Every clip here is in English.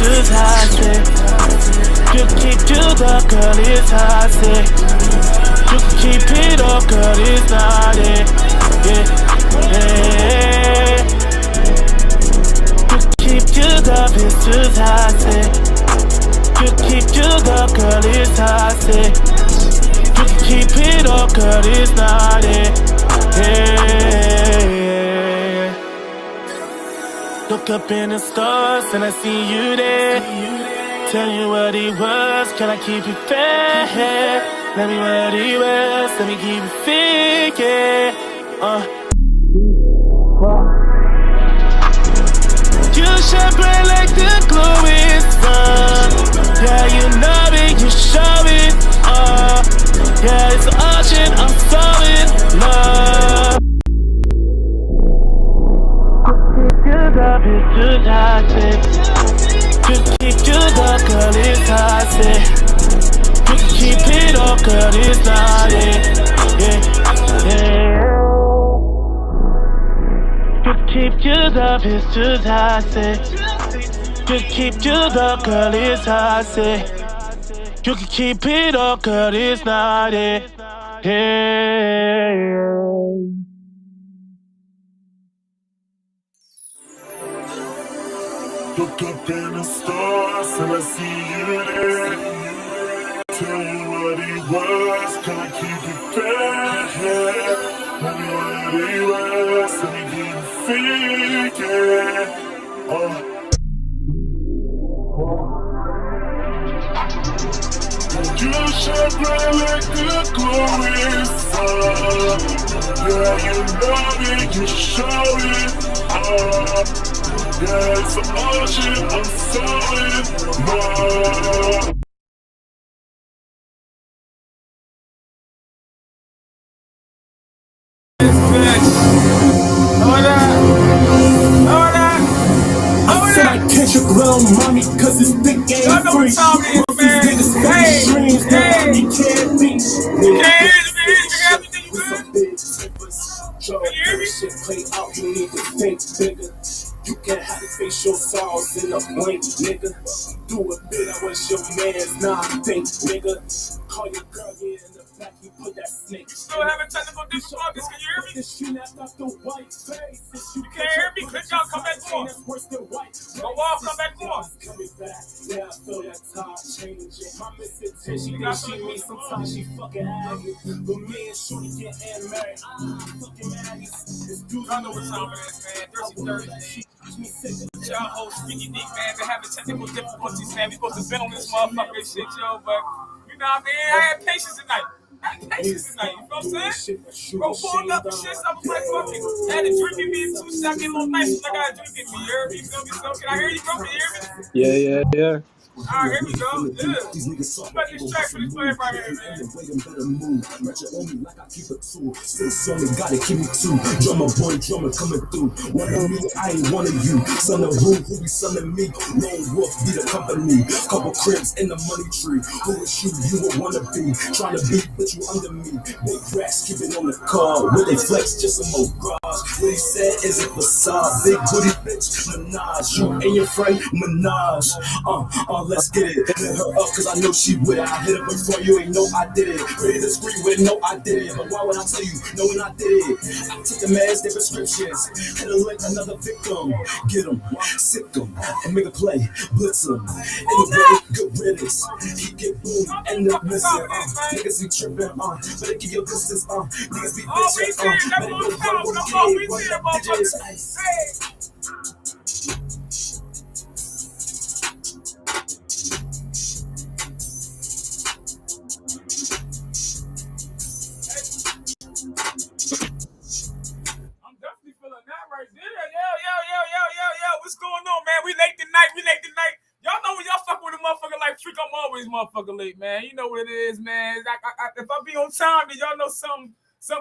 is hot, you can keep to the girl, it's hot, you can keep it up, girl, it's not it. You keep to the bitch is hot, you keep to the girl, it's hot, you can keep it up, girl, it's not it. Look up in the stars and I see you there. Tell you what it was, can I keep it fair? Let me what it was, let me keep it fair, You shine bright like the glowing sun. Yeah, you know it, you show it. Yeah, it's an ocean, I'm solid love. The bitch is hot, you keep to the girl, it's hot, you can keep it up, girl, it's not it. You keep to the bitch is hot, you keep to the girl, it's hot, you can keep it up, girl, it's not it. Look up in the stars and I see you there. Tell you what it was, can I keep it fair? Tell me what it was, let me keep it fair. You shine bright like the glowing sun. Yeah, you know it, you show it. Yeah, it's an ocean, I'm solid, no. I said I catch your glow, mommy, cause it's thick and free. These niggas got dreams that you can't reach. With some big tippers, Joe, shit play out, you need to think bigger. You can have to face your sorrows in a blink, nigga. Do a bit, I was your man's, nah, think, nigga. Call your girl, yeah, in the back, you put that snake. Still having technical difficulties, can you hear me? You can't hear me, click out, come back on. Go off, come back on. Yeah, I feel that time changing. My misintention, she me sometimes she fucking aggy. But me and Shorty getting married, fucking aggy. I know what time it is, man. Thirsdayz. Y'all host Frekey Dick, man. Been having technical difficulties, man. We supposed to been on this motherfucking shit, yo. But, you know what I mean? I had patience tonight. You know what I'm saying? Bro, pulled up the shit, I was like, fuck it. Had a drink in me, 2 shots, get a little nice when I got a drink in me. You hear me? You feel me? So, can I hear you, bro? Can you hear me? Yeah. Alright, here we go. Yeah. I'm about to distract for this play right here, man. Still me, gotta keep me too. Drummer boy, drummer coming through. One of me, I ain't one of you. Son of who be son of me? Lone wolf, be the company. Couple cribs in the money tree. Who is you? You would wanna be. Trying to beat, but you under me. Big racks, keep it on the car. Will they flex? Just some more garage. What he said is a facade. Big booty bitch, menage. You and your friend, menage. Let's get it. Hit her up, cause I know she with it. I hit her before you ain't know I did it. Ready to scream with no, I did it. But why would I tell you, knowing I did it? I took the meds, their prescriptions. Hit her like another victim. Get him, sick him, and make a play. Blitz him. Anyway, good riddance. He get boom, end up missing. Niggas be tripping, better keep your distance, niggas be bitching, better go run with the game, run the digits. What's going on, man? We late tonight. Y'all know when y'all fuck with a motherfucker like Freak, I'm always motherfucker late, man. You know what it is, man. If I be on time, then y'all know something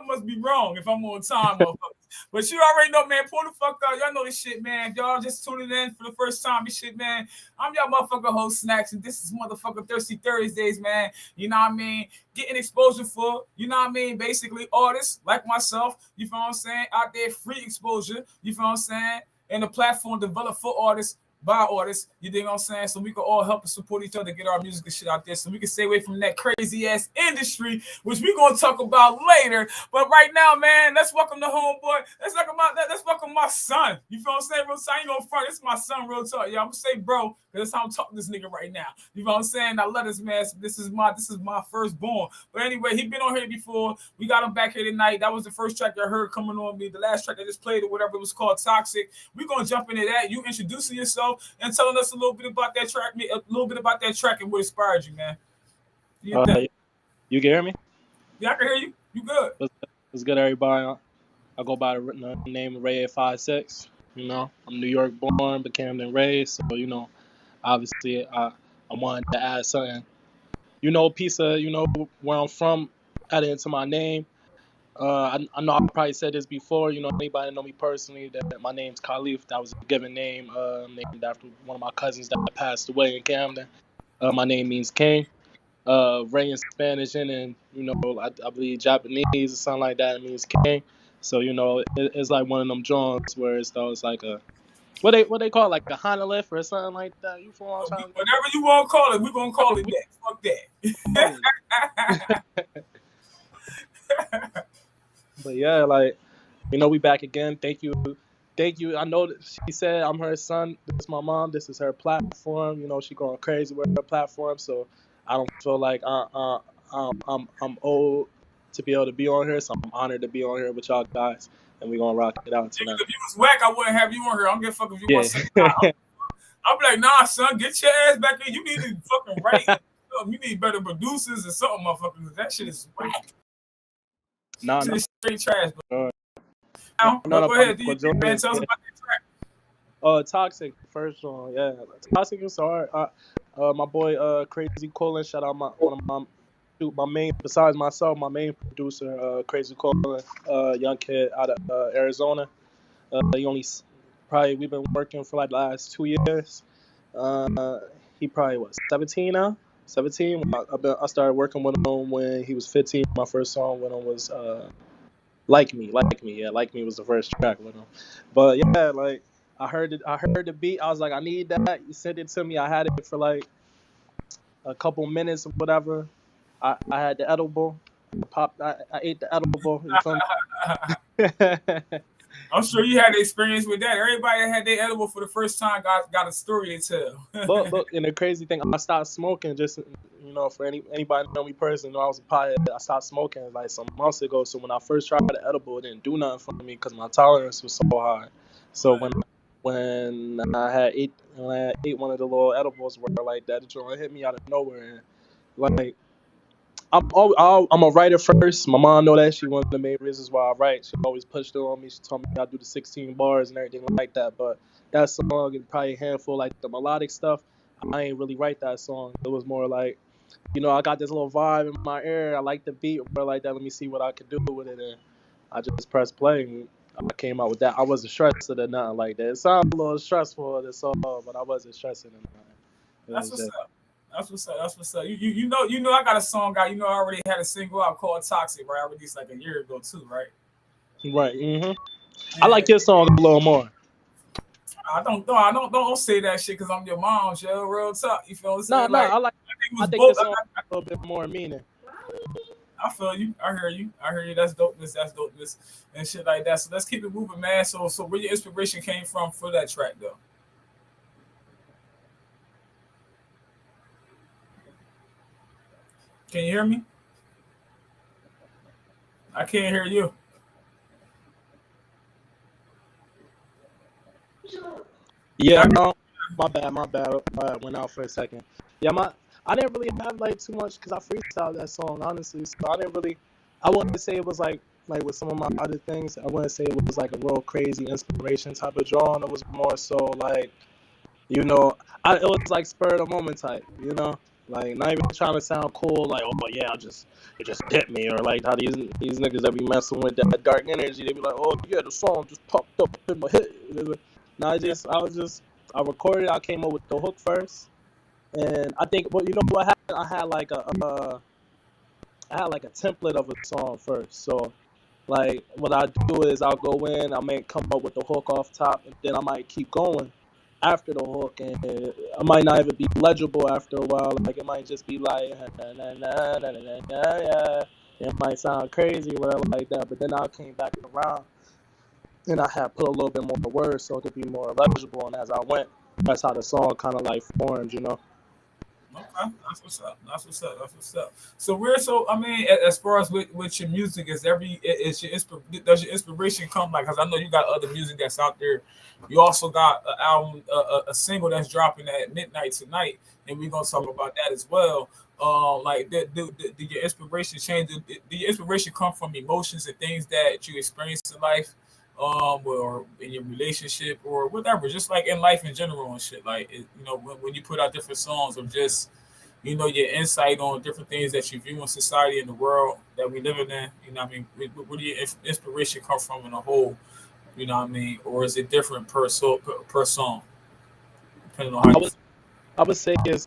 must be wrong if I'm on time, motherfucker. But you already know, man. Pull the fuck out. Y'all know this shit, man. Y'all just tuning in for the first time. This shit, man. I'm y'all motherfucker host Snackz, and this is motherfucker Thirsty Thursdays, man. You know what I mean? Getting exposure for, you know what I mean? Basically, artists like myself, you feel what I'm saying? Out there, free exposure, you feel what I'm saying? And the platform developed for artists by artists, you dig what I'm saying? So we can all help and support each other, get our music and shit out there, so we can stay away from that crazy ass industry, which we gonna talk about later. But right now, man, let's welcome the homeboy. Let's welcome my son. You feel what I'm saying? Real son, I ain't gonna front. This is my son, real talk. Yeah, I'm gonna say bro, because that's how I'm talking to this nigga right now. You know what I'm saying? Now let us, man. This is my firstborn. But anyway, he been on here before. We got him back here tonight. That was the first track I heard coming on me. The last track I just played or whatever it was called, Toxic. We're gonna jump into that. You introducing yourself and telling us a little bit about that track, and what inspired you, man. You can hear me? Yeah, I can hear you. You good? What's good, everybody? I go by the name of Ray856. You know, I'm New York born, but Camden raised. So, you know, obviously I wanted to add something. You know, a piece of, you know, where I'm from, added into my name. I know I probably said this before. You know, anybody know me personally, that my name's Khalif. That was a given name, named after one of my cousins that passed away in Camden. My name means king. Ray in Spanish, and you know, I believe Japanese or something like that, it means king. So, you know, it's like one of them joints where it's like a what they call it, like a Hanalif or something like that. You feel what I'm trying to whatever you want to call it, we're gonna call it that. Fuck that. But yeah, like, you know, we back again. Thank you. I know that she said I'm her son. This is my mom. This is her platform. You know, she going crazy with her platform. So I don't feel like I'm old to be able to be on here. So I'm honored to be on here with y'all guys, and we gonna rock it out tonight. If you was whack, I wouldn't have you on here. I don't give a fuck if you want to say I'll be like, nah, son, get your ass back in. You need to fucking write. You need better producers or something, motherfuckers. That shit is whack. No. Straight trash. No, go ahead. Man, tell us about that track. Toxic, first one. Yeah, Toxic is hard. My boy, Crazy Colin. Shout out my main, besides myself, my main producer, Crazy Colin, young kid out of Arizona. We've been working for like the last 2 years. He probably 17 now. 17. I started working with him when he was 15. My first song with him was Like Me. Yeah, Like Me was the first track with him. But yeah, like I heard the beat. I was like, I need that. You sent it to me. I had it for like a couple minutes or whatever. I had the edible. I ate the edible. You feel me? I'm sure you had the experience with that. Everybody that had their edible for the first time got a story to tell. Look, and the crazy thing, I stopped smoking just, you know, for anybody know me personally, I was a pothead. I stopped smoking like some months ago. So when I first tried the edible, it didn't do nothing for me because my tolerance was so high. So when I ate one of the little edibles where like that joint hit me out of nowhere, and like I'm a writer first. My mom know that. She one of the main reasons why I write. She always pushed it on me. She told me I do the 16 bars and everything like that. But that song and probably a handful, like the melodic stuff, I ain't really write that song. It was more like, you know, I got this little vibe in my ear. I like the beat, or like that. Let me see what I could do with it. And I just pressed play and I came out with that. I wasn't stressed or nothing like that. It sounded a little stressful, this song, but I wasn't stressing or nothing. That's what's up. You know I got a song out. You know I already had a single out called Toxic, right? I released like a year ago too, right? Right. Mm-hmm. Yeah. I like your song a little more. Don't say that shit because I'm your mom, yo. Real talk. You feel what I'm saying? No, I think this song a little bit more meaning. I feel you. I hear you. That's dopeness. And shit like that. So let's keep it moving, man. So where your inspiration came from for that track, though? Can you hear me? I can't hear you. Yeah, no, my bad. I went out for a second. Yeah, I didn't really have like too much because I freestyled that song, honestly. So I wouldn't say it was like with some of my other things. I wouldn't say it was like a real crazy inspiration type of drawing. It was more so like, you know, it was like spur of the moment type, you know. Like, not even trying to sound cool, like, oh, but yeah, it just hit me, or like how these niggas that be messing with that dark energy, they be like, oh yeah, the song just popped up in my head. No, I recorded, I came up with the hook first, and I think, well, you know what happened? I had like a template of a song first, so like what I do is I'll go in, I may come up with the hook off top, and then I might keep going after the hook, and it might not even be legible after a while. Like it might just be like, na, na, na, na, na, na, na, yeah. It might sound crazy or whatever like that. But then I came back around and I had put a little bit more words so it could be more legible. And as I went, that's how the song kind of like formed, you know. Okay, that's what's up. That's what's up. That's what's up. So where? So I mean, as far as with your music, is your does your inspiration come like? Because I know you got other music that's out there. You also got an album, a single that's dropping at midnight tonight, and we're gonna talk about that as well. Like, did your inspiration change? Did your inspiration come from emotions and things that you experienced in life, or in your relationship or whatever, just like in life in general and shit. Like, when you put out different songs of just, your insight on different things that you view in society and the world that we living in. You know what I mean? Where do your inspiration come from in a whole? You know what I mean? Or is it different per song, depending on how you? I would say it's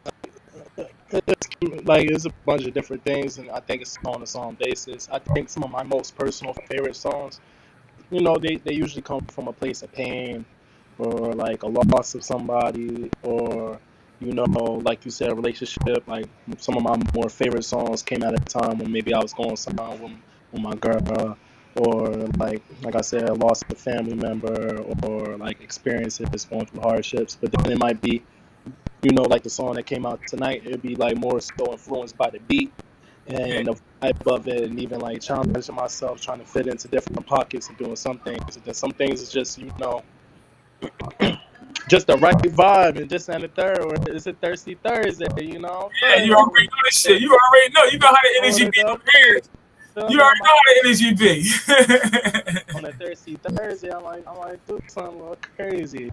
like it's a bunch of different things, and I think it's on a song basis. I think some of my most personal favorite songs, they usually come from a place of pain or like a loss of somebody or, like you said, a relationship. Like some of my more favorite songs came at a time when maybe I was going somewhere with my girl or like I said, a loss of a family member or like experiences going through hardships. But then it might be, like the song that came out tonight, it'd be like more so influenced by the beat and the vibe of it, and even like challenging myself, trying to fit into different pockets and doing some things. And then some things is just, just the right vibe, and just and the third, or it's a thirsty Thursday, Yeah, you already know this shit. You already know. You know how the energy be prepared. You already know how the energy be. On a thirsty Thursday, I like do something a little crazy,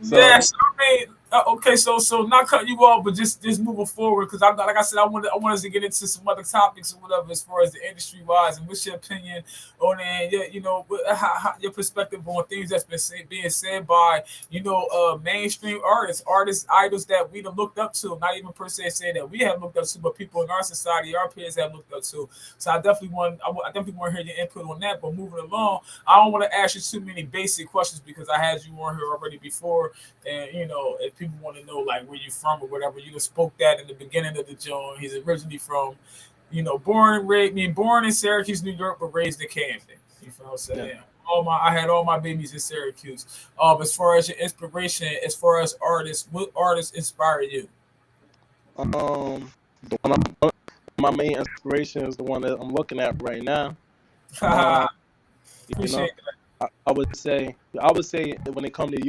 So, Yes, I mean, okay, so not cutting you off, but just moving forward, because like I said, I want us to get into some other topics or whatever as far as the industry wise, and what's your opinion on it? Yeah, how your perspective on things that's been being said by mainstream artists, idols that we have looked up to, not even per se saying that we have looked up to, but people in our society, our peers have looked up to. So I definitely want to hear your input on that. But moving along, I don't want to ask you too many basic questions because I had you on here already before. And if people want to know like where you from or whatever, you just spoke that in the beginning of the joint. He's originally from, born in Syracuse, New York, but raised in Camden. You feel what I'm saying? Yeah. I had all my babies in Syracuse. As far as your inspiration, as far as artists, what artists inspire you? The one my main inspiration is the one that I'm looking at right now. Appreciate that. I would say when it comes to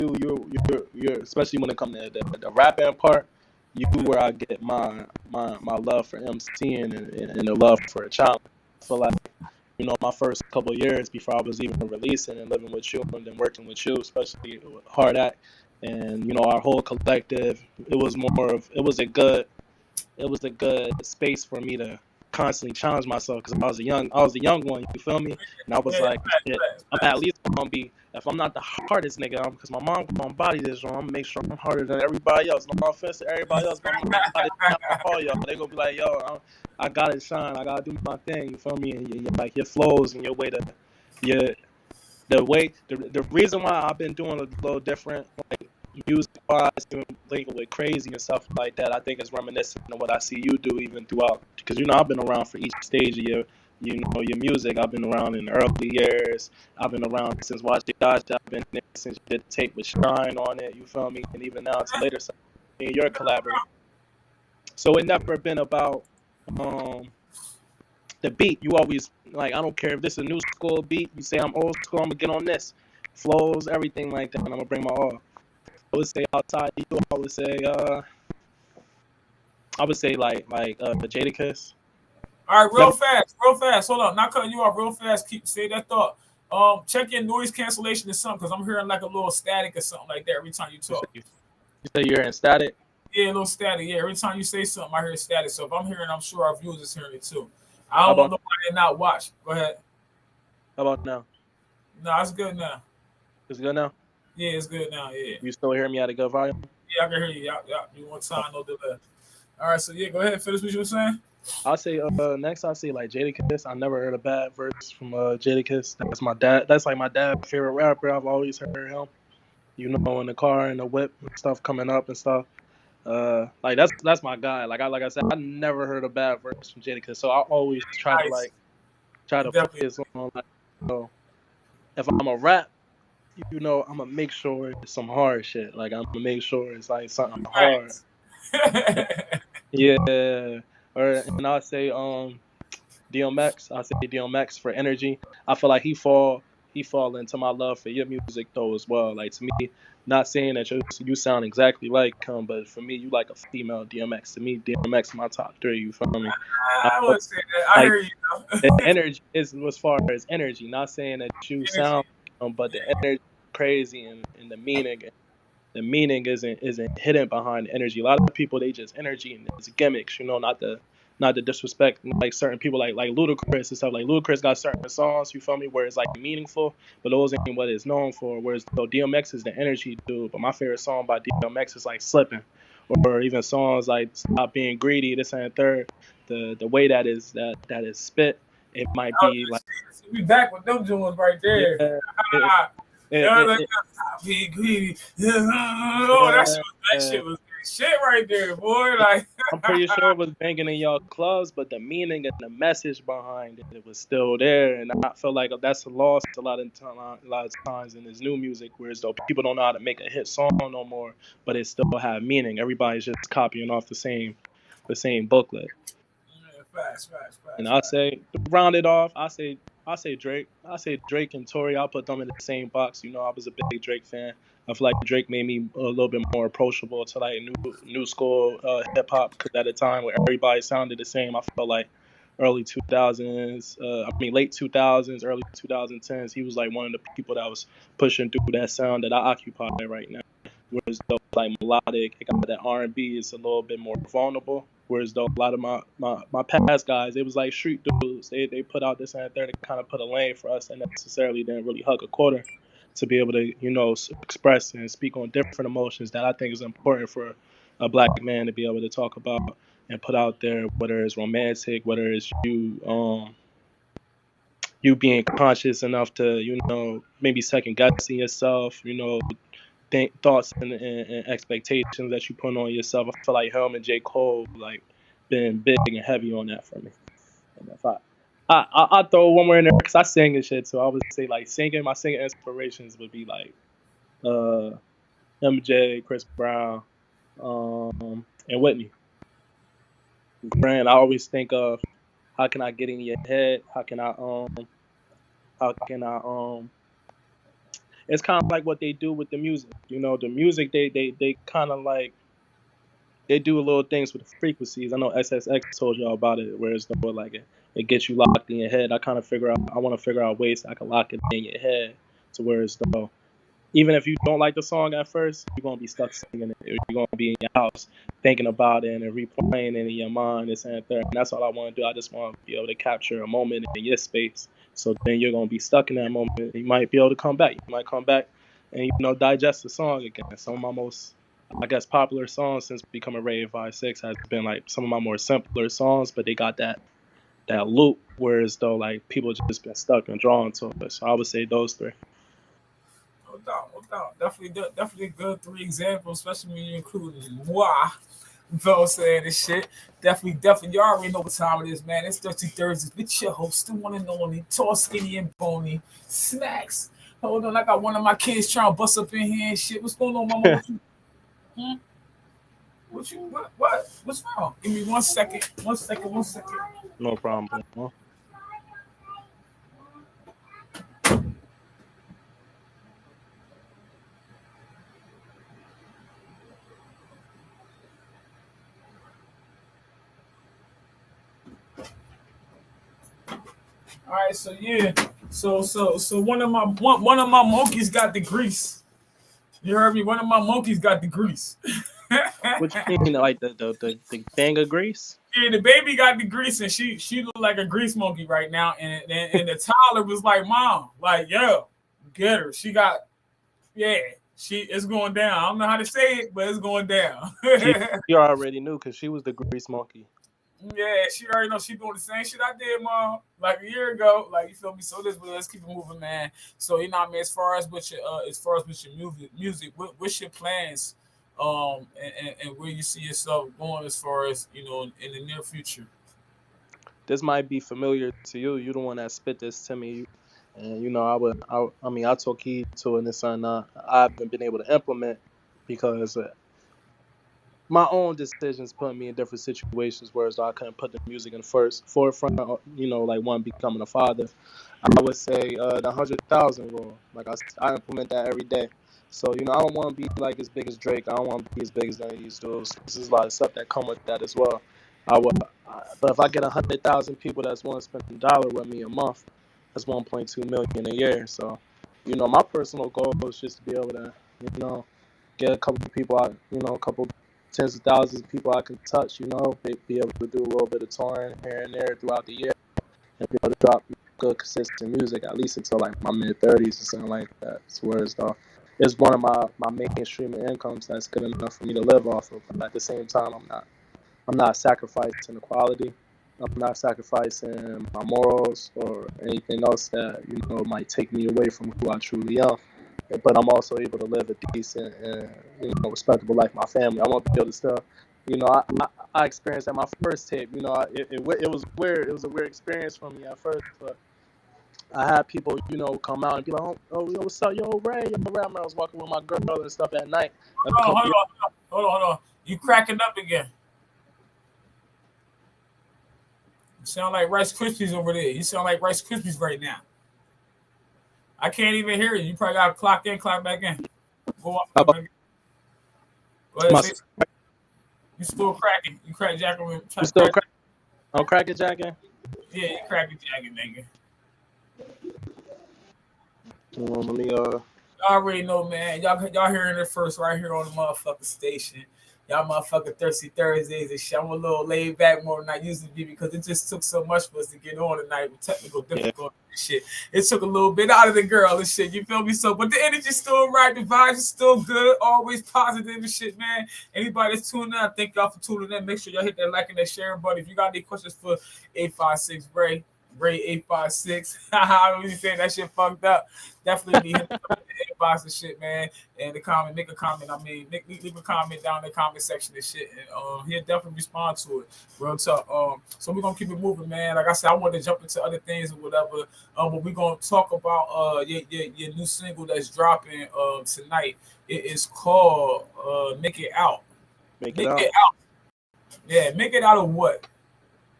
you're especially when it comes to the rapping part, you where I get my love for MCing and the love for a challenge. I feel like my first couple of years before I was even releasing and living with you and then working with you, especially with Hard Act and our whole collective, it was a good space for me to constantly challenge myself because I was a young one, you feel me? And I was like, shit, I'm at least gonna be, if I'm not the hardest nigga, because my mom gonna body this, I'm gonna make sure I'm harder than everybody else. No offense to everybody else, but I'm gonna all y'all. They gonna be like, yo, I gotta shine, I gotta do my thing, you feel me? And like your flows and your way to the reason why I've been doing a little different, like music wise, linking with crazy and stuff like that, I think is reminiscent of what I see you do even throughout. Because I've been around for each stage of your music. I've been around in the early years. I've been around since Watch the Dodge. I've been there since you did the tape with Shine on it. You feel me? And even now it's later. So you're a collaborator. So it never been about the beat. You always like, I don't care if this is a new school beat. You say I'm old school, I'm gonna get on this. Flows, everything like that, and I'm gonna bring my all. I would say outside you, I would say like Jadakiss. All right, real fast. Hold on, not cutting you off. Real fast. Say that thought. Check your noise cancellation or something, because I'm hearing like a little static or something like that every time you talk. You say you're in static? Yeah, a little static. Yeah, every time you say something, I hear static. So if I'm hearing, I'm sure our viewers is hearing it too. I don't want nobody to not watch. Go ahead. How about now? No, it's good now. It's good now? Yeah, it's good now. Yeah. You still hear me at a good volume? Yeah, I can hear you. Yeah. You want time, no delay. All right, so yeah, go ahead. Finish what you were saying. I'll say next. I'll say like Jadakiss. I never heard a bad verse from Jadakiss. That's my dad. That's like my dad's favorite rapper. I've always heard him. you know, in the car and the whip and stuff coming up and stuff. Like that's my guy. Like I said, I never heard a bad verse from Jadakiss, so I always try to Nice. play Definitely. his song. Like, so if I'm a rap, you know, I'm gonna make sure it's some hard shit. Like I'm gonna make sure it's like something hard. Facts. Yeah. Or and I say DMX. I say DMX for energy. I feel like he fall into my love for your music though as well. Like to me, not saying that you sound exactly like him, but for me, you like a female DMX. To me, DMX my top three. You feel me? I I feel would say that. I like hear you though. the energy is as far as energy. Not saying that you sound, Energy. but the energy is crazy and the meaning isn't hidden behind the energy. A lot of people they just energy and it's gimmicks, you know, not the disrespect like certain people like Ludacris and stuff. Like Ludacris got certain songs, you feel me, where it's like meaningful, but those ain't what it's known for. Whereas though DMX is the energy dude, but my favorite song by DMX is like Slipping, or even songs like Stop Being Greedy, this and third. The way that is spit, it might Oh, be like we back with them joints right there. yeah, it, Yeah, it, like it, stop being greedy. Oh, that uh, shit was shit right there, boy. Like I'm pretty sure it was banging in y'all clubs, but the meaning and the message behind it was still there, and I feel like that's lost a lot of times in this new music, whereas though people don't know how to make a hit song no more, but it still have meaning. Everybody's just copying off the same booklet. yeah, fast, fast, And fast, I fast. say to round it off, I say Drake. I say Drake and Tory. I'll put them in the same box. You know, I was a big Drake fan. I feel like Drake made me a little bit more approachable to like new school hip hop because at a time where everybody sounded the same, I felt like early 2000s, late 2000s, early 2010s, he was like one of the people that was pushing through that sound that I occupy right now. Whereas though like melodic, it got that R&B, it's a little bit more vulnerable. Whereas though a lot of my past guys, it was like street dudes. They put out this and that. They kind of put a lane for us and necessarily didn't really hug a quarter to be able to, you know, express and speak on different emotions that I think is important for a black man to be able to talk about and put out there, whether it's romantic, whether it's you being conscious enough to, you know, maybe second guessing yourself, you know, thoughts and expectations that you put on yourself. I feel like Helm and J. Cole like been big and heavy on that for me. And if I throw one more in there because I sing and shit, so I would say like my singing inspirations would be like MJ, Chris Brown, and Whitney. Grant, I always think of how can I get in your head? How can I it's kind of like what they do with the music. You know, the music they kind of like they do little things with the frequencies. I know SSX told y'all about it, where it's no like it gets you locked in your head. I want to figure out ways I can lock it in your head to where it's though even if you don't like the song at first, you're gonna be stuck singing it. You're gonna be in your house thinking about it and replaying it in your mind, this and that. And that's all I want to do. I just want to be able to capture a moment in your space. So then you're gonna be stuck in that moment. You might be able to come back. You might come back and you know digest the song again. Some of my most I guess popular songs since becoming Rated 5-6 has been like some of my more simpler songs, but they got that loop. Whereas though like people just been stuck and drawn to it. So I would say those three. No doubt, no doubt. Definitely good three examples, especially when you include moi. You know what I'm saying? This shit. Definitely. You already know what time it is, man. It's Dirty Thursdays with your host, the one and only, tall, skinny, and bony, Snackz. Hold on, I got one of my kids trying to bust up in here and shit. What's going on, mama? What you? Hmm? What? What's wrong? Give me 1 second. 1 second. 1 second. No problem. All right, so yeah, so one of my monkeys got the grease. You heard me. One of my monkeys got the grease. What you mean, like the thing of Grease? Yeah, the baby got the grease, and she looked like a grease monkey right now. And the toddler was like, "Mom, like, yo, get her. She got, yeah, she it's going down. I don't know how to say it, but it's going down." She already knew because she was the Grease monkey. Yeah, she already know she doing the same shit I did, mom. Like a year ago. Like you feel me? So but let's keep it moving, man. So you know what I mean, as far as with your music, what's your plans? And where you see yourself going as far as, you know, in the near future. This might be familiar to you. You the one that spit this to me. And you know, I mean, I took heed to it, and it's something I haven't been able to implement because my own decisions put me in different situations where I couldn't put the music in the forefront. You know, like one becoming a father. I would say the 100,000 rule. Like I implement that every day. So you know, I don't want to be like as big as Drake. I don't want to be as big as any of these dudes. There's a lot of stuff that come with that as well. But if I get 100,000 people that's want to spend $1 with me a month, that's 1.2 million a year. So, you know, my personal goal is just to be able to, you know, get a couple of people out, you know, a couple tens of thousands of people I can touch, you know, be able to do a little bit of touring here and there throughout the year, and be able to drop good, consistent music at least until like my mid-30s or something like that. So whereas though, it's one of my mainstream incomes that's good enough for me to live off of. But at the same time, I'm not sacrificing the quality. I'm not sacrificing my morals or anything else that, you know, might take me away from who I truly am. But I'm also able to live a decent and, you know, respectable life. My family, I want to be able to still, you know, I experienced at my first tape. You know, it was weird. It was a weird experience for me at first, but I had people, you know, come out and be like, oh, yo, what's up, yo, Ray, I remember I was walking with my girl and stuff at night. Hold on. You cracking up again. You sound like Rice Krispies over there. You sound like Rice Krispies right now. I can't even hear you. You probably got to clock in, clock back in. Go up. Go ahead. You still cracking. You crack jacking. You still cracking? I'm cracking jacking? Yeah, you cracking jacking, nigga. Let me, Y'all already know, man. Y'all hearing it first right here on the motherfucking station. Y'all motherfucking thirsty Thursdays and shit. I'm a little laid back more than I used to be because it just took so much for us to get on tonight with technical difficulties and shit. It took a little bit out of the girl and shit. You feel me? So, but the energy's still right. The vibes is still good. Always positive and shit, man. Anybody that's tuning in, I thank y'all for tuning in. Make sure y'all hit that like and that sharing button. If you got any questions for 856 Ray 856. How you saying that shit fucked up? Definitely be hitting up the inbox and shit, man. And the comment, make a comment. I mean, leave a comment down in the comment section and shit. And he'll definitely respond to it. Real talk. So we're gonna keep it moving, man. Like I said, I want to jump into other things or whatever. But we're gonna talk about your new single that's dropping tonight. It is called Make It Out. Make It Out. Yeah, make it out of what?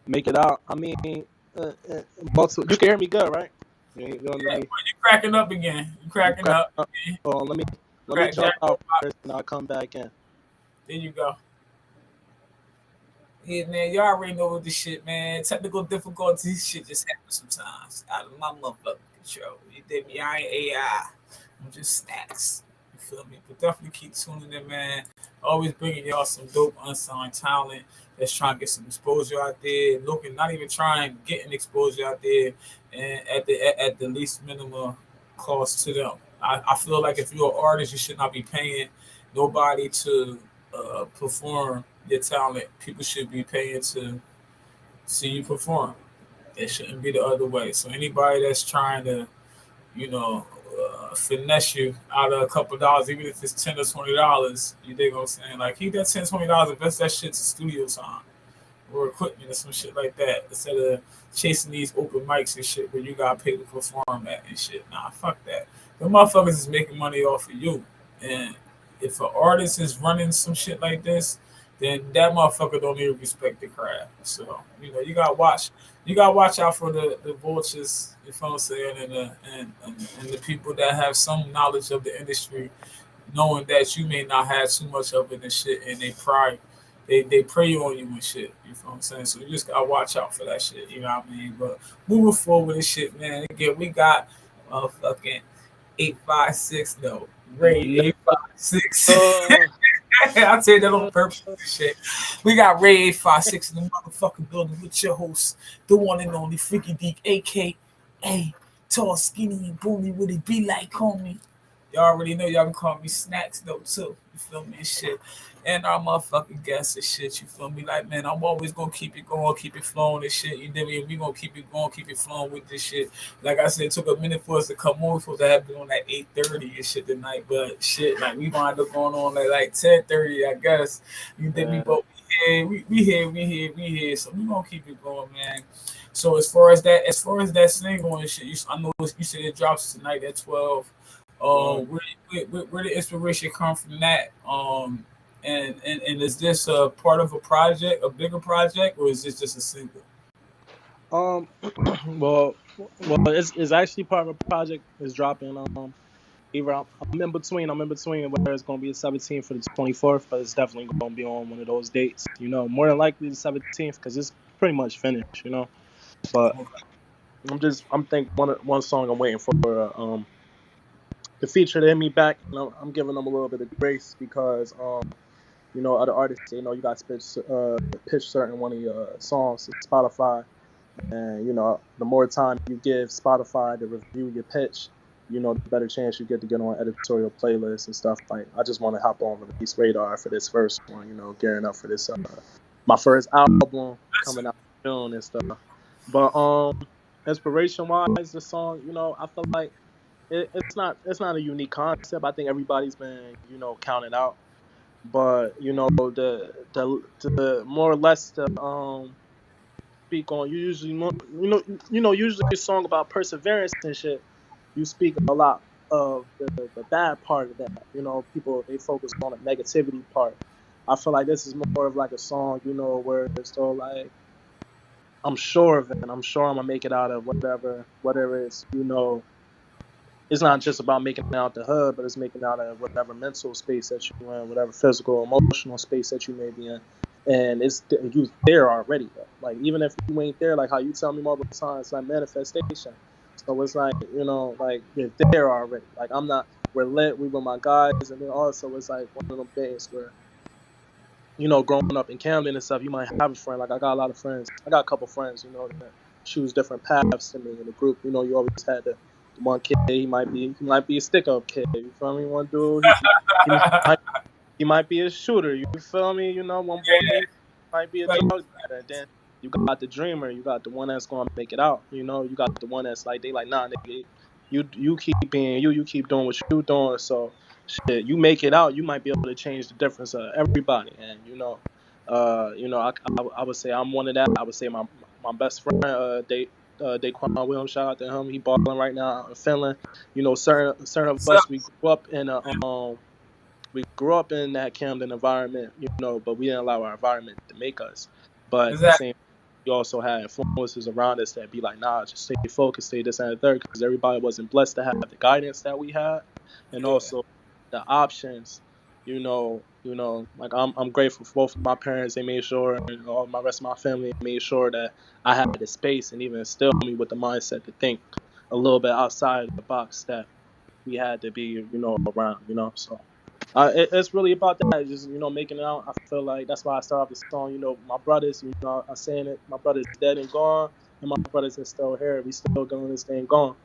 Make it out. I mean, you can hear me good, right? You cracking up again. You cracking up. Oh, let me jump out first and I'll come back in. There you go. Yeah, man, y'all already know what this shit, man. Technical difficulties, shit just happens sometimes. Out of my motherfucking control. You dig me? I ain't AI. I'm just Snackz. You feel me? But definitely keep tuning in, man. Always bringing y'all some dope unsigned talent that's trying to get some exposure out there. Looking, not even trying, getting exposure out there, and at the least minimum cost to them. I feel like if you're an artist, you should not be paying nobody to perform your talent. People should be paying to see you perform. It shouldn't be the other way. So anybody that's trying to, you know, finesse you out of a couple of dollars, even if it's $10 or $20, you dig what I'm saying? Like, keep that $10, $20, invest that shit to studio time or equipment or some shit like that instead of chasing these open mics and shit where you got to pay to perform at and shit. Nah, fuck that. The motherfuckers is making money off of you. And if an artist is running some shit like this, then that motherfucker don't even respect the craft. So, you know, you gotta watch out for the vultures, you know what I'm saying, and the people that have some knowledge of the industry, knowing that you may not have too much of it and shit, and they prey on you and shit. You know what I'm saying? So you just gotta watch out for that shit, you know what I mean? But moving forward with this shit, man, again, we got fucking 856 though. Ray 856. I tell you that on purpose. Shit. We got Ray 856 in the motherfucking building with your host, the one and only Frekey Deek, aka tall, skinny, and boomy. Would it be like, homie? Y'all already know y'all can call me Snackz though too. You feel me and shit. And our motherfucking guests and shit, you feel me? Like, man, I'm always gonna keep it going, keep it flowing and shit. You know me? We gonna keep it going, keep it flowing with this shit. Like I said, it took a minute for us to come on. We supposed to have been on at 8:30 and shit tonight, but shit, like we wind up going on like 10:30, I guess. You did me, but we here. So we gonna keep it going, man. So as far as that single and shit, I know you said it drops tonight at 12. Where the inspiration come from that? And is this a part of a project, a bigger project, or is this just a single? Um, well, it's actually part of a project. It's dropping. Either I'm in between. I'm in between whether it's gonna be the 17th for the 24th, but it's definitely gonna be on one of those dates. You know, more than likely the 17th because it's pretty much finished. You know, but I'm thinking one song I'm waiting for. The feature to hit me back. You know, I'm giving them a little bit of grace because you know, other artists, you know, you got to pitch certain one of your songs to Spotify. And, you know, the more time you give Spotify to review your pitch, you know, the better chance you get on editorial playlists and stuff. Like, I just want to hop on Release Radar for this first one, you know, gearing up for this, my first album coming out soon and stuff. But, inspiration-wise, the song, you know, I feel like it's not a unique concept. I think everybody's been, you know, counted out. But, you know, the more or less the, speak on. You usually, usually a song about perseverance and shit. You speak a lot of the bad part of that. You know, people they focus on the negativity part. I feel like this is more of like a song, you know, where it's so like I'm sure of it, and I'm sure I'm gonna make it out of whatever it's, you know. It's not just about making it out the hood, but it's making it out of whatever mental space that you're in, whatever physical, emotional space that you may be in. And you there already. Though. Like, even if you ain't there, like how you tell me multiple times, it's like manifestation. So it's like, you know, like you're there already. Like we're lit, we with my guys. And then also it's like one of them days where, you know, growing up in Camden and stuff, you might have a friend. Like I got a lot of friends. I got a couple friends, you know, that choose different paths to me in the group. You know, you always had the one kid, he might be a stick-up kid. You feel me? One dude, he might be a shooter. You feel me? You know, one boy might be a drug dealer. And then you got the dreamer. You got the one that's gonna make it out. You know, you got the one that's like they like, nah, nigga, you keep being you keep doing what you doing. So shit, you make it out, you might be able to change the difference of everybody. And you know, I would say I'm one of that. I would say my best friend, Daquan Williams, shout out to him. He balling right now in Finland. You know, certain of us we grew up in that Camden environment, you know, but we didn't allow our environment to make us. But at the same, we also had influences around us that be like, nah, just stay focused, stay this and the third, because everybody wasn't blessed to have the guidance that we had, and also the options. You know, like I'm grateful for both of my parents. They made sure, and all my rest of my family made sure that I had the space and even instilled me with the mindset to think a little bit outside of the box that we had to be, you know, around, you know. So it's really about that, just, you know, making it out. I feel like that's why I start off the song. You know, my brothers, you know, I'm saying it. My brothers dead and gone, and my brothers are still here. We still doing this thing gone.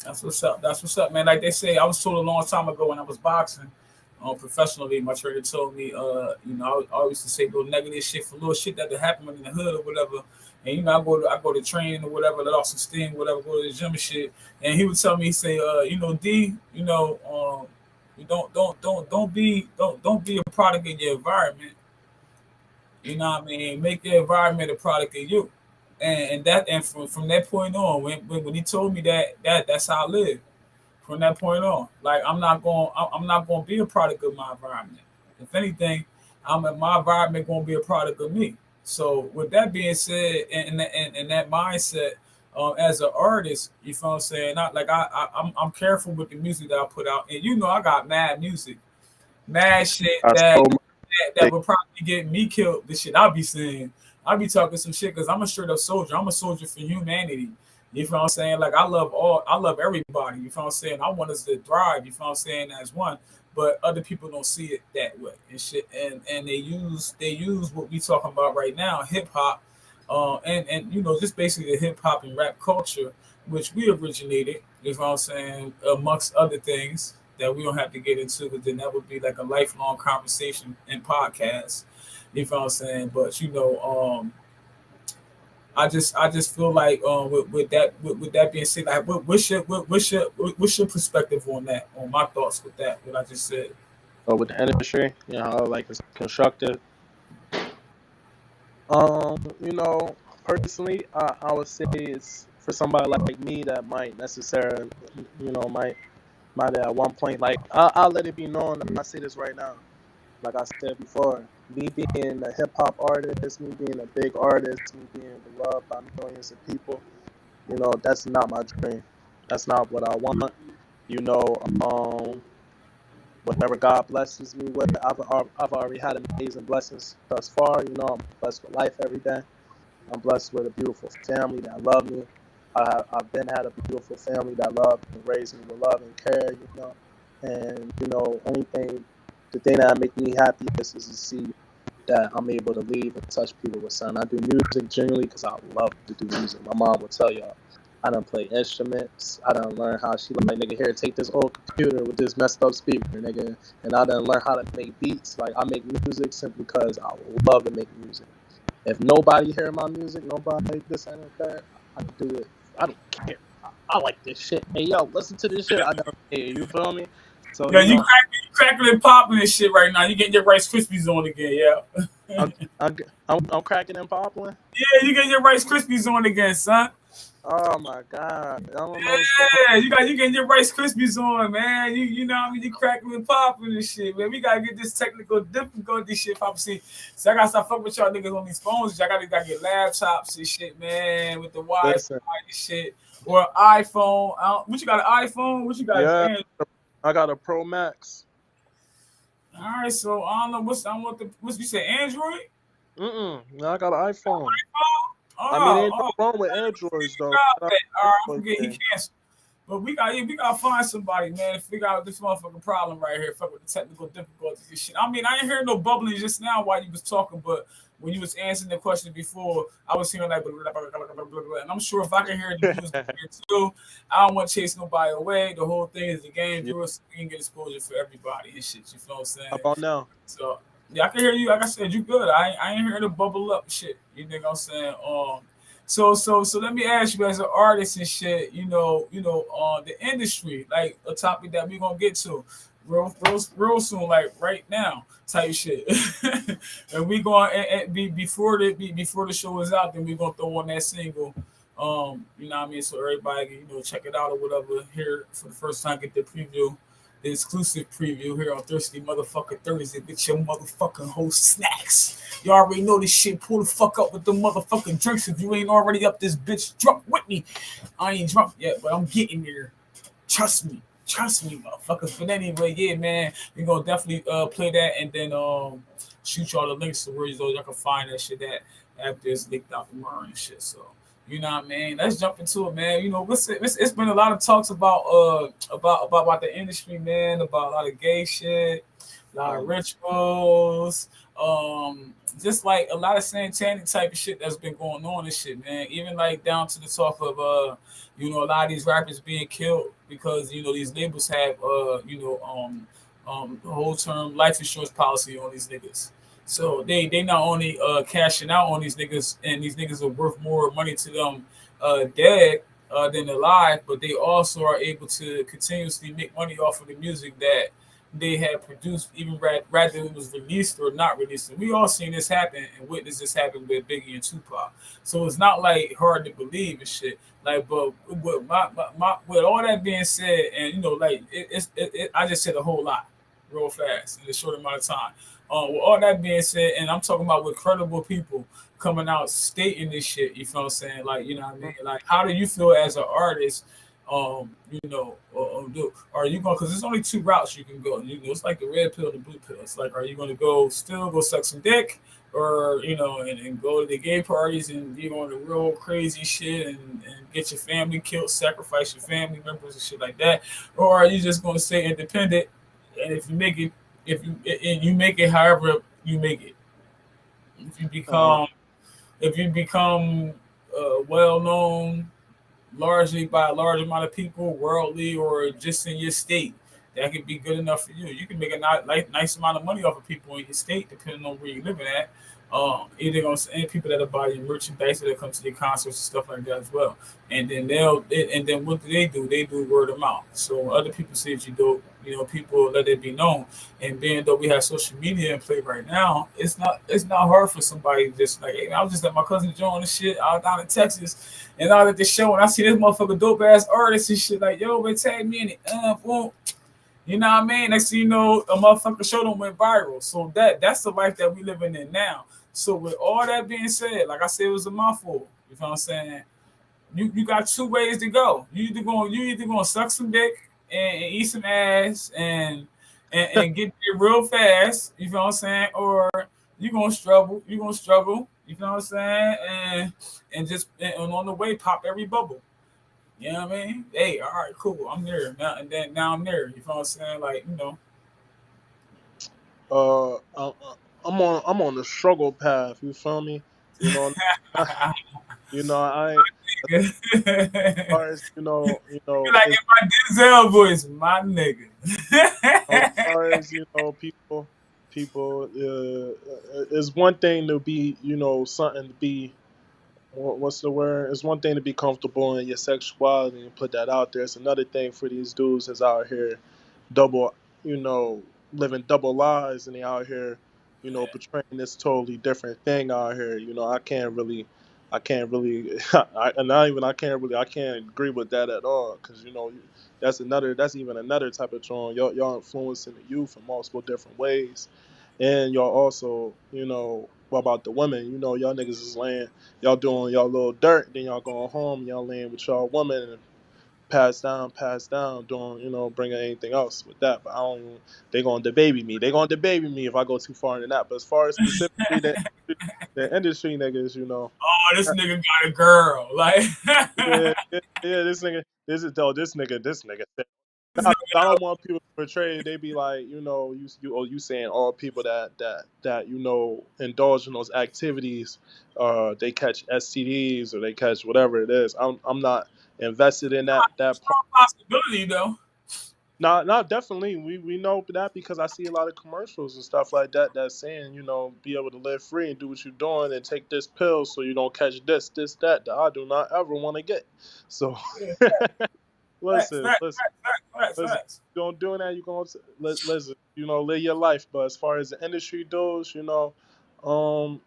That's what's up. That's what's up, man. Like they say, I was told a long time ago when I was boxing, professionally. My trainer told me, you know, I always used to say little negative shit for little shit that happened in the hood or whatever. And you know, I go to training or whatever, let off some steam, whatever, go to the gym and shit. And he would tell me, he say, you know, D, you know, you don't be a product of your environment. You know what I mean? Make your environment a product of you. And from that point on, when he told me that's how I live. From that point on, like I'm not going to be a product of my environment. If anything, my environment going to be a product of me. So with that being said, and that mindset, as an artist, you feel what I'm saying? I'm careful with the music that I put out, and you know I got mad music, mad shit that would probably get me killed. The shit I be saying, I be talking some shit because I'm a straight up soldier. I'm a soldier for humanity. You feel what I'm saying? Like I love everybody. You feel what I'm saying? I want us to thrive. You feel what I'm saying? As one, but other people don't see it that way and shit. And they use what we talking about right now, hip hop, and you know just basically the hip hop and rap culture which we originated, you know what I'm saying, amongst other things that we don't have to get into, because then that would be like a lifelong conversation and podcast. You know what I'm saying? But I just feel like with that being said, like what's your perspective on that? On my thoughts with that, what I just said. But with the industry, like it's constructive. Personally, I would say it's for somebody like me that might necessarily, might at one point, like I'll let it be known. I say this right now, like I said before, me being a hip hop artist, me being a big artist, me being beloved by millions of people, that's not my dream. That's not what I want. You know, whatever God blesses me with, I've already had amazing blessings thus far. I'm blessed with life every day. I'm blessed with a beautiful family that love me. I've been had a beautiful family that loved and raised me with love and care, And, the thing that make me happiest is to see that I'm able to leave and touch people with something. I do music genuinely because I love to do music. My mom will tell y'all, I done play instruments. I done learn how she like, nigga, here, take this old computer with this messed up speaker, nigga. And I done learn how to make beats. Like, I make music simply because I love to make music. If nobody hear my music, nobody this and that, I do it. I don't care. I like this shit. Hey, yo, listen to this shit. I don't care. You feel me? So, Yeah, you cracking and popping and shit right now. You getting your Rice Krispies on again, yeah. I'm cracking and popping. Yeah, you getting your Rice Krispies on again, son. Oh my God! I don't know. Yeah, you getting your Rice Krispies on, man. You know what I mean? You cracking and popping and shit, man. We gotta get this technical difficulty shit pop. See, so I gotta stop fucking with y'all niggas on these phones. Y'all gotta get laptops and shit, man, with the Wi-Fi and shit. Or iPhone. What you got, an iPhone? What you got? Yeah, I got a Pro Max. All right, so I don't know what you say, Android? No, I got an iPhone. Oh, I mean, ain't nothing wrong with Androids though. All right, I forget he canceled. But we gotta find somebody, man, to figure out this motherfucking problem right here. Fuck with the technical difficulties and shit. I mean, I ain't heard no bubbling just now while you was talking, but when you was answering the question before, I was hearing like blah, blah, blah, blah, blah, blah, blah. And I'm sure if I can hear you too, I don't want to chase nobody away. The whole thing is the game, so we can get exposure for everybody and shit. You feel what I'm saying? How about now? So yeah, I can hear you. Like I said, you good. I ain't hearing the bubble up shit. You know what I'm saying? So let me ask you, as an artist and shit, the industry, like a topic that we're gonna get to real soon, like right now, type shit. And we going and be before the show is out, then we're gonna throw on that single. You know what I mean? So everybody can, check it out or whatever. Here for the first time, get the preview. The exclusive preview here on Thursday Thursday with your motherfucking host Snackz. You already know this shit. Pull the fuck up with the motherfucking drinks if you ain't already up this bitch drunk with me. I ain't drunk yet, but I'm getting there. Trust me, motherfuckers. But anyway, yeah, man, we're gonna definitely play that and then shoot y'all the links to where y'all can find that shit at after it's leaked out tomorrow and shit. So. You know what I mean? Let's jump into it, man. It's been a lot of talks about the industry, man, about a lot of gay shit, a lot of rituals, just like a lot of satanic type of shit that's been going on and shit, man. Even like down to the talk of a lot of these rappers being killed because these labels have the whole term life insurance policy on these niggas. So they not only cashing out on these niggas, and these niggas are worth more money to them dead than alive, but they also are able to continuously make money off of the music that they had produced, even rather it was released or not released. And we all seen this happen and witnessed this happen with Biggie and Tupac. So it's not like hard to believe and shit. Like, but with all that being said, and I just said a whole lot real fast in a short amount of time. With all that being said, and I'm talking about with credible people coming out stating this shit, you feel what I'm saying? Like, you know what I mean? Like, how do you feel as an artist? Are you going? Because there's only two routes you can go. It's like the red pill, and the blue pill. It's like, are you going to go suck some dick, or and go to the gay parties and on the real crazy shit and get your family killed, sacrifice your family members and shit like that, or are you just going to stay independent? And if you make it. If you make it, however you make it. If you become well known, largely by a large amount of people, worldly or just in your state, that could be good enough for you. You can make a nice amount of money off of people in your state, depending on where you're living at. Either gonna and people that are buying merchandise that come to their concerts and stuff like that as well. And then and then what do? They do word of mouth. So other people see that you do, people let it be known. And being though we have social media in play right now, it's not hard for somebody just like, hey, I was just at my cousin Joe and shit out down in Texas, and I was at the show and I see this motherfucker dope ass artist and shit like, yo, man, tag me in it. Boom. You know what I mean? Next thing you know, a motherfucker show them went viral. So that's the life that we living in now. So with all that being said, like I said, it was a mouthful. You know what I'm saying? You got two ways to go. You either gonna suck some dick and eat some ass and get there real fast. You know what I'm saying? Or you gonna struggle. You gonna struggle. You know what I'm saying? And on the way, pop every bubble. You know what I mean? Hey, all right, cool. I'm there now, and then now I'm there. You know what I'm saying? Like, I'm on the struggle path. You feel me? You know, I you as far as like in my Denzel voice, my nigga. as far as people. It's one thing to be, something to be. What's the word? It's one thing to be comfortable in your sexuality and put that out there. It's another thing for these dudes that's out here double, you know, living double lives, and they out here, portraying this totally different thing out here. I can't agree with that at all, because that's even another type of drawing. Y'all influencing the youth in multiple different ways, and y'all also, what about the women? Y'all niggas is laying, y'all doing y'all little dirt, then y'all going home, y'all laying with y'all woman, and pass down, doing, bringing anything else with that. But I don't even, they gonna debate me. They gonna debate me if I go too far into that. But as far as specifically the industry niggas, Oh, this nigga got a girl. Like, yeah, yeah, this nigga, this nigga. I don't want people to portray. They be like, you saying all people that indulge in those activities, they catch STDs or they catch whatever it is. I'm not invested in that part. strong possibility though. Not definitely. We know that because I see a lot of commercials and stuff like that that's saying, be able to live free and do what you're doing and take this pill so you don't catch that I do not ever want to get. So Yeah, facts, listen, facts, listen. facts, facts, Listen, facts. you don't doing that, you going to listen, live your life. But as far as the industry goes, um,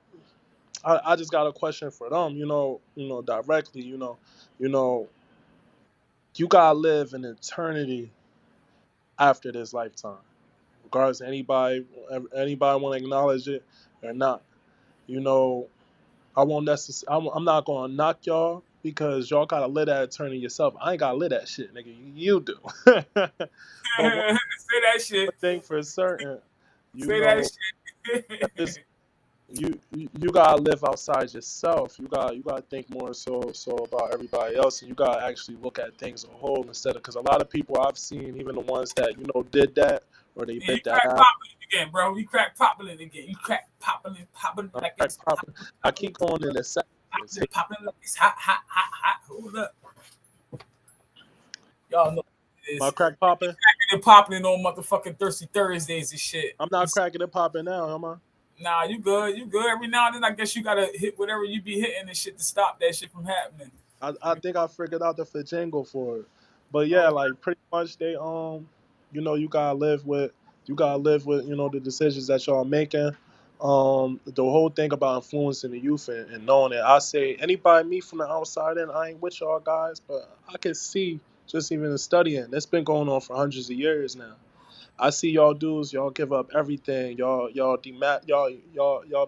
I just got a question for them, directly, you know, you gotta live an eternity after this lifetime, regardless of anybody want to acknowledge it or not. You know, I won't necessarily. I'm not gonna knock y'all because y'all gotta live that eternity yourself. I ain't gotta live that shit, nigga. You do. But one Say that shit. thing for certain, you Say that know, shit. it's, you gotta live outside yourself. You gotta think more so about everybody else, and you gotta actually look at things as a whole instead of, because a lot of people I've seen, even the ones that did that or they And you bit that crack app. popping again, bro. You crack popping again. You crack popping I like crack it's popping. I keep going in the seconds. popping like it's hot, hot, hot, hot. Hold up, y'all know what it My is. crack popping. Cracking and popping on motherfucking Thirsty Thursdays and shit. I'm not cracking and popping now, am I? Nah, you good. You good. Every now and then, I guess you gotta hit whatever you be hitting and shit to stop that shit from happening. I think I figured out the jingle for it. But yeah, Oh, like pretty much they you gotta live with the decisions that y'all making. The whole thing about influencing the youth and knowing it. I say anybody me from the outside in, I ain't with y'all guys, but I can see just even in studying. That's been going on for hundreds of years now. I see y'all dudes, y'all give up everything. Y'all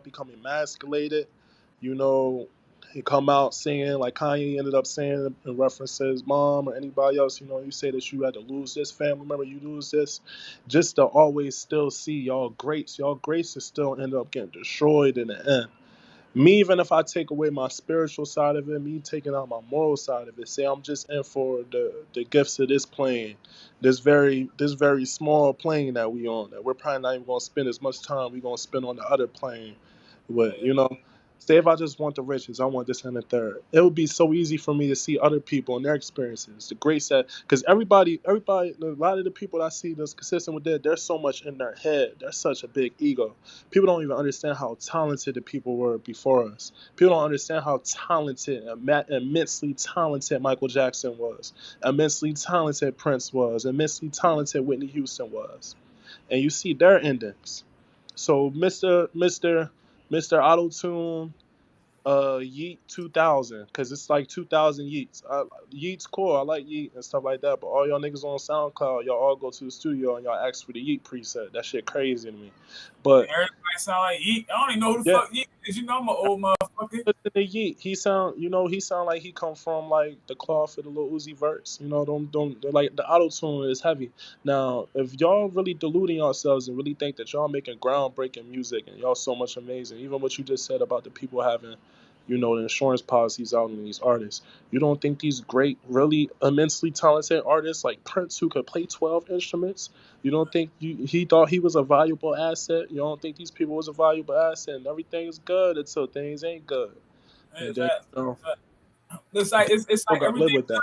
become emasculated. You know, he come out saying like Kanye ended up saying in reference to his mom or anybody else. You say that you had to lose this family member, you lose this, just to always still see y'all greats. Y'all greats is still end up getting destroyed in the end. Me, even if I take away my spiritual side of it, me taking out my moral side of it, say I'm just in for the gifts of this plane, this very small plane that we on, that we're probably not even gonna spend as much time we gonna spend on the other plane with, yeah. Say if I just want the riches, I want this and the third. It would be so easy for me to see other people and their experiences, the great set. Because everybody, a lot of the people that I see that's consistent with that, there's so much in their head. There's such a big ego. People don't even understand how talented the people were before us. People don't understand how talented, immensely talented Michael Jackson was, immensely talented Prince was, immensely talented Whitney Houston was. And you see their endings. So Mr. Auto Tune, Yeet 2000, because it's like 2000 Yeets. Yeet's cool. I like Yeet and stuff like that. But all y'all niggas on SoundCloud, y'all all go to the studio and y'all ask for the Yeet preset. That shit crazy to me. But everybody sound like Yeet. I don't even know who the yeah, fuck Yeet is. You know I'm an old motherfucker. listen to Yeet. He sound like he come from like the cloth of the Lil Uzi verse. You know, don't like the auto tune is heavy. Now, if y'all really deluding yourselves and really think that y'all making groundbreaking music and y'all so much amazing, even what you just said about the people having, you know, the insurance policies out on these artists, you don't think these great, really immensely talented artists like Prince, who could play 12 instruments, you don't think he thought he was a valuable asset? You don't think these people was a valuable asset? And everything is good until things ain't good. And then, you know, It's like it's still like got to live with that.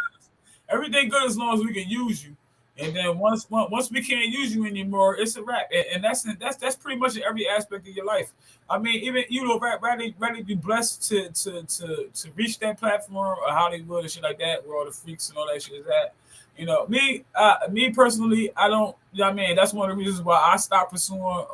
everything good as long as we can use you. And then once we can't use you anymore, it's a wrap. And that's pretty much in every aspect of your life. I mean, even you know, rather be blessed to reach that platform or Hollywood and shit like that, where all the freaks and all that shit is at. You know, me personally, I don't. You know what I mean, that's one of the reasons why I stopped pursuing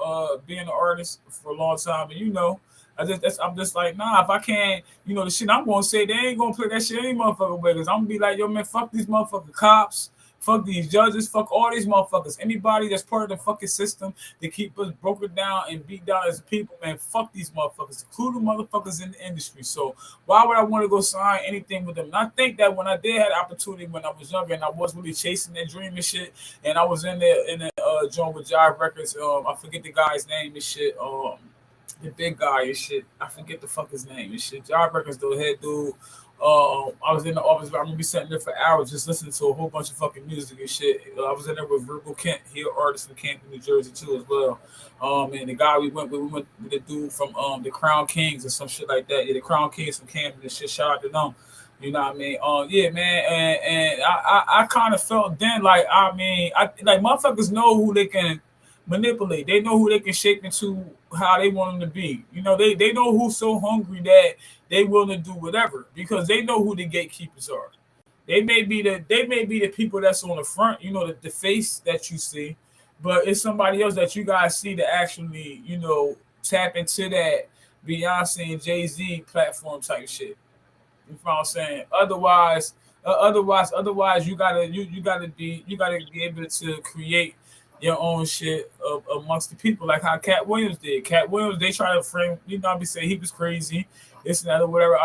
being an artist for a long time. And you know, I'm just like, nah, if I can't, you know, the shit I'm gonna say, they ain't gonna play that shit any motherfucker way. Cause I'm gonna be like, yo, man, fuck these motherfucking cops, fuck these judges, fuck all these motherfuckers. Anybody that's part of the fucking system that keep us broken down and beat down as people, man, fuck these motherfuckers, including motherfuckers in the industry. So why would I want to go sign anything with them? And I think that when I did have the opportunity when I was younger and I was really chasing that dream and shit, and I was in the joint with Jive Records, I forget the guy's name and shit, the big guy and shit. I forget the fuck his name and shit. Job Records, the head dude. I was in the office. I remember sitting there for hours just listening to a whole bunch of fucking music and shit. I was in there with Virgil Kent, he an artist from Camden, New Jersey too as well. And the guy we went with the dude from the Crown Kings or some shit like that. Yeah, the Crown Kings from Camden and shit. Shout out to them. You know what I mean? Yeah, man. And I kind of felt then like like motherfuckers know who they can manipulate. They know who they can shape into how they want them to be. You know, they know who's so hungry that they willing to do whatever because they know who the gatekeepers are. They may be the people that's on the front, you know, the face that you see, but it's somebody else that you guys see to actually, you know, tap into that Beyonce and Jay-Z platform type shit. You know what I'm saying? Otherwise, you gotta be able to create your own shit amongst the people, like how Cat Williams did. Cat Williams, they try to frame, you know, be saying he was crazy, this and that or whatever.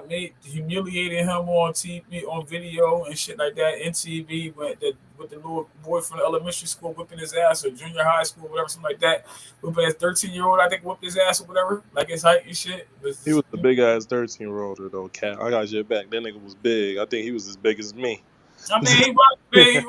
Made humiliating him on TV, on video and shit like that. In TV with the little boy from the elementary school whipping his ass, or junior high school, whatever, something like that. Whipping his 13-year-old, I think, whipped his ass or whatever, like his height and shit. He was a big ass 13-year-older though, Cat. I got your back. That nigga was big. I think he was as big as me. I mean, he was big.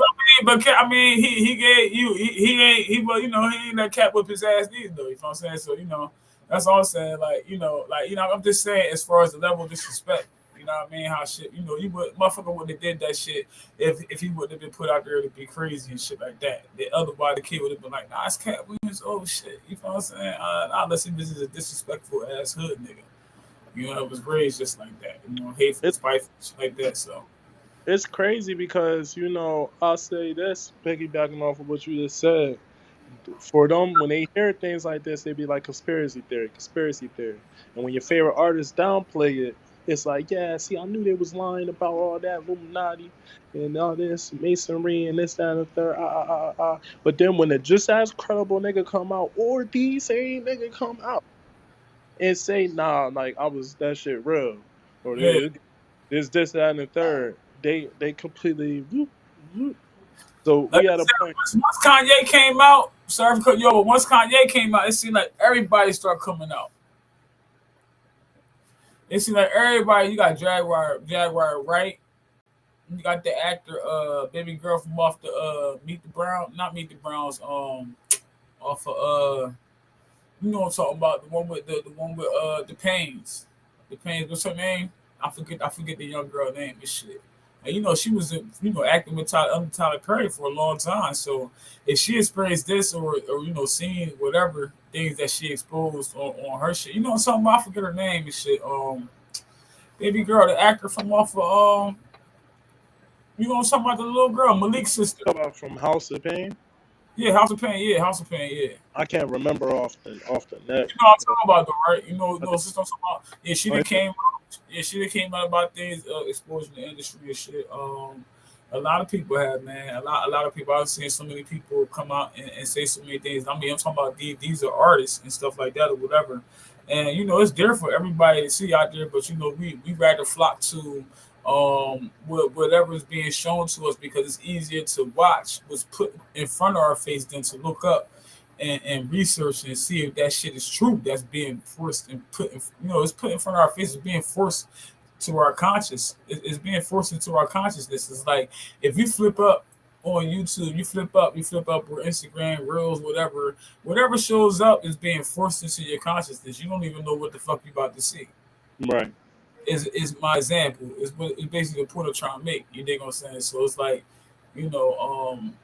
But I mean, he gave you. He ain't that Cat whip his ass neither though. You know what I'm saying? So you know, that's all I'm saying. I'm just saying as far as the level of disrespect. You know what I mean? How shit, you know, motherfucker wouldn't have did that shit if he wouldn't have been put out there to be crazy and shit like that. Otherwise, the kid would have been like, nah, it's Cat Williams. Oh shit, you know what I'm saying? Unless this is a disrespectful ass hood nigga. You know, it was raised just like that. You know, hateful, spiteful, shit like that. So. It's crazy because, you know, I'll say this, piggybacking off of what you just said. For them, when they hear things like this, they be like conspiracy theory. And when your favorite artists downplay it, it's like, yeah, see, I knew they was lying about all that Illuminati and all this masonry and this, that, and the third. But then when a just as credible nigga come out, or these same nigga come out and say, nah, like, that shit real. Or this, that, and the third. They completely whoop. So we had a point. Once Kanye came out, sorry for cutting you over. Once Kanye came out, it seemed like everybody started coming out. It seemed like everybody. You got Jaguar Wright. You got the actor, baby girl from off the Meet the Browns, off of You know what I'm talking about? The one with the Pains. The Pains, what's her name? I forget the young girl name and shit. And she was acting with under Tyler Perry for a long time. So if she experienced this or seeing whatever things that she exposed on her shit, you know what I'm talking about? I forget her name and shit. Baby girl, the actor from off of you know what I'm talking about, the little girl, Malik's sister. Talk about from House of Pain. Yeah, House of Pain, yeah, House of Pain, yeah. I can't remember off the neck. You know what I'm talking about, though, right? Sister I'm talking about. Yeah, she Oh, done came out. Yeah, she done came out about things, exposing the industry and shit. A lot of people have, man. A lot of people. I've seen so many people come out and say so many things. I mean, I'm talking about these are artists and stuff like that or whatever. And it's there for everybody to see out there. But we rather flock to whatever is being shown to us because it's easier to watch what's put in front of our face than to look up and research and see if that shit is true. That's being forced and put, it's put in front of our face. It's being forced to our conscious. It's being forced into our consciousness. It's like if you flip up on YouTube, you flip up or Instagram, Reels, whatever shows up is being forced into your consciousness. You don't even know what the fuck you about to see. right. Is my example. It's basically the point I'm trying to make. You dig what I'm saying? So it's like, you know, um,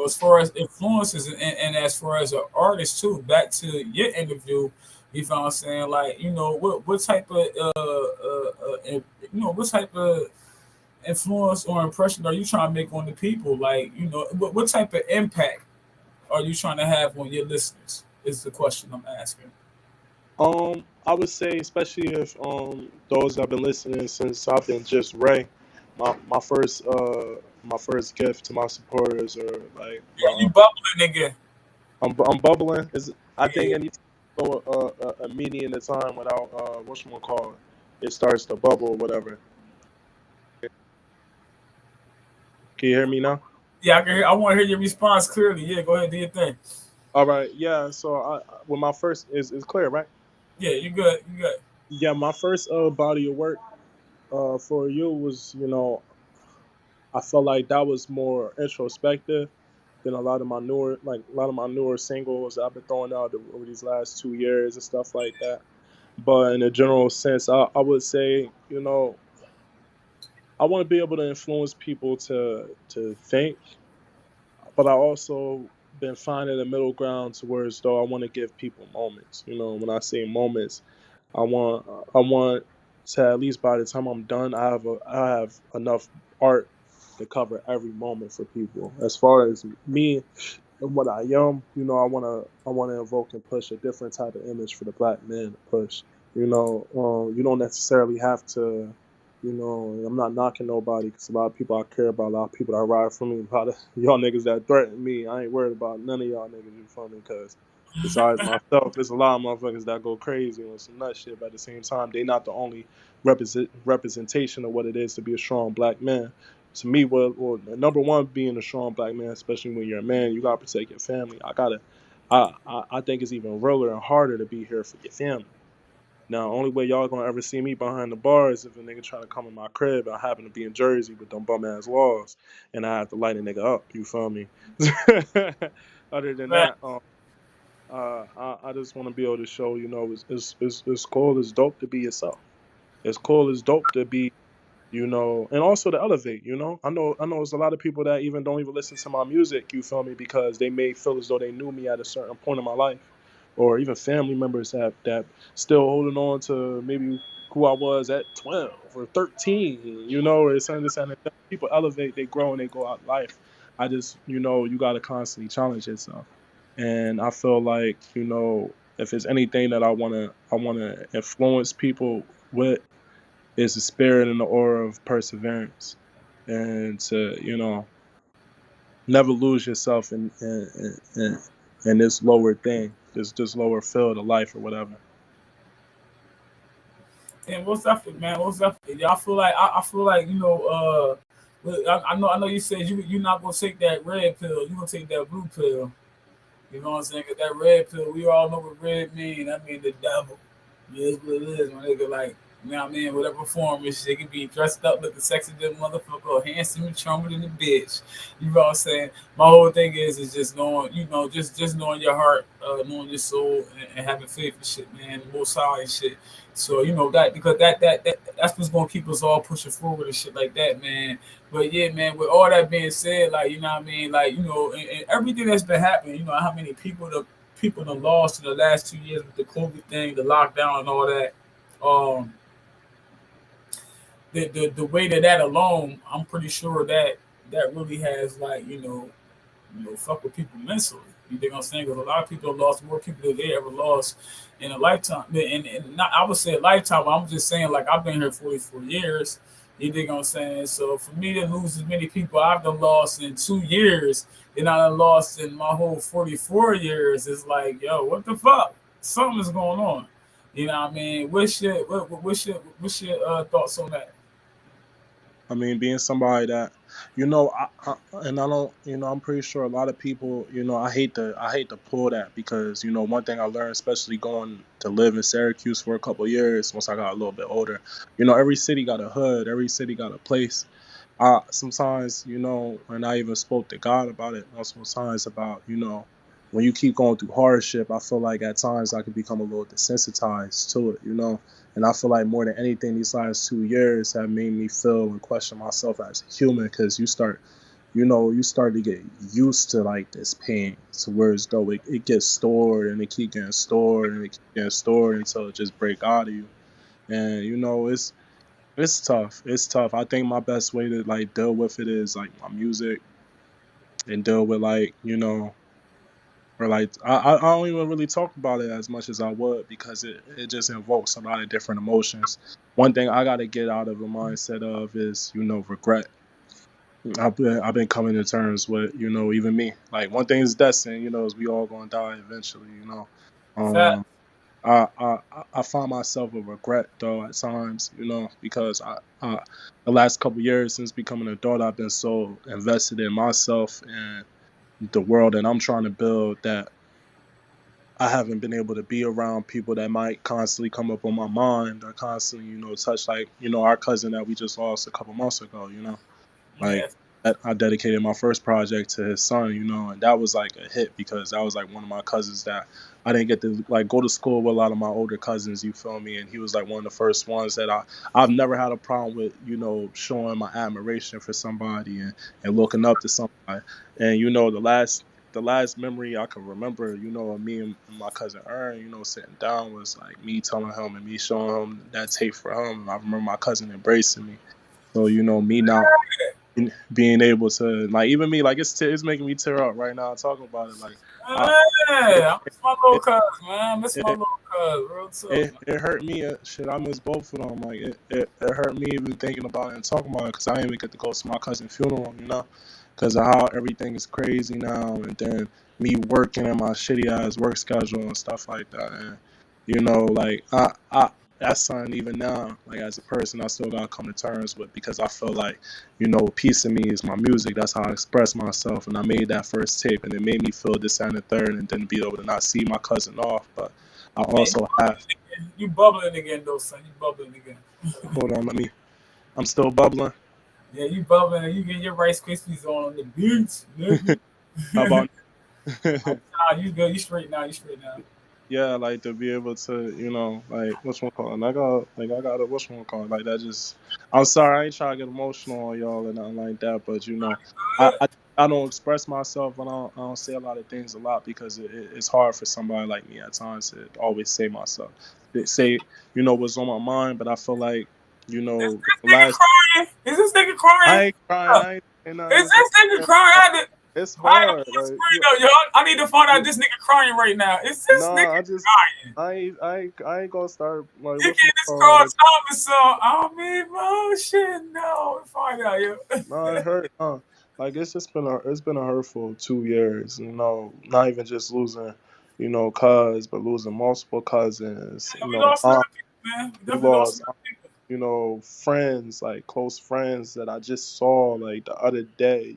as far as influences and as far as an artist too, back to your interview, you know what I'm saying? Like, what type of what type of influence or impression are you trying to make on the people? Like, what type of impact are you trying to have on your listeners? Is the question I'm asking. I would say, especially if those that have been listening since I've been just Ray, my first gift to my supporters are like Yeah, you bubbling again. I'm bubbling. Is I think Yeah. any a median of time without whatchamacallit, it starts to bubble or whatever. Can you hear me now? Yeah, I can hear. I want to hear your response clearly. Yeah, go ahead, do your thing. All right, yeah. So well, my first is clear, right? Yeah, you good. You good. Yeah, my first body of work for you was, I felt like that was more introspective than a lot of my newer singles I've been throwing out over these last 2 years and stuff like that. But in a general sense, I would say, I want to be able to influence people to think, but I also been finding a middle ground to where as though I want to give people moments. When I say moments, I want I want to, at least by the time I'm done, I have enough art to cover every moment for people. As far as me and what I am, I wanna evoke and push a different type of image for the black man to push. You don't necessarily have to. I'm not knocking nobody because a lot of people I care about, a lot of people that ride for me, a lot of y'all niggas that threaten me. I ain't worried about none of y'all niggas. You feel me? Because besides myself, there's a lot of motherfuckers that go crazy on some nut shit. But at the same time, they not the only representation of what it is to be a strong black man. To me, well, number one, being a strong black man, especially when you're a man, you gotta protect your family. I think it's even realer and harder to be here for your family. Now, only way y'all gonna ever see me behind the bar is if a nigga try to come in my crib and I happen to be in Jersey with them bum ass laws and I have to light a nigga up. You feel me? Other than Right. that, I just want to be able to show, it's cool, it's dope to be yourself. It's cool, it's dope to be, and also to elevate. I know there's a lot of people that even don't even listen to my music. You feel me? Because they may feel as though they knew me at a certain point in my life, or even family members that still holding on to maybe who I was at 12 or 13. Or it's understanding that people elevate, they grow, and they go out life. I just, you got to constantly challenge yourself. And I feel like, if there's anything that I want to influence people with, is the spirit and the aura of perseverance, and to, never lose yourself in this lower thing, this lower field of life or whatever. And what's up, man? What's up? Y'all feel like I feel like look, I know you said you're not gonna take that red pill. You're gonna take that blue pill. You know what I'm saying? 'Cause that red pill, we all know what red mean. That mean the devil. It is what it is, my nigga. Like You know what I mean? Whatever form is, they can be dressed up, looking sexy than motherfucker, or handsome and charming than a bitch. You know what I'm saying? My whole thing is just knowing, just knowing your heart, knowing your soul, and having faith and shit, man. The Most High and shit. So that because that's what's gonna keep us all pushing forward and shit like that, man. But yeah, man. With all that being said, like you know what I mean, like and everything that's been happening, how many people done lost in the last 2 years with the COVID thing, the lockdown, and all that. Um, the way that alone, I'm pretty sure that really has like fuck with people mentally. You dig what I'm saying? Because a lot of people have lost more people than they ever lost in a lifetime. And not, I would say a lifetime. But I'm just saying like I've been here 44 years. You dig what I'm saying? So for me to lose as many people I've done lost in 2 years than I done lost in my whole 44 years is like, yo, what the fuck? Something is going on. You know what I mean? What's your thoughts on that? I mean, being somebody that, and I don't, I'm pretty sure a lot of people, I hate to pull that because, one thing I learned, especially going to live in Syracuse for a couple of years, once I got a little bit older, every city got a hood, every city got a place. Sometimes, and I even spoke to God about it multiple times about, when you keep going through hardship, I feel like at times I can become a little desensitized to it. And I feel like more than anything, these last 2 years have made me feel and question myself as a human because you start to get used to like this pain. So whereas though it gets stored and it keep getting stored and it keep getting stored until it just break out of you. And it's tough. It's tough. I think my best way to like deal with it is like my music and deal with like, or like I don't even really talk about it as much as I would because it just invokes a lot of different emotions. One thing I gotta get out of a mindset of is, regret. I've been coming to terms with, even me. Like one thing is destined, is we all gonna die eventually. Fat. Um I find myself with regret though at times, because I the last couple years since becoming an adult, I've been so invested in myself and the world that I'm trying to build that I haven't been able to be around people that might constantly come up on my mind or constantly, touch like, our cousin that we just lost a couple months ago. Like Yeah. I dedicated my first project to his son, and that was like a hit because that was like one of my cousins that I didn't get to like go to school with a lot of my older cousins, you feel me? And he was like one of the first ones that I've never had a problem with, showing my admiration for somebody and looking up to somebody. And the last memory I can remember, of me and my cousin Ern, sitting down was like me telling him and me showing him that tape for him. And I remember my cousin embracing me. So, me not being able to like even me like it's making me tear up right now talking about it like I, Hey, it, I miss my little it, cuz, man. I miss my it, little cuz. Real talk, it, man. it hurt me shit. I miss both of them. Like it hurt me even thinking about it and talking about it because I didn't even get to go to my cousin's funeral, because of how everything is crazy now, and then me working in my shitty ass work schedule and stuff like that. And like I that's something even now, like as a person, I still gotta come to terms with because I feel like, a piece of me is my music. That's how I express myself, and I made that first tape, and it made me feel this and the third, and then be able to not see my cousin off, but I Man, also have. you bubbling again, though, son. You bubbling again. Hold on, I'm still bubbling. Yeah, you bubbling and you get your Rice Krispies on the beats, nigga. How about Nah, you good. You straight now. You straight now. yeah, like to be able to, like what's one call? I got a what's one call? Like that just. I'm sorry, I ain't trying to get emotional on y'all or nothing like that, but I Good. I, I don't express myself and I don't say a lot of things a lot because it's hard for somebody like me at times to always say myself, say what's on my mind, but I feel like Is the this nigga last. crying? Is this nigga crying? I ain't crying. Uh, I ain't saying nothing. Is this nigga crying? It's I ain't hard. on the Like screen though, y'all. I need to find out you, this nigga crying right now. Is this nigga nah, crying? I ain't gonna start like Nigga, what's my this call called like Thomas song. I'm emotion. No, find out, yo. nah it hurt like it's been a hurtful 2 years, not even just losing, cuz but losing multiple cousins, Yeah, we lost a lot aunt, of people, man. We we definitely lost a lost lot of people. friends, like close friends that I just saw like the other day,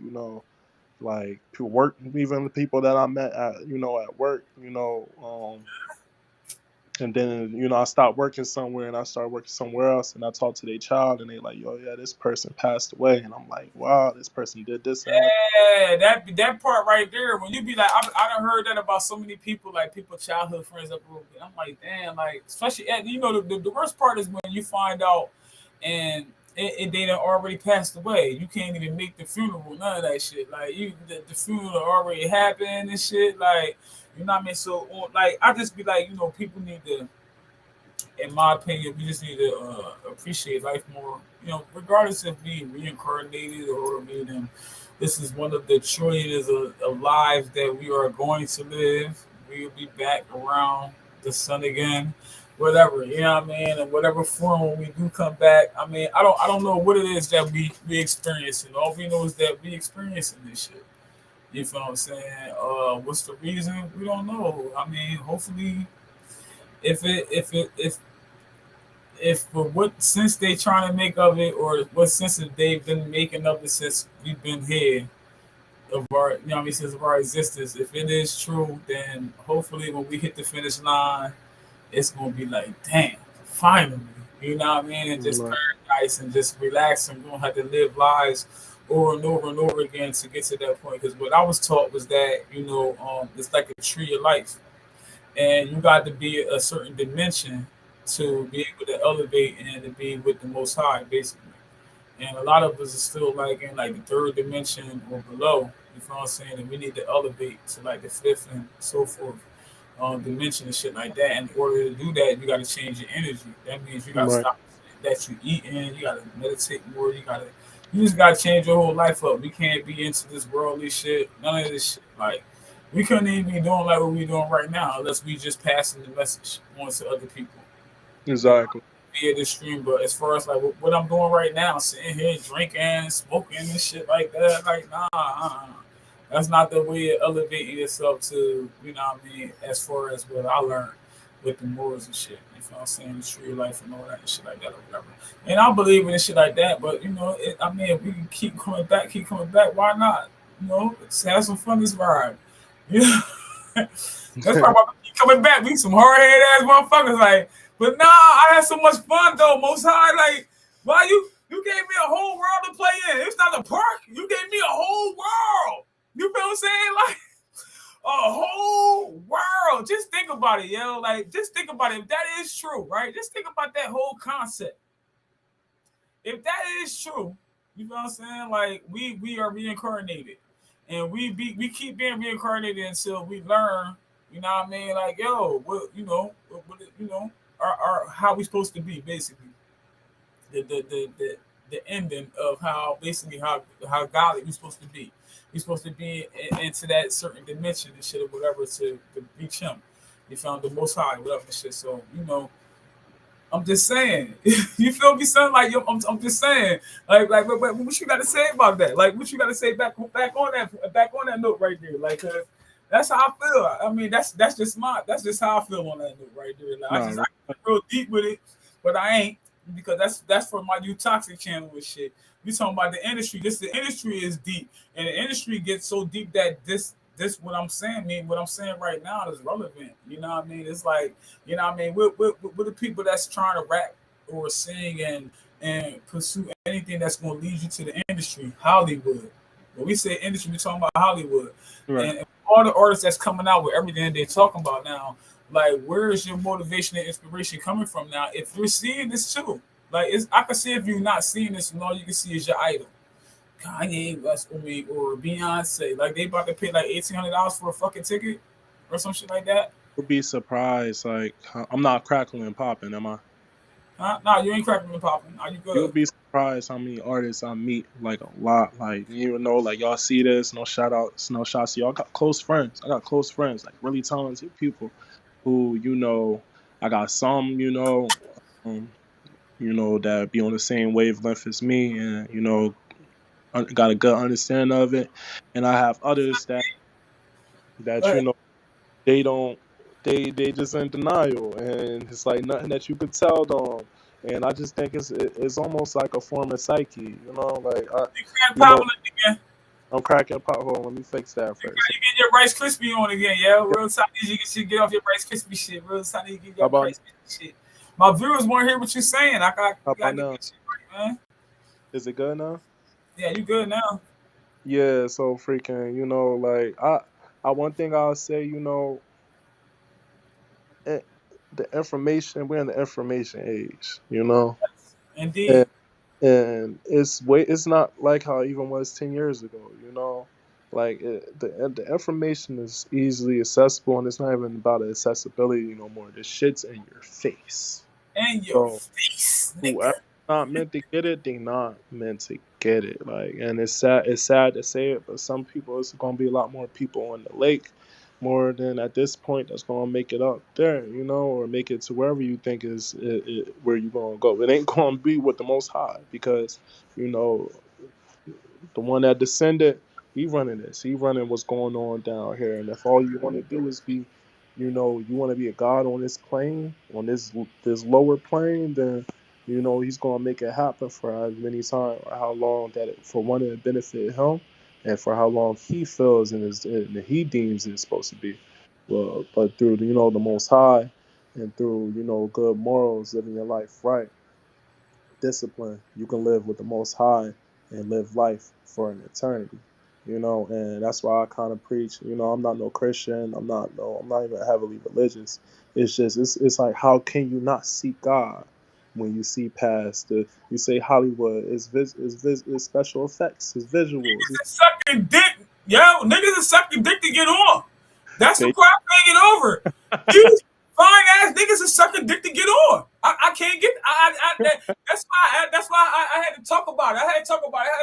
like to work, even the people that I met at at work, And then, you know, I stopped working somewhere and I started working somewhere else, and I talked to their child and they like, yo, yeah, this person passed away. And I'm like, wow, this person did this and that. Yeah, that part right there, when you be like, I done heard that about so many people, like people childhood friends up. I'm like, damn, like especially you know the worst part is when you find out and they done already passed away. You can't even make the funeral, none of that shit. Like the funeral already happened and shit. Like you know what I mean. So like I just be like, you know, people need to, in my opinion, we just need to appreciate life more. You know, regardless of being reincarnated or being, this is one of the trillions of lives that we are going to live. We will be back around the sun again, whatever. You know what I mean? In whatever form when we do come back. I mean, I don't know what it is that we experiencing. All we know is that we experiencing this shit. You feel what I'm saying? What's the reason? We don't know. I mean, hopefully, if for what sense they trying to make of it, or what sense that they've been making of it since we've been here of our, you know what I mean, since of our existence. If it is true, then hopefully when we hit the finish line, it's gonna be like, damn, finally, you know what I mean, and just Right. paradise and just relax, and we don't have to live lives over and over and over again to get to that point. Because what I was taught was that, you know, it's like a tree of life, and you got to be a certain dimension to be able to elevate and to be with the Most High, basically. And a lot of us are still like in like the third dimension or below. You know what I'm saying? And we need to elevate to like the fifth and so forth dimension and shit like that. And in order to do that, you got to change your energy. That means you got to Right. stop that you eating. You got to meditate more. You just got to change your whole life up. We can't be into this worldly shit. None of this shit. Like we couldn't even be doing like what we're doing right now unless we just passing the message on to other people. Exactly. Via the stream, but as far as like what I'm doing right now, sitting here drinking, smoking, and shit like that, like that's not the way of elevating yourself to, you know what I mean. As far as what I learned with the morals and shit, you know what I'm saying, the street life and all that and shit like that or whatever. And I believe in shit like that, but you know, I mean, if we can keep coming back, why not? You know, let's have some fun this ride. You know, that's probably why we keep coming back. We some hard headed ass motherfuckers, like. But nah, I had so much fun though. Most High, like, why you gave me a whole world to play in. It's not a park. You gave me a whole world. You feel what I'm saying? Like a whole world. Just think about it, yo. Like, just think about it. If that is true, right? Just think about that whole concept. If that is true, you know what I'm saying? Like, we are reincarnated, and we keep being reincarnated until we learn. You know what I mean? Like, yo, what you know. Are how we supposed to be, basically. The ending of how basically how godly we supposed to be. We supposed to be into that certain dimension and shit or whatever to reach him. You found the Most High, whatever shit. So you know, I'm just saying. You feel me, son? Like I'm just saying. Like what you got to say about that? Like what you got to say back on that note right there? Like. That's how I feel. I mean, that's just how I feel on that note right there. Like, I get real deep with it, but I ain't, because that's for my new toxic channel and shit. We talking about the industry. The industry is deep, and the industry gets so deep that this what I'm saying, what I'm saying right now is relevant. You know what I mean? It's like, you know what I mean? With the people that's trying to rap or sing and pursue anything that's going to lead you to the industry, Hollywood. When we say industry, we're talking about Hollywood. Right. And all the artists that's coming out with everything they're talking about now, like, where is your motivation and inspiration coming from now? If you're seeing this too, like, I can see if you're not seeing this, and all you can see is your idol, Kanye West, or Beyonce. Like, they about to pay like $1,800 for a fucking ticket or some shit like that. You'll be surprised. Like, I'm not crackling and popping, am I? Nah, you ain't cracking and popping. Are you good? You'll be surprised how many artists I meet, like a lot. Like, you even know, like, y'all see this, no shout outs, no shots. Y'all got close friends. I got close friends, like really talented people who, you know, I got some, that be on the same wavelength as me, and, you know, got a good understanding of it. And I have others that you know, they don't, they just in denial, and it's like nothing that you could tell them. And I just think it's almost like a form of psyche, you know, like again. I'm cracking a pothole. Let me fix that You first. get your Rice Krispie on again, yeah. Real time you should get off your Rice Krispie shit. Real time you get How your about Rice Krispie shit. My viewers want to hear what you're saying. how You gotta about get now? that shit right, man. Is it good now? Yeah, you good now. Yeah. So freaking, like I one thing I'll say, eh, the information. We're in the information age. Indeed. And, and it's not like how it even was 10 years ago. Like the information is easily accessible, and it's not even about accessibility no more. The shit's in your face. In your So face, whoever nigga. not meant to get it, they not meant to get it. Like, and it's sad to say it, but some people, it's gonna be a lot more people on the lake, more than at this point that's gonna make it up there, or make it to wherever you think is where you gonna go. It ain't gonna be with the Most High, because you know the one that descended, he running this. He running what's going on down here. And if all you want to do is be, you want to be a god on this plane, on this lower plane, then he's gonna make it happen for as many times or how long that for one it benefit him, and for how long he feels and he deems it's supposed to be. Well, but through the Most High, and through good morals, living your life right, discipline, you can live with the Most High and live life for an eternity. And that's why I kind of preach. I'm not no Christian. I'm not even heavily religious. It's just it's like, how can you not see God when you see past you say Hollywood is special effects, is visuals. Niggas is sucking dick. Yo, niggas is sucking dick to get on. That's the They, part I'm hanging over. These fine ass niggas is sucking dick to get on. I can't get. That's why I had to talk about it. I had to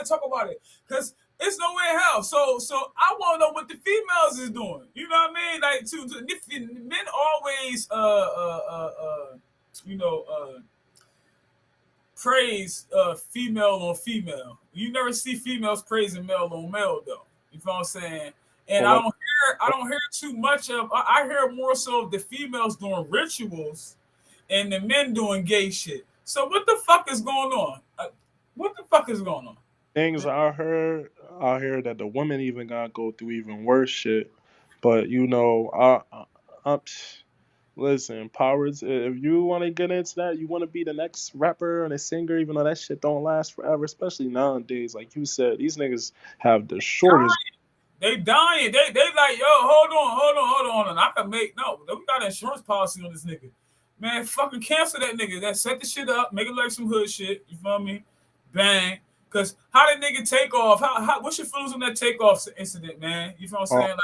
talk about it because it's no way in hell. So I want to know what the females is doing. You know what I mean? Like men always you know praise female on female. You never see females praising male on male though. You know what I'm saying? And well, I don't hear too much of. I hear more so of the females doing rituals and the men doing gay shit. So what the fuck is going on? What the fuck is going on? things I heard that the women even gotta go through even worse shit. But I listen, powers. If you want to get into that, you want to be the next rapper and a singer, even though that shit don't last forever. Especially nowadays, like you said, these niggas have the shortest. They dying. They like, yo, hold on. I can make no. We got an insurance policy on this nigga. Man, fucking cancel that nigga. That set the shit up, make it like some hood shit. You feel me? Bang. Cause how did nigga take off? What's your feelings on that takeoff incident, man? You feel what I'm saying? Like,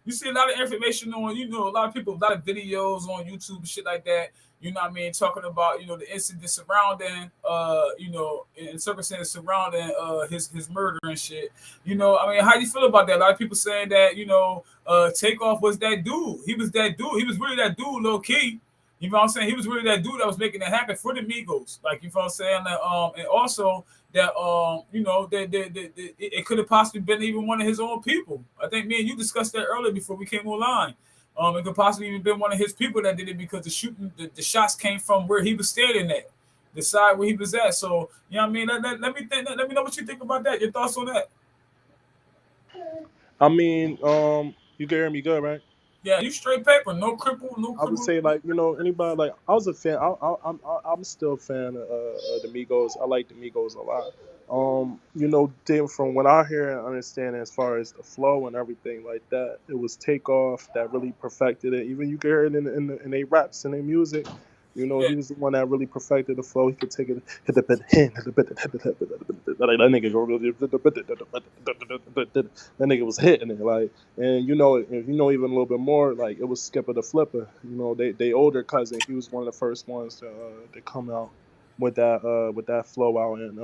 you see a lot of information on, a lot of people, a lot of videos on YouTube and shit like that. You know what I mean? Talking about, the incident surrounding, and circumstances surrounding his murder and shit. I mean, how do you feel about that? A lot of people saying that, Takeoff was that dude. He was that dude. He was really that dude, low key. You know what I'm saying? He was really that dude that was making it happen for the Migos. Like, you know what I'm saying? And also that it could have possibly been even one of his own people. I think me and you discussed that earlier before we came online. It could possibly even been one of his people that did it because the shots came from where he was standing at, the side where he was at. So, you know what I mean? Let me know what you think about that. Your thoughts on that? I mean, you can hear me good, right? Yeah, you straight paper, no cripple, no I would cripple. say, like, anybody, like, I was a fan. I'm still a fan of the Migos. I like the Migos a lot. From what I hear and understand, as far as the flow and everything like that, it was Takeoff that really perfected it. Even you can hear it in their raps and their music. Yeah. He was the one that really perfected the flow. He could take it, hit the bit, hit the bit, like that nigga that nigga was hitting it, like. And if even a little bit more, like, it was Skipper the Flipper. They older cousin. He was one of the first ones to come out with that flow out in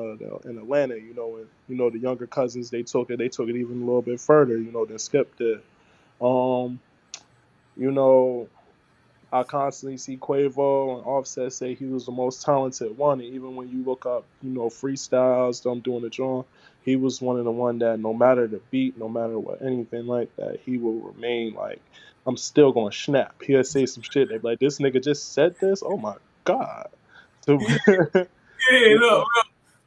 Atlanta. And the younger cousins, they took it even a little bit further. Than Skip did. Um, you know. I constantly see Quavo and Offset say he was the most talented one. And even when you look up, freestyles, them doing the drum, he was one of the one that no matter the beat, no matter what, anything like that, he will remain like, I'm still going to snap. He'll say some shit. They be like, this nigga just said this? Oh my God. So, Yeah, look.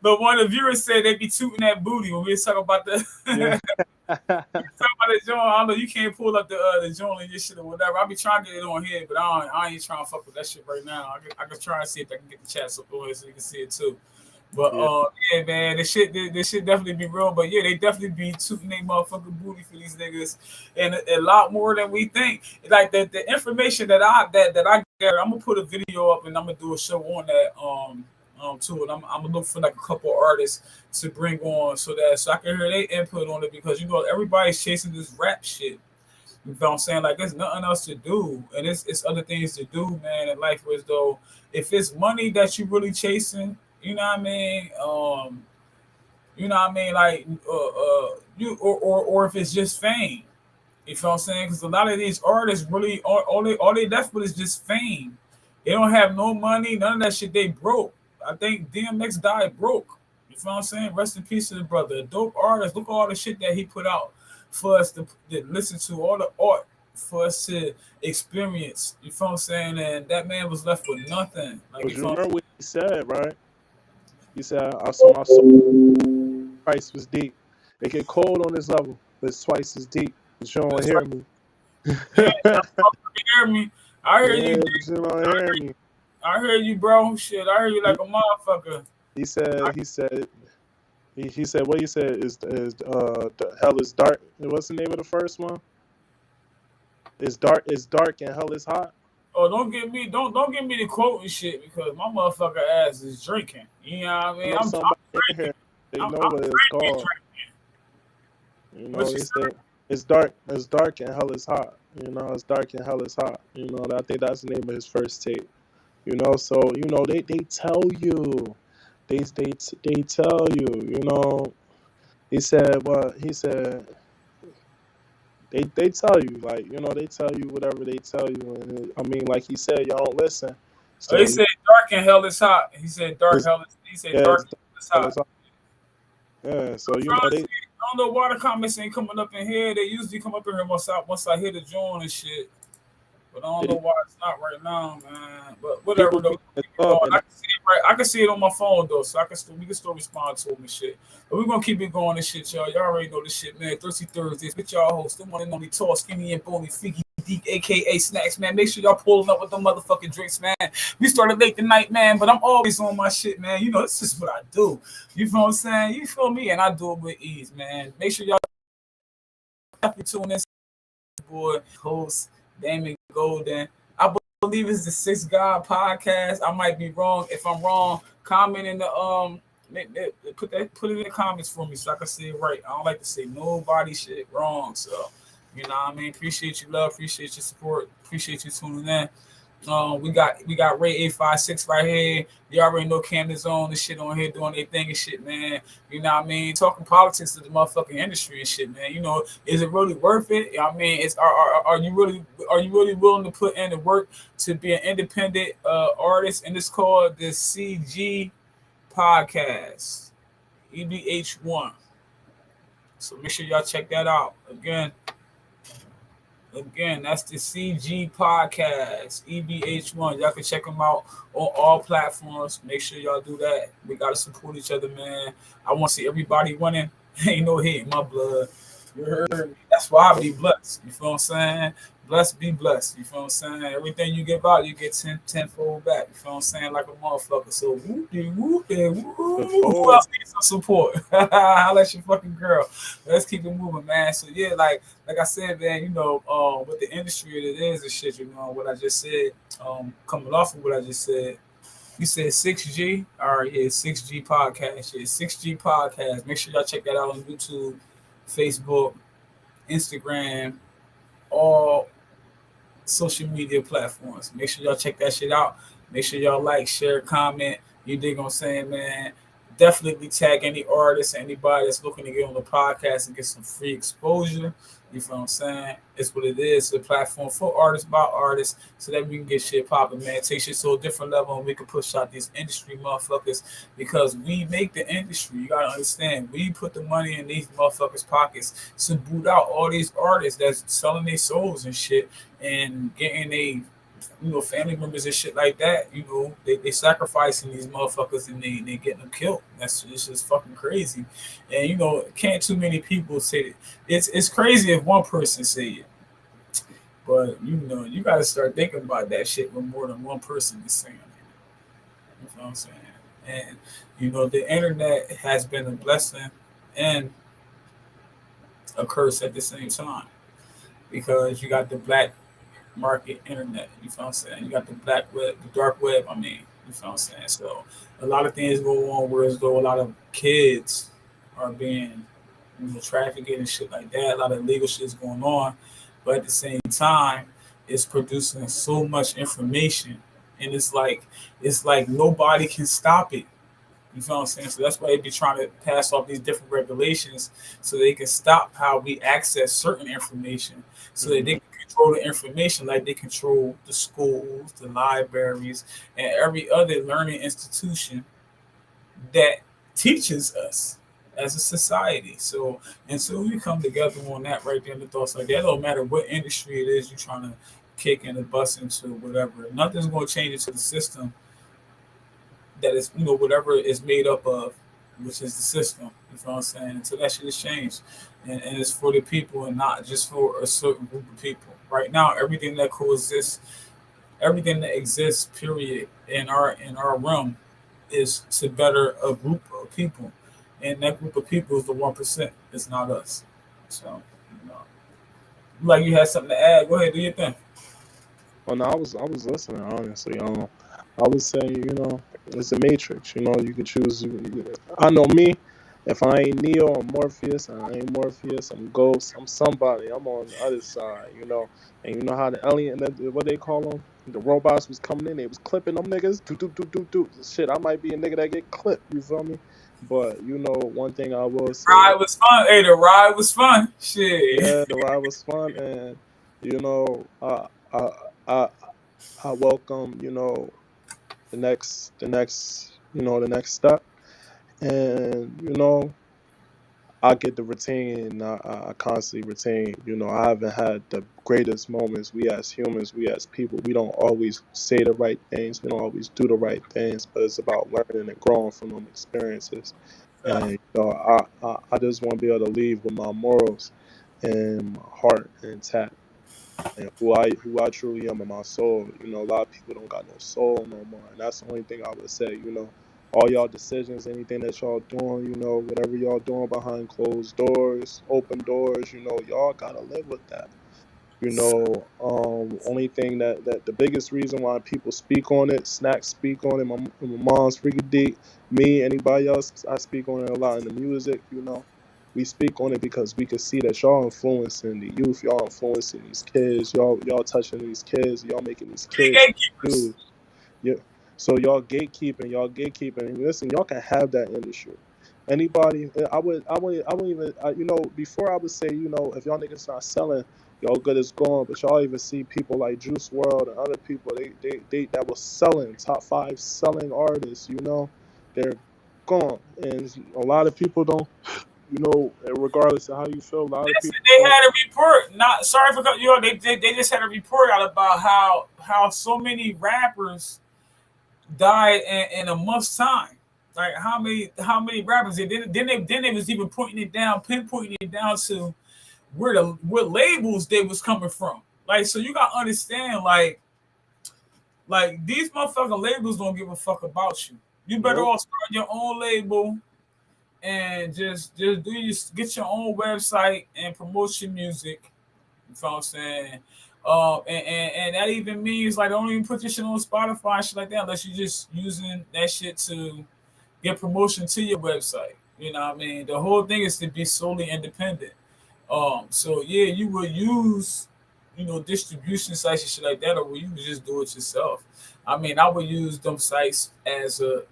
But one of the viewers said they be tooting that booty when we was talking about the. yeah. Talking about the joint, I don't know. You can't pull up the joint and your shit or whatever. I be trying to get it on here, but I ain't trying to fuck with that shit right now. I can try and see if I can get the chat up on here so you can see it too. But yeah, man, this shit definitely be real. But yeah, they definitely be tooting their motherfucking booty for these niggas, and a lot more than we think. Like the information that I gather, I'm gonna put a video up and I'm gonna do a show on that to it. I'm gonna look for like a couple of artists to bring on so I can hear their input on it, because you know everybody's chasing this rap shit. You know what I'm saying? Like there's nothing else to do, and it's other things to do, man, in life. Whereas though, if it's money that you really chasing, you know what I mean? You know what I mean? Like you or if it's just fame. You feel what I'm saying? Because a lot of these artists really all they left with is just fame. They don't have no money, none of that shit. They broke. I think DMX died broke. You feel what I'm saying? Rest in peace to the brother. A dope artist. Look at all the shit that he put out for us to listen to, all the art for us to experience. You feel what I'm saying? And that man was left with nothing. Like, But you remember what he said, right? He said, I saw my soul price was deep. It get cold on this level, but it's twice as deep. But you don't hear me. Yeah, you hear me. I hear you. You don't hear me. I hear you, bro. Shit, I hear you like a motherfucker. He said, what he said is the hell is dark. What's the name of the first one? It's dark and hell is hot. Oh, don't give me the quote and shit, because my motherfucker ass is drinking. You know what I mean? I'm drinking. They know what it's called. You know, he said it's dark and hell is hot. You know, it's dark and hell is hot. You know, I think that's the name of his first tape. You know, so you know they tell you, they tell you. You know, he said they tell you, like, you know, they tell you whatever they tell you, and I mean, like he said, y'all don't listen. So he said dark and hell is hot. He said dark hell is. He said dark and hell is hot. Yeah, so you know they. I don't know why the comments ain't coming up in here. They usually come up in here once I hit the join and shit. But I don't know why it's not right now, man. But whatever though. I can see it on my phone though, so we can still respond to them and shit. But we're gonna keep it going and shit, y'all. Y'all already know this shit, man. Thirsty Thursdays with y'all hosts, the one and only tall, skinny, and bony, Frekey, Deep, aka Snackz, man. Make sure y'all pulling up with the motherfucking drinks, man. We started late tonight, man, but I'm always on my shit, man. You know, this is what I do. You feel what I'm saying? You feel me? And I do it with ease, man. Make sure y'all definitely tune in. Boy, host Damon Golden. I believe it's the Six God podcast. I might be wrong. If I'm wrong, comment in the put it in the comments for me so I can say it right. I don't like to say nobody shit wrong. So, you know what I mean? Appreciate your love, appreciate your support, appreciate you tuning in. We got Ray 856 right here. You already know Camden Zone and shit on here doing their thing and shit, man. You know what I mean? Talking politics to the motherfucking industry and shit, man. You know, is it really worth it? I mean, are you really willing to put in the work to be an independent artist? And it's called the CG Podcast, EBH1. So make sure y'all check that out. Again, that's the CG Podcast, EBH1. Y'all can check them out on all platforms. Make sure y'all do that. We got to support each other, man. I want to see everybody winning. Ain't no hate in my blood. You heard me? That's why I be blessed. You feel what I'm saying? Blessed be blessed. You feel what I'm saying? Everything you give out, you get tenfold back. You feel what I'm saying? Like a motherfucker. So whoop-de, whoop-de, whoop. Who else needs some support? Holla at your fucking girl. Let's keep it moving, man. So yeah, like I said, man, you know, with the industry it is and shit, you know, what I just said, coming off of what I just said. You said 6G? All right, yeah, 6G Podcast. Yeah, 6G Podcast. Make sure y'all check that out on YouTube, Facebook, Instagram, all social media platforms. Make sure y'all check that shit out. Make sure y'all like, share, comment. You dig what I'm saying, man? Definitely tag any artist, anybody that's looking to get on the podcast and get some free exposure. You feel what I'm saying? It's what it is. It's a platform for artists by artists so that we can get shit popping, man. Take shit to a different level and we can push out these industry motherfuckers because we make the industry. You gotta understand. We put the money in these motherfuckers' pockets to boot out all these artists that's selling their souls and shit and getting a family members and shit like that. They sacrificing these motherfuckers and they getting them killed. It's just fucking crazy. And can't too many people say it. It's crazy if one person say it, but you gotta start thinking about that shit when more than one person is saying it. You know what I'm saying? And the internet has been a blessing and a curse at the same time, because you got the black market internet, you know what I'm saying? You got the black web, the dark web, you know what I'm saying? So a lot of things go on where as though a lot of kids are being trafficked and shit like that. A lot of illegal shit is going on. But at the same time, it's producing so much information, and it's like nobody can stop it. You know what I'm saying? So that's why they be trying to pass off these different regulations so they can stop how we access certain information, so that they can control the information like they control the schools, the libraries, and every other learning institution that teaches us as a society. So until we come together on that right there, the thoughts like that, don't matter what industry it is you're trying to kick and a bus into, whatever, nothing's going to change into the system that is, whatever is made up of, which is the system. You know what I'm saying? Until that shit is changed. And it's for the people and not just for a certain group of people. Right now, everything that coexists, everything that exists, period, in our realm is to better a group of people. And that group of people is the 1%. It's not us. So, like you had something to add. Go ahead, do your thing. Well, no, I was listening, honestly. I was saying, it's a matrix. You can choose. I know me. If I ain't Neo, I'm Morpheus. I ain't Morpheus. I'm Ghost. I'm somebody. I'm on the other side. And you know how the alien, what they call them, the robots was coming in. They was clipping them niggas. Do do do do do. Shit, I might be a nigga that get clipped. You feel me? But one thing I will say. Ride was fun. Hey, the ride was fun. Shit. Yeah, the ride was fun, and I welcome the next the next step, and I get to retain. I constantly retain. I haven't had the greatest moments. We as humans, we as people, we don't always say the right things. We don't always do the right things, but it's about learning and growing from them experiences. And I just want to be able to leave with my morals and my heart intact, and who I truly am in my soul. A lot of people don't got no soul no more, and that's the only thing I would say. All y'all decisions, anything that y'all doing, whatever y'all doing behind closed doors, open doors, y'all gotta live with that. Only thing that the biggest reason why people speak on it, Snackz speak on it, my mom's Frekey D, me, anybody else, I speak on it a lot in the music. We speak on it because we can see that y'all influencing the youth, y'all influencing these kids, y'all touching these kids, y'all making these kids do. Yeah. So y'all gatekeeping. Listen, y'all can have that industry. Anybody, I would even, before I would say, if y'all niggas not selling, y'all good as gone. But y'all even see people like Juice WRLD and other people, they that was selling, top 5 selling artists, they're gone. And a lot of people don't, regardless of how you feel, a lot of people. They had a report. Not sorry for they just had a report out about how so many rappers died in a month's time. Like how many rappers? Then they was even pinpointing it down to what labels they was coming from. Like, so you gotta understand, like these motherfucking labels don't give a fuck about you. You better all start your own label and just get your own website and promote your music. You know what I'm saying? And that even means like don't even put your shit on Spotify and shit like that unless you're just using that shit to get promotion to your website. You know what I mean? The whole thing is to be solely independent. So yeah, you will use, distribution sites and shit like that, or you would just do it yourself. I mean, I would use them sites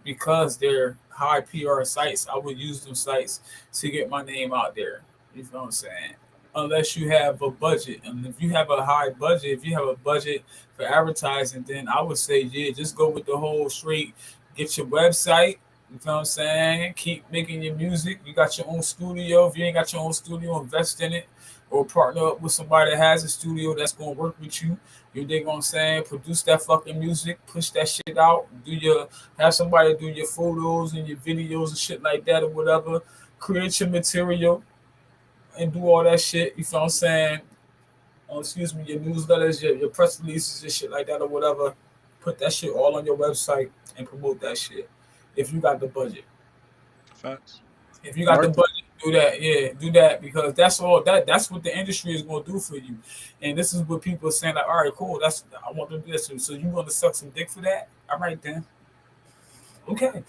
because they're high PR sites. I would use them sites to get my name out there. You know what I'm saying? Unless you have a budget, and if you have a high budget, if you have a budget for advertising, then I would say just go with the whole straight. Get your website. You know what I'm saying? Keep making your music. You got your own studio. If you ain't got your own studio, invest in it. or partner up with somebody that has a studio that's gonna work with you. You dig what I'm saying? Produce that fucking music, push that shit out, have somebody do your photos and your videos and shit like that or whatever. Create your material and do all that shit. You feel what I'm saying? Excuse me, your newsletters, your press releases and shit like that or whatever. Put that shit all on your website and promote that shit. If you got the budget. Facts. If you got the budget, do that. Yeah, do that because that's all that's what the industry is gonna do for you. And this is what people are saying, like, all right, cool, I want to do this. So you want to suck some dick for that? All right then. Okay.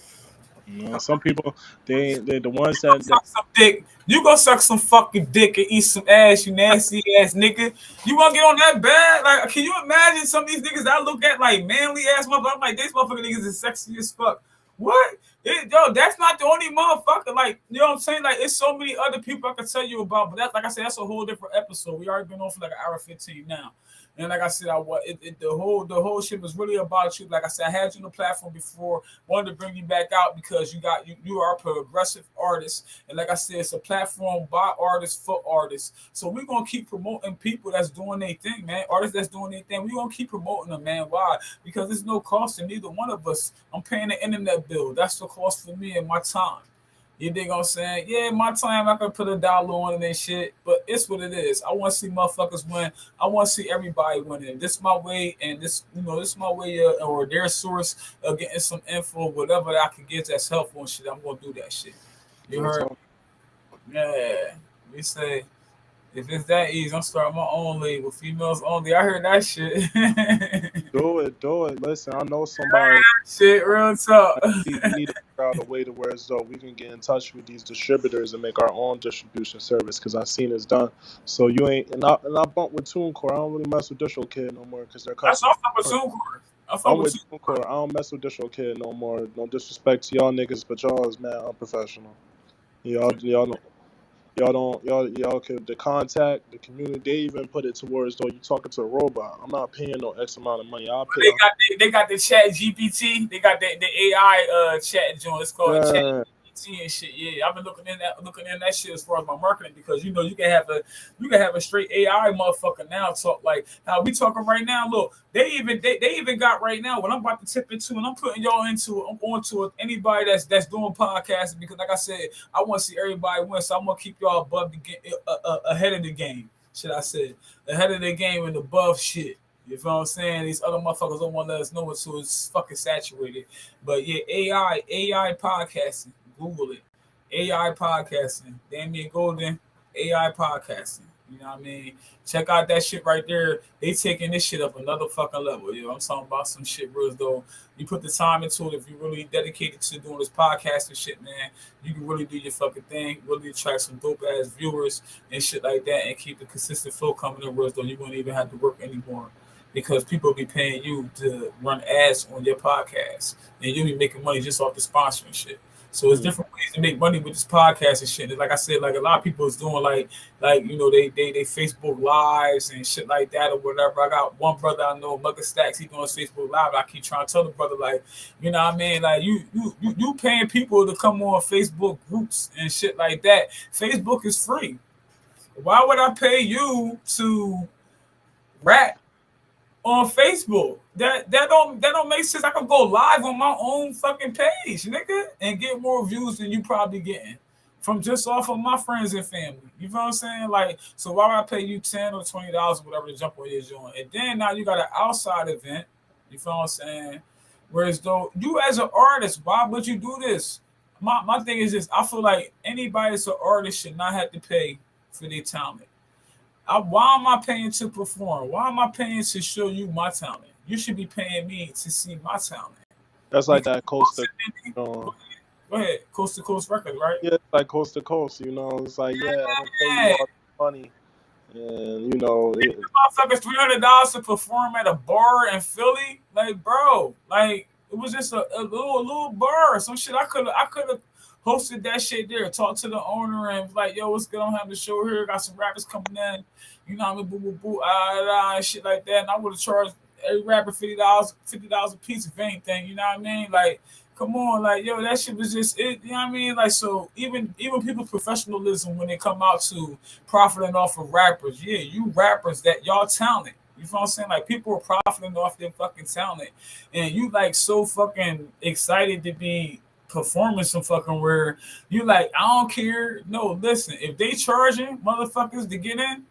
You know, some people they're the ones that Suck some dick. You go suck some fucking dick and eat some ass, you nasty ass nigga. You wanna get on that bad? Like, can you imagine some of these niggas that I look at like manly ass motherfuckers? I'm like, these motherfucking niggas is sexy as fuck. What? Yo, that's not the only motherfucker. Like, you know what I'm saying? Like, it's so many other people I can tell you about, but that's like I said, that's a whole different episode. We already been on for like an hour 15 now. And like I said, the whole shit was really about you. Like I said, I had you on the platform before. Wanted to bring you back out because you are a progressive artist. And like I said, it's a platform by artists for artists. So we're gonna keep promoting people that's doing their thing, man. Artists that's doing their thing. We're gonna keep promoting them, man. Why? Because there's no cost to neither one of us. I'm paying the internet bill. That's the cost for me and my time. You dig what I'm saying? Yeah, my time I can put $1 on it and shit, but it's what it is. I want to see motherfuckers win. I want to see everybody winning. This is my way, and this is my way, or their source of getting some info, whatever I can get that's helpful and shit. I'm gonna do that shit. You heard? Yeah. We say if it's that easy, I'm starting my own label, females only. I heard that shit. do it. Listen, I know somebody. Shit, real talk. We need to figure out a way to where as though we can get in touch with these distributors and make our own distribution service because I've seen it's done. So you ain't and I bump with TuneCore. I don't really mess with DistroKid no more because they're That's custom. off of TuneCore. I'm with TuneCore. I don't mess with DistroKid no more. No disrespect to y'all niggas, but y'all is mad unprofessional. Y'all could the contact, the community, they even put it towards though you talking to a robot. I'm not paying no X amount of money. They got the chat GPT. They got the AI chat joint. It's called chat GPT and shit. Yeah, I've been looking in that shit as far as my marketing because you can have a straight AI motherfucker now talk like how we talking right now. Look, they even got right now what I'm about to tip into and I'm putting y'all onto anybody that's doing podcasting because like I said, I want to see everybody win. So I'm gonna keep y'all above the game, ahead of the game. Should I say ahead of the game and above shit. You feel what I'm saying? These other motherfuckers don't want to let us know until it's fucking saturated. But yeah, AI podcasting. Google it. AI podcasting. Damian Golden, AI podcasting. You know what I mean? Check out that shit right there. They taking this shit up another fucking level. You know, I'm talking about some shit real though. You put the time into it. If you really dedicated to doing this podcasting shit, man, you can really do your fucking thing. Really attract some dope ass viewers and shit like that, and keep the consistent flow coming in real though. You won't even have to work anymore. Because people be paying you to run ads on your podcast, and you'll be making money just off the sponsoring shit. So it's different ways to make money with this podcast and shit. And like I said, like a lot of people is doing like they Facebook lives and shit like that or whatever. I got one brother I know, Mugger Stacks, he doing Facebook live. I keep trying to tell the brother like, you know what I mean? Like you paying people to come on Facebook groups and shit like that. Facebook is free. Why would I pay you to rap on Facebook? That don't make sense. I can go live on my own fucking page, nigga, and get more views than you probably getting from just off of my friends and family. You know what I'm saying? Like, so why would I pay you $10 or $20 or whatever to jump on your joint? And then now you got an outside event. You feel what I'm saying? Whereas though you as an artist, why would you do this? My thing is this: I feel like anybody that's an artist should not have to pay for their talent. Why am I paying to perform? Why am I paying to show you my talent? You should be paying me to see my talent. That's like that coast to go ahead, coast to coast record, right? Yeah, it's like coast to coast. You know, it's like I'm gonna pay you all the money, and you know, motherfuckers $300 to perform at a bar in Philly, like bro, like it was just a little bar, some shit. I could have hosted that shit there, talked to the owner and like, yo, what's good? I'm having a show here. Got some rappers coming in, you know what I mean? Boo, boo, boo, and shit like that. And I would have charged every rapper $50 a piece, if anything, you know what I mean? Like, Come on, like yo, that shit was just it. You know what I mean? Like so, even people professionalism when they come out to profiting off of rappers. Yeah, you rappers that y'all talent. You feel what I'm saying? Like people are profiting off their fucking talent, and you like so fucking excited to be performing some fucking where you like I don't care. No, listen, if they charging motherfuckers to get in,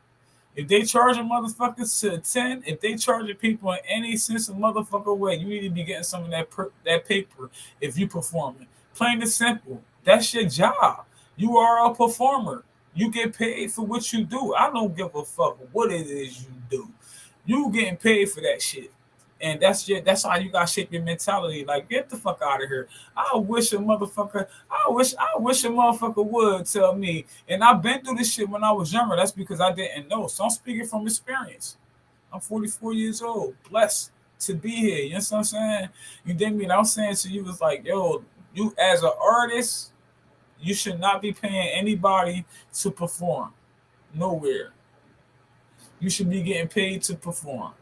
if they charging motherfuckers to attend, if they charging people in any sense of motherfucker way, you need to be getting some of that paper if you performing. Plain and simple. That's your job. You are a performer. You get paid for what you do. I don't give a fuck what it is you do. You getting paid for that shit. And that's how you gotta shape your mentality. Like, get the fuck out of here. I wish a motherfucker would tell me. And I've been through this shit when I was younger. That's because I didn't know. So I'm speaking from experience. I'm 44 years old, blessed to be here. You know what I'm saying? You dig me? And I'm saying to you was like, yo, you as an artist, you should not be paying anybody to perform. Nowhere. You should be getting paid to perform.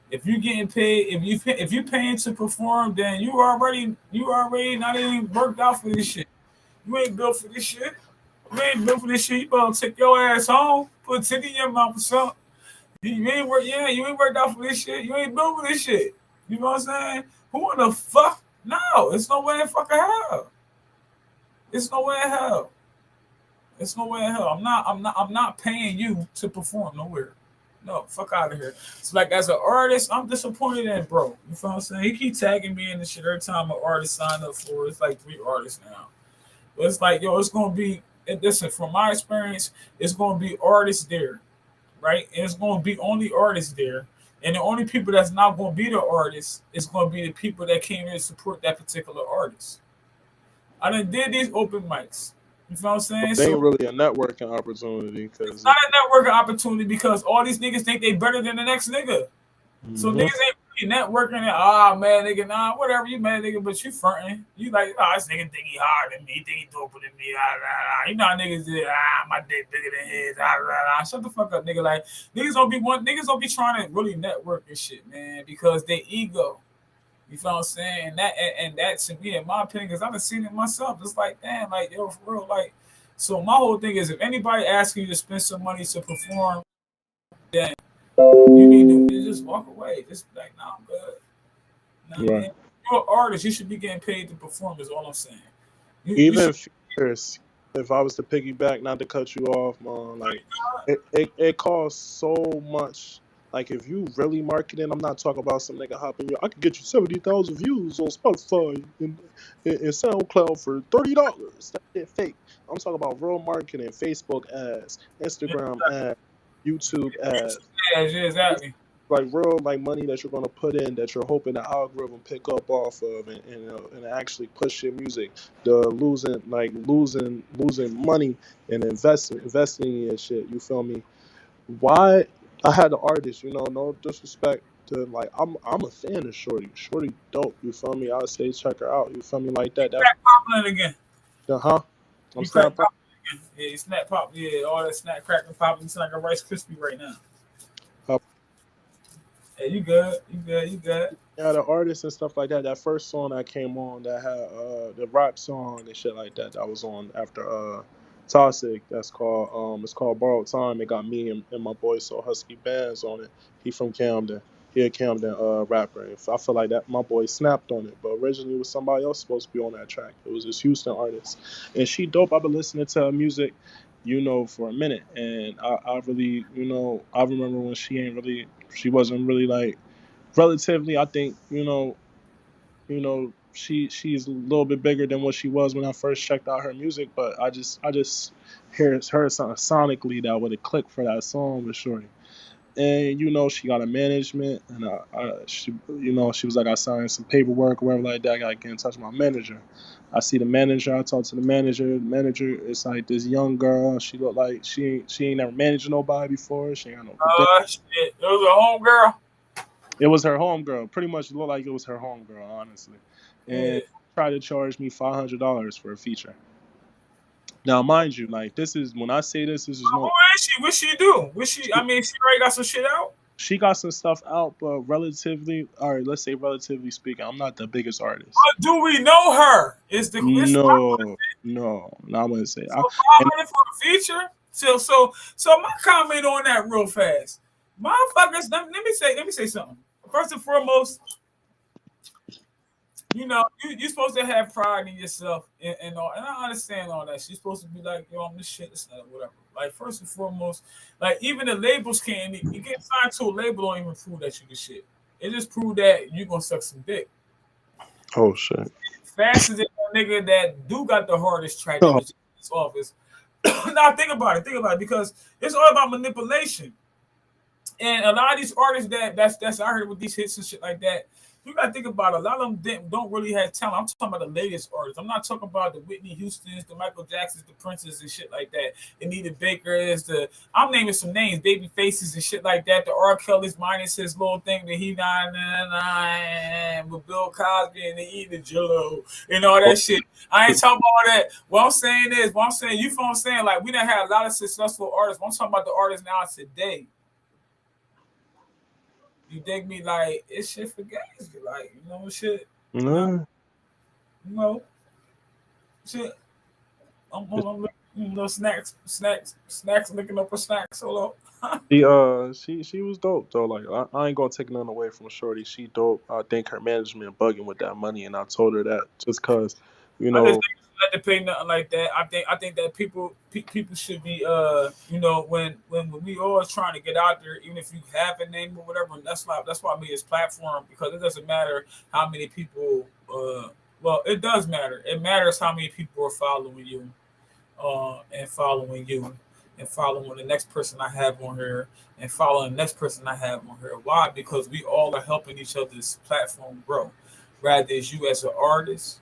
If you're getting paid, if you paying to perform, then you already not even worked out for this shit. You ain't built for this shit. You ain't built for this shit. You better take your ass home, put a ticket in your mouth or something. You ain't work. Yeah, you ain't worked out for this shit. You ain't built for this shit. You know what I'm saying? Who in the fuck? No, it's no way in fucking hell. It's no way in hell. It's no way in hell. I'm not paying you to perform nowhere. No, fuck out of here. So like as an artist, I'm disappointed in bro. You feel what I'm saying? He keep tagging me in the shit every time an artist sign up for it. It's like 3 artists now. But it's like, yo, it's gonna be listen, from my experience, it's gonna be artists there, right? And it's gonna be only artists there. And the only people that's not gonna be the artists is gonna be the people that came in to support that particular artist. I done did these open mics. You know what I'm saying? They ain't really a networking opportunity because it's not a networking opportunity because all these niggas think they better than the next nigga. So niggas ain't really networking and man, nigga, nah, whatever, you mad nigga, but you fronting. You like, this nigga think he harder than me, he think he doper than me, You know how niggas did, my dick bigger than his, Shut the fuck up, nigga. Like niggas don't be trying to really network and shit, man, because they ego. You feel what I'm saying? And that to me, in my opinion, because I've seen it myself. It's like, damn, like, yo, for real, like. So my whole thing is, if anybody asks you to spend some money to perform, then you need to just walk away. Just like, nah, I'm good. Nah, right. Man, you're an artist. You should be getting paid to perform. Is all I'm saying. Even features. If I was to piggyback, not to cut you off, man, like it costs so much. Like if you really marketing, I'm not talking about some nigga hopping you. I could get you 70,000 views on Spotify and SoundCloud for $30. That shit fake. I'm talking about real marketing, Facebook ads, Instagram ads, YouTube ads. Yeah, exactly. Like real like money that you're gonna put in that you're hoping the algorithm pick up off of and actually push your music. The losing money and investing in your shit. You feel me? Why? I had the artist, no disrespect to like I'm a fan of Shorty. Shorty dope, you feel me? I'll say check her out, you feel me, like that. That's popping again. I'm snap popping again. Yeah, snap pop, yeah, all that snack cracking popping. It's like a Rice Krispie right now. Hey, you good. Yeah, the artists and stuff like that. That first song that came on that had the rap song and shit like that was on after Toxic. That's called it's called Borrowed Time. It got me and my boy So Husky Bands on it. He from Camden. He a Camden rapper. I feel like that my boy snapped on it, but originally it was somebody else supposed to be on that track. It was this Houston artist, and she dope. I've been listening to her music, for a minute, and I really, I remember when she wasn't really like relatively. I think she's a little bit bigger than what she was when I first checked out her music, but I just heard something sonically that would have clicked for that song with Shorty. And she got a management, and she was like, I signed some paperwork or whatever like that. I gotta get in touch with my manager. I see the manager. I talk to the manager. The manager is like this young girl. She look like she ain't never managed nobody before. She ain't got no. Shit. It was a home girl. It was her home girl. Pretty much looked like it was her home girl, honestly. And tried to charge me $500 for a feature. Now, mind you, like this is when I say this is Who is she? What she do? She already got some shit out? She got some stuff out, but relatively, all right, let's say relatively speaking, I'm not the biggest artist. But do we know her? It's No, I wouldn't say. so And 500 for a feature. So my comment on that real fast, motherfuckers. Let me say something. First and foremost, you know, you're supposed to have pride in yourself and all, and I understand all that. She's supposed to be like, yo, I'm this shit, this and whatever. Like first and foremost, like even the labels can't. You get signed to a label don't even prove that you can shit. It just prove that you gonna suck some dick. oh shit. Faster than a nigga that do got the hardest track that Oh, was in his office. Now think about it, because it's all about manipulation. And a lot of these artists that's I heard with these hits and shit like that, you gotta think about it. A lot of them don't really have talent. I'm talking about the latest artists. I'm not talking about the Whitney Houstons, the Michael Jacksons, the Princes and shit like that. Anita Bakers, I'm naming some names, Baby Faces and shit like that. The R. Kelly's minus his little thing that he with Bill Cosby and they eat the Jello and all that shit. I ain't talking about all that. What I'm saying, you feel what I'm saying? Like we done had a lot of successful artists. I'm talking about the artists now today. You dig me? Like it's shit for guys. Like you know shit. no. You know shit. I'm little snacks looking up for snacks. Hold up. She was dope though. Like I ain't gonna take nothing away from Shorty. She dope. I think her management bugging with that money, and I told her that just cause, you I just know. think not to pay nothing like that. I think that people should be you know when we always trying to get out there, even if you have a name or whatever. And that's why I made this platform, because it doesn't matter how many people. Well, it does matter. It matters how many people are following you, and following you, and following the next person I have on here, and following the next person I have on here. Why? Because we all are helping each other's platform grow. Rather it's you as an artist,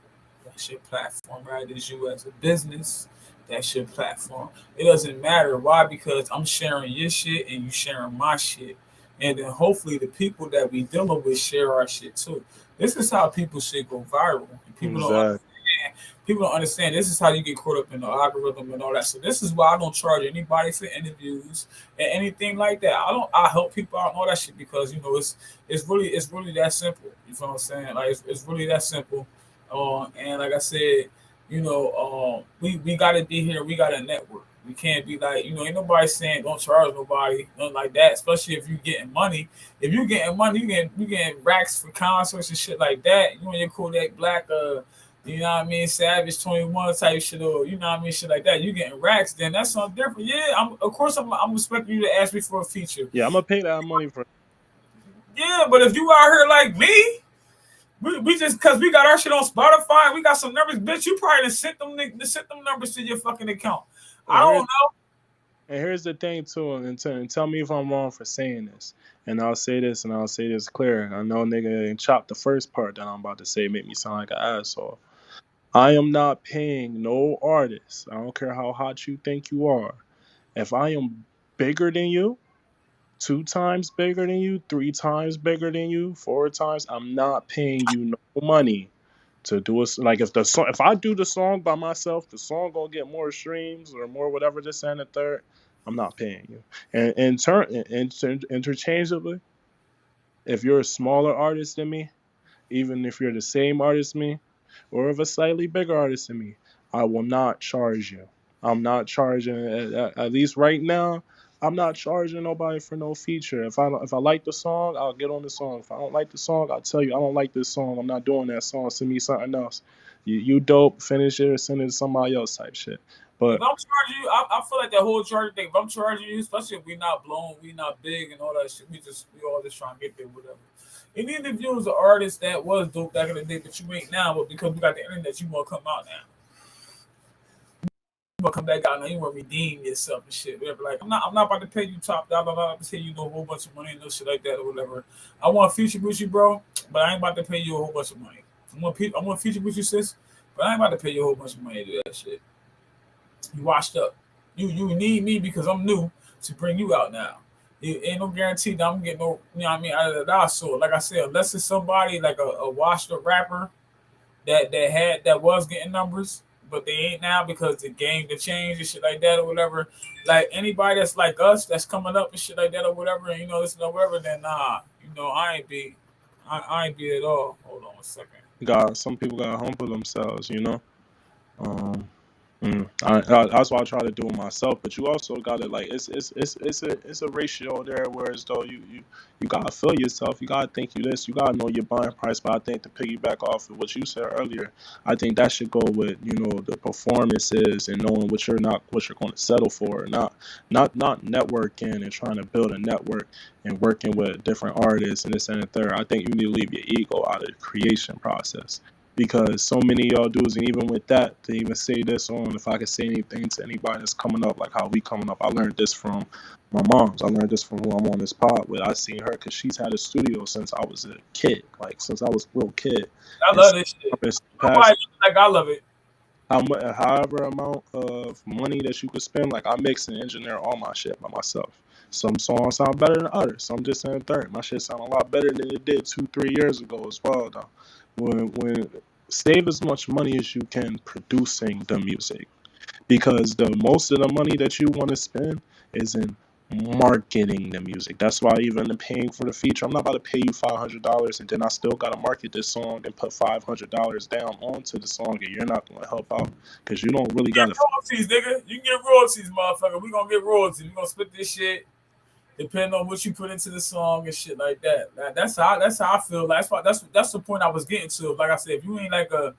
that's your platform. Rather it's you as a business, that's your platform. It doesn't matter. Why? Because I'm sharing your shit and you sharing my shit. And then hopefully the people that we dealing with share our shit too. This is how people shit go viral. And Exactly. people don't understand. This is how you get caught up in the algorithm and all that. So this is why I don't charge anybody for interviews and anything like that. I help people out and all that shit, because you know it's really that simple. You know what I'm saying? Like it's really that simple. And like I said, you know, we gotta be here, we gotta network. We can't be like, you know, ain't nobody saying don't charge nobody, nothing like that, especially if you're getting money. If you're getting money, you getting racks for concerts and shit like that. You and your Kodak Black you know what I mean, Savage 21 type shit, or you know what I mean, shit like that. You getting racks, then that's something different. Yeah, I'm expecting you to ask me for a feature. Yeah, I'm gonna pay that money for. Yeah, but if you out here like me, we just because we got our shit on Spotify, we got some numbers, bitch. You probably done sent them numbers to your fucking account. I don't know. And here's the thing too, and tell me if I'm wrong for saying this. And I'll say this, and I'll say this clear. I know nigga ain't chopped the first part that I'm about to say, make me sound like an asshole. I am not paying no artist. I don't care how hot you think you are. If I am bigger than you, 2 times bigger than you, 3 times bigger than you, 4 times, I'm not paying you no money to do it. Like if I do the song by myself, the song gonna get more streams or more whatever this and the third. I'm not paying you. And interchangeably, if you're a smaller artist than me, even if you're the same artist as me, or of a slightly bigger artist than me, I will not charge you. I'm not charging, at least right now, I'm not charging nobody for no feature. If I like the song, I'll get on the song. If I don't like the song, I'll tell you I don't like this song. I'm not doing that song. Send me something else. You dope, finish it or send it to somebody else type shit. But if I'm charging you, I feel like that whole charging thing. If I'm charging you, especially if we not blown, we not big and all that shit, we all just trying to get there, whatever. And even if you was an artist that was dope back in the day, but you ain't now, but because we got the internet, you want to come out now. You want to come back out now. You want to redeem yourself and shit, whatever. Like I'm not about to pay you top dollar. I'm not about to pay you no whole bunch of money and no shit like that or whatever. I want feature with you, bro, but I ain't about to pay you a whole bunch of money. I want feature with you, sis, but I ain't about to pay you a whole bunch of money to do that shit. You washed up. You need me because I'm new to bring you out now. It ain't no guarantee that I'm gonna get no, you know what I mean, out of the dollar. So like I said, unless it's somebody like a washed up rapper that was getting numbers, but they ain't now because the game to change and shit like that or whatever. Like anybody that's like us that's coming up and shit like that or whatever, and this or whatever, then nah, I ain't be, I ain't be at all. Hold on a second. Some people gotta humble themselves, Um, that's what I try to do with myself. But you also gotta like it's a ratio there. Whereas though you gotta feel yourself. You gotta think you this. You gotta know your buying price. But I think to piggyback off of what you said earlier, I think that should go with the performances and knowing what you're going to settle for. Not networking and trying to build a network and working with different artists and this and the third. I think you need to leave your ego out of the creation process. Because so many of y'all dudes, and even with that, to even say this on, if I could say anything to anybody that's coming up, like how we coming up, I learned this from my mom's. I learned this from who I'm on this pod with. I seen her because she's had a studio since I was a kid, like since I was a little kid. I love this shit. Like I love it. However amount of money that you could spend, like I mix and engineer all my shit by myself. Some songs sound better than others. Some just sound third. My shit sound a lot better than it did 2-3 years ago as well, though. When save as much money as you can producing the music, because the most of the money that you want to spend is in marketing the music. That's why even the paying for the feature, I'm not about to pay you $500 and then I still got to market this song and put $500 down onto the song, and you're not going to help out because you don't really got to. Royalties, nigga. You can get royalties, motherfucker. We gonna get royalties. We gonna split this shit depending on what you put into the song and shit like that. That's how I feel. That's the point I was getting to. Like I said, if you ain't like a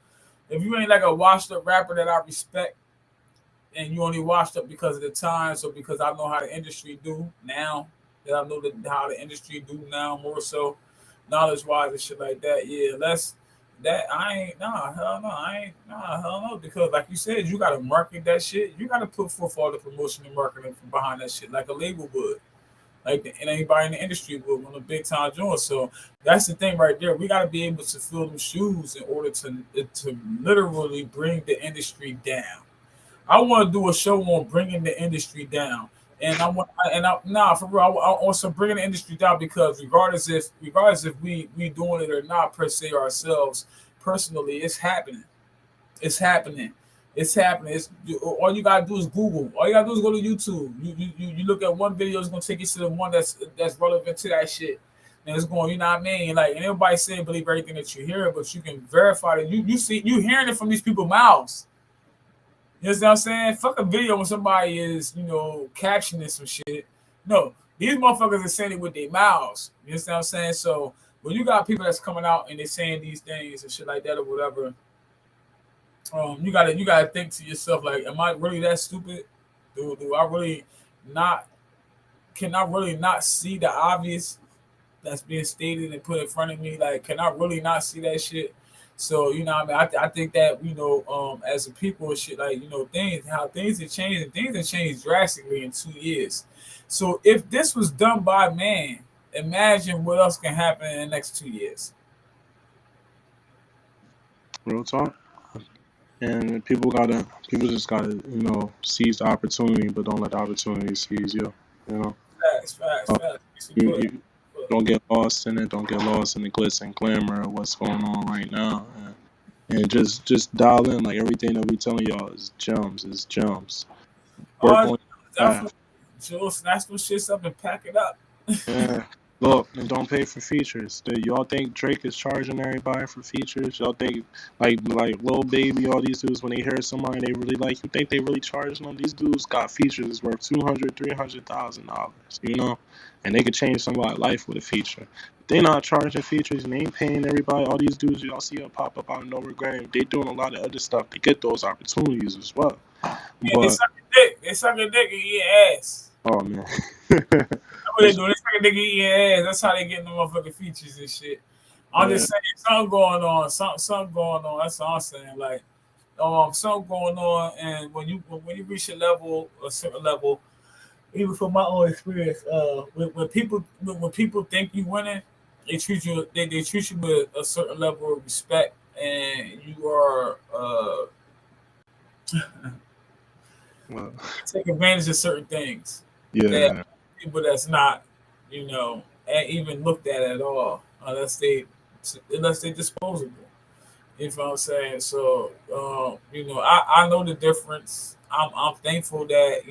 washed up rapper that I respect, and you only washed up because of the times or because I know how the industry do now, that I know how the industry do now more so knowledge wise and shit like that. Yeah, hell no, because like you said, you gotta market that shit. You gotta put forth all the promotion and marketing from behind that shit like a label would. And anybody in the industry will on a big time joint. So that's the thing right there. We got to be able to fill them shoes in order to literally bring the industry down. I want to do a show on bringing the industry down, and for real, I want to bring the industry down because regardless if we doing it or not per se ourselves personally, it's happening. It's happening. It's happening. All you gotta do is Google. All you gotta do is go to YouTube. You look at one video, it's gonna take you to the one that's relevant to that shit. And it's going, you know what I mean? Like, and everybody saying believe everything that you hear, but you can verify that you hearing it from these people's mouths. You know what I'm saying? Fuck a video when somebody is, captioning some shit. No, these motherfuckers are saying it with their mouths. You know what I'm saying? So when you got people that's coming out and they're saying these things and shit like that or whatever, you gotta think to yourself, like, am I really that stupid? Do I really not? Can I really not see the obvious that's being stated and put in front of me? Like, can I really not see that shit? So what I mean, I think that as a people and shit, like things have changed, and things have changed drastically in 2 years. So if this was done by man, imagine what else can happen in the next 2 years. Real talk. And people just gotta, seize the opportunity, but don't let the opportunity seize you. Facts. You don't get lost in it. Don't get lost in the glitz and glamour of what's going on right now. And just dial in. Like everything that we telling y'all is gems. Work on definitely. Joe, snatch those shits up and pack it up. Yeah. Look, and don't pay for features. Y'all think Drake is charging everybody for features? Y'all think like Lil Baby, all these dudes, when they hear somebody they really like, you think they really charging them? These dudes got features worth $200,000-$300,000, and they could change somebody's life with a feature. They not charging features and they ain't paying everybody. All these dudes y'all see pop up out of nowhere, Graham, they doing a lot of other stuff to get those opportunities as well. Yeah, they suck a dick. They suck a dick and eat ass. Oh man. That's what they do. They suck a dick and eat ass. That's how they get the motherfucking features and shit. I'm just saying something going on. Something going on. That's all I'm saying. Like, something going on, and when you reach a certain level, even from my own experience, when people think you winning, they treat you with a certain level of respect, and you are take advantage of certain things. Yeah. That people that's not, even looked at all, unless they disposable. You know what I'm saying? So, I know the difference. I'm thankful that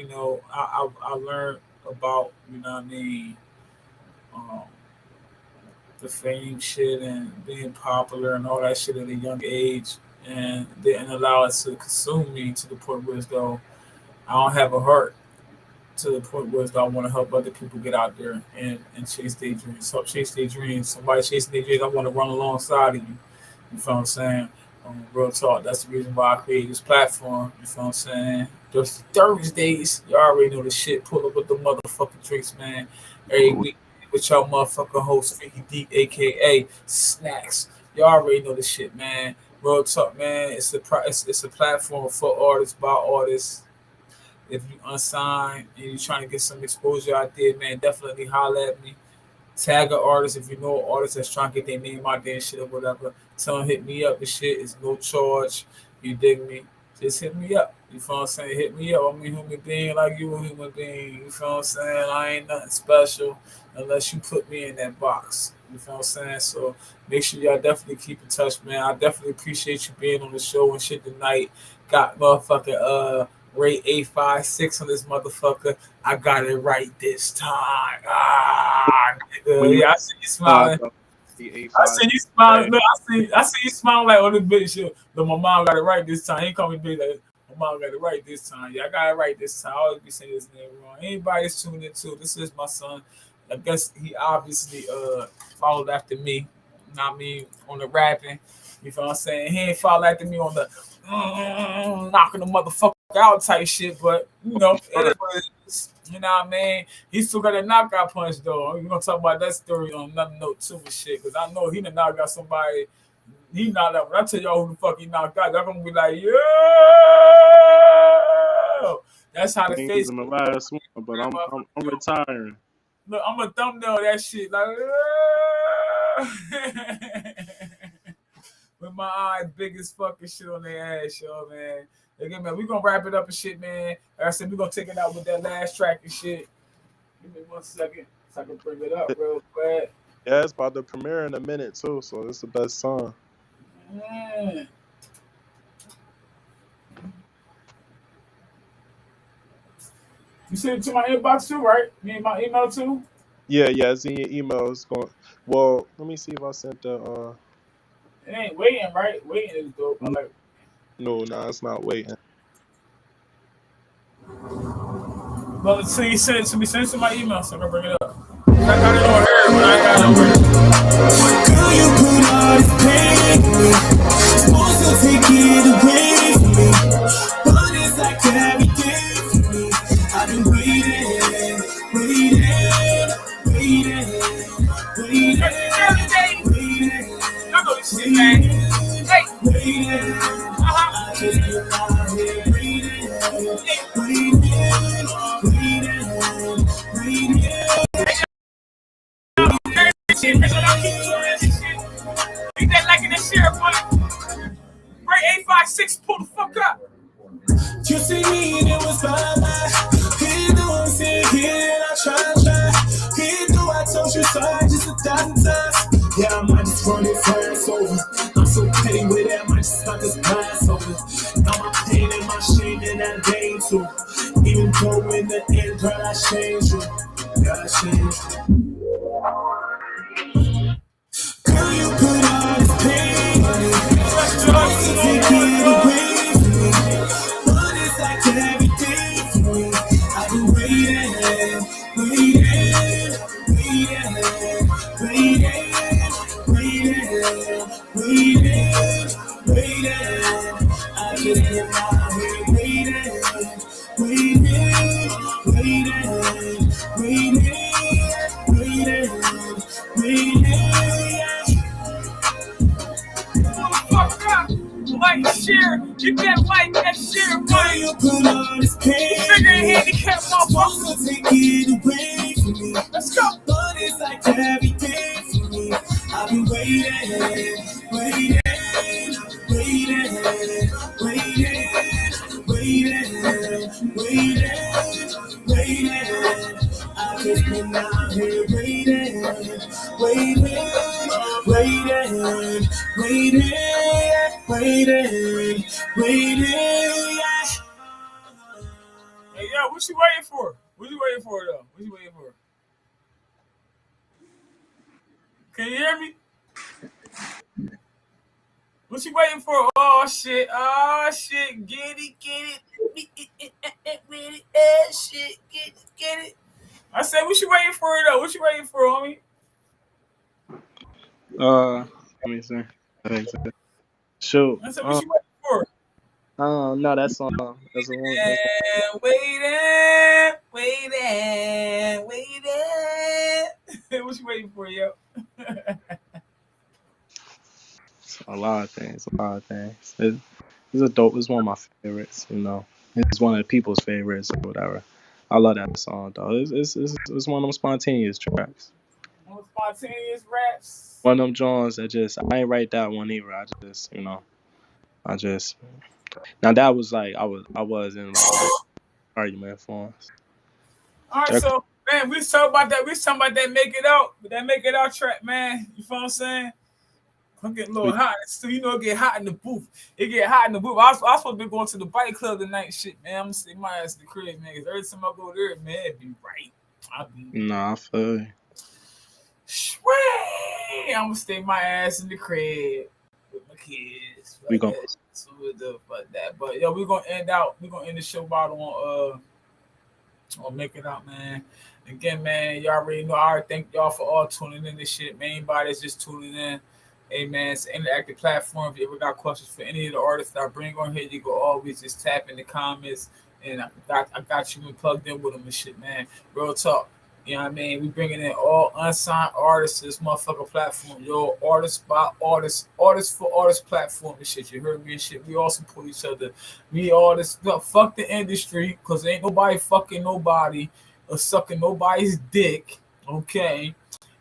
I learned about what I mean, um, the fame shit and being popular and all that shit at a young age, and didn't allow it to consume me to the point where as though I don't have a heart to the point where as though I want to help other people get out there and chase their dreams. Help chase their dreams. Somebody chasing their dreams, I want to run alongside of you. You feel what I'm saying? Real talk. That's the reason why I created this platform. You feel what I'm saying? Just Thursdays. You already know the shit. Pull up with the motherfucking drinks, man. Every week with y'all motherfucking host, Frekey Deep, aka Snackz. You already know the shit, man. Real talk, man. It's a platform for artists, by artists. If you unsigned and you're trying to get some exposure out there, man, definitely holler at me. Tag an artist if you know an artist that's trying to get their name out there and shit or whatever. Tell them hit me up and shit. It's no charge. You dig me? Just hit me up. You feel what I'm saying? Hit me up. I'm a human being like you a human being. You feel what I'm saying? I ain't nothing special unless you put me in that box. You feel what I'm saying? So make sure y'all definitely keep in touch, man. I definitely appreciate you being on the show and shit tonight. Got motherfucking rate 856 on this motherfucker. I got it right this time. Nigga. Yeah, I see you smiling. I see you smiling. Look, I see you smiling like on this bitch shit. Look, my mom got it right this time. He ain't call me bitch like my mom got it right this time. Yeah, I got it right this time. I always be saying his name wrong. Anybody's tuning in too. This is my son. I guess he obviously followed after me. Not me on the rapping. You feel what I'm saying? He ain't follow after me on the knocking the motherfucker out type shit, but it is what it is. You know what I mean? He still got a knockout punch though. We're gonna talk about that story on another note too and shit, because I know he done knocked out somebody. He knocked out. When I tell y'all who the fuck he knocked out, they're gonna be like, yo. That's how the face. My last one, but I'm retiring. Look, I'm a thumbnail that shit like. With my eyes big as fucking shit on their ass, yo, man. Again, man, we gonna wrap it up and shit, man. Like I said, we gonna take it out with that last track and shit. Give me 1 second so I can bring it up real quick. Yeah, it's about to premiere in a minute too, so it's the best song. Mm. You sent it to my inbox too, right? You need my email too? Yeah, it's in your email. It's going. Well, let me see if I sent the. It ain't waiting, right? Waiting is dope. I like. No, it's not waiting. Well, so you send it to me. Send it to my email so I can bring it up. I got it on here, but I ain't got it over here. Girl, you put all this pain in me. Supposed to take it away from me, but it's like everything for me. I've been waiting. I know this shit, man. Hey. I just been out here waiting. Beat that like in the sheriff, buddy. Break 856, pull the fuck up. You see me and it was bye-bye. Here do I'm saying here and I try. Here do I told you sorry just 1,000 times. Yeah, I might just run it fast over. I'm so petty with that, I might just start this glass over. Now my pain and my shame and that game too. Even though in the end, girl, I changed you. God, I changed you. Girl, you put all this pain on me. Trying to take it away from me, but it's like everything for me. I've been waiting. I've just been out here Like share, get that like that share, buddy. you put all this pain. Figure handicap, motherfucker. Supposed to take it away from me. Let's go. But it's like everything for me. I've been waiting. I've just been out here waiting. waiting, waiting. Yeah. Hey, yo, what you waiting for? What you waiting for, though? What you waiting for? Can you hear me? What you waiting for? Oh, shit. Oh, shit. Get it. Shit. Get it. I said, what you waiting for, though? What you waiting for, homie? Let me see. Shoot. I said, what you waiting for? No, that song. That's the one. That's Waiting. What you waiting for, yo? a lot of things. It's a dope. It's one of my favorites. You know, it's one of the people's favorites or whatever. I love that song though. It's one of them spontaneous tracks. On spontaneous raps. One of them Jones that I ain't write that one either. Now that was like I was in like argument forms. All right, so man, we was talking about that. We was talking about that make it out track, man. You feel what I'm saying? I'm getting a little hot. So you know, it get hot in the booth. I was supposed to be going to the bike club tonight, and shit, man. I'm gonna stay my ass in the crib, man. Cause every time I go there, man, it be right. Nah, I feel you. I'm gonna stay my ass in the crib with my kids. We go. So that. But yo, we're gonna end the show out on Make It Out, man. Again, man, y'all already know. I thank y'all for all tuning in this shit, man. Anybody that's just tuning in, hey man, it's an interactive platform. If you ever got questions for any of the artists that I bring on here, you can always just tap in the comments, and I got you plugged in with them and shit, man. Real talk. You know what I mean? We bringing in all unsigned artists to this motherfucker platform. Yo, artist by artist, artist for artist platform and shit. You heard me and shit. We all support each other. We all this fuck the industry, because ain't nobody fucking nobody or sucking nobody's dick. Okay.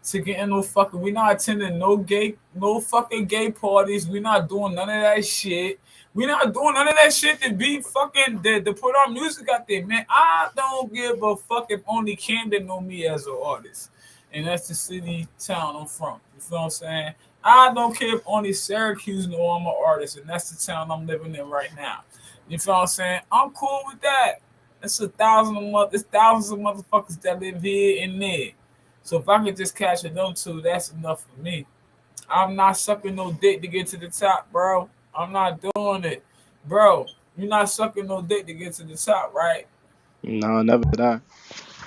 To get in no fucking, we not attending no fucking gay parties. We not doing none of that shit. We not doing none of that shit to be fucking to put our music out there, man. I don't give a fuck if only Camden know me as an artist, and that's the city town I'm from. You feel what I'm saying? I don't care if only Syracuse know I'm an artist, and that's the town I'm living in right now. You feel what I'm saying? I'm cool with that. It's thousands of motherfuckers that live here and there. So if I could just catch them two, that's enough for me. I'm not sucking no dick to get to the top, bro. I'm not doing it. Bro, you're not sucking no dick to get to the top, right? No, never that.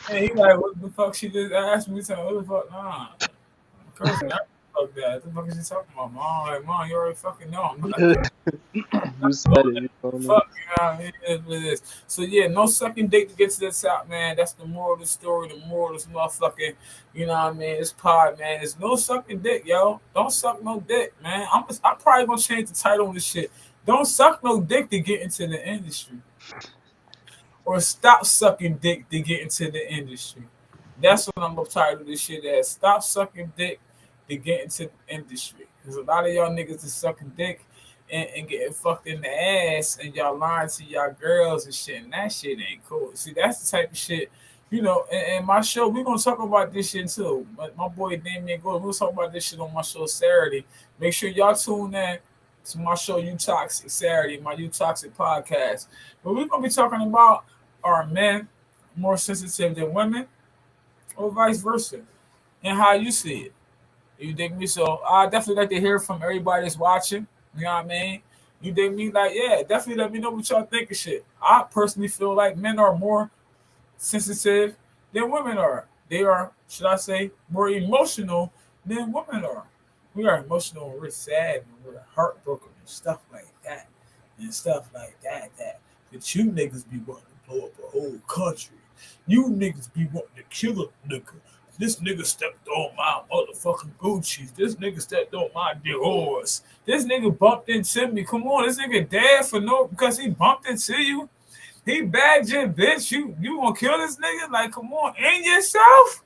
And he like, what the fuck she just asked me? So, what the fuck? Nah. Fuck that. What the fuck is she talking about? Mom, like, Mom, you already fucking know. I'm not You said it. You told me. Fuck, you know what I mean? It is. So, yeah, no sucking dick to get to the top, man. That's the moral of the story. The moral of this motherfucking, you know what I mean? It's pod, man. There's no sucking dick, yo. Don't suck no dick, man. I'm probably going to change the title on this shit. Don't suck no dick to get into the industry. Or stop sucking dick to get into the industry. That's what I'm going to title this shit as. Stop sucking dick to get into the industry. Because a lot of y'all niggas is sucking dick and getting fucked in the ass, and y'all lying to y'all girls and shit, and that shit ain't cool. See, that's the type of shit, you know, and my show, we're going to talk about this shit too. But my boy Damien Gordon, we'll talk about this shit on my show Saturday. Make sure y'all tune in to my show You Toxic Saturday, my You Toxic podcast. But we're going to be talking about, are men more sensitive than women, or vice versa, and how you see it. You dig me? So I definitely like to hear from everybody that's watching. You know what I mean? You dig me? Like, yeah, definitely let me know what y'all think of shit. I personally feel like men are more sensitive than women are. They are, should I say, more emotional than women are. We are emotional and we're sad and we're heartbroken and stuff like that. But you niggas be wanting to blow up a whole country. You niggas be wanting to kill a nigga. This nigga stepped on my motherfucking Gucci's. This nigga stepped on my Dior's. This nigga bumped into me. Come on, this nigga dead because he bumped into you. He bagged your bitch. You gonna kill this nigga? Like, come on, and yourself.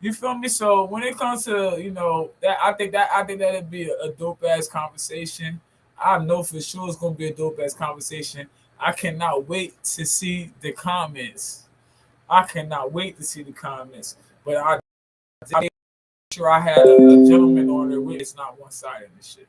You feel me? So when it comes to, you know, that I think that'd be a dope ass conversation. I know for sure it's gonna be a dope ass conversation. I cannot wait to see the comments. But I made sure I had a gentleman on there with it's not one-sided and shit. You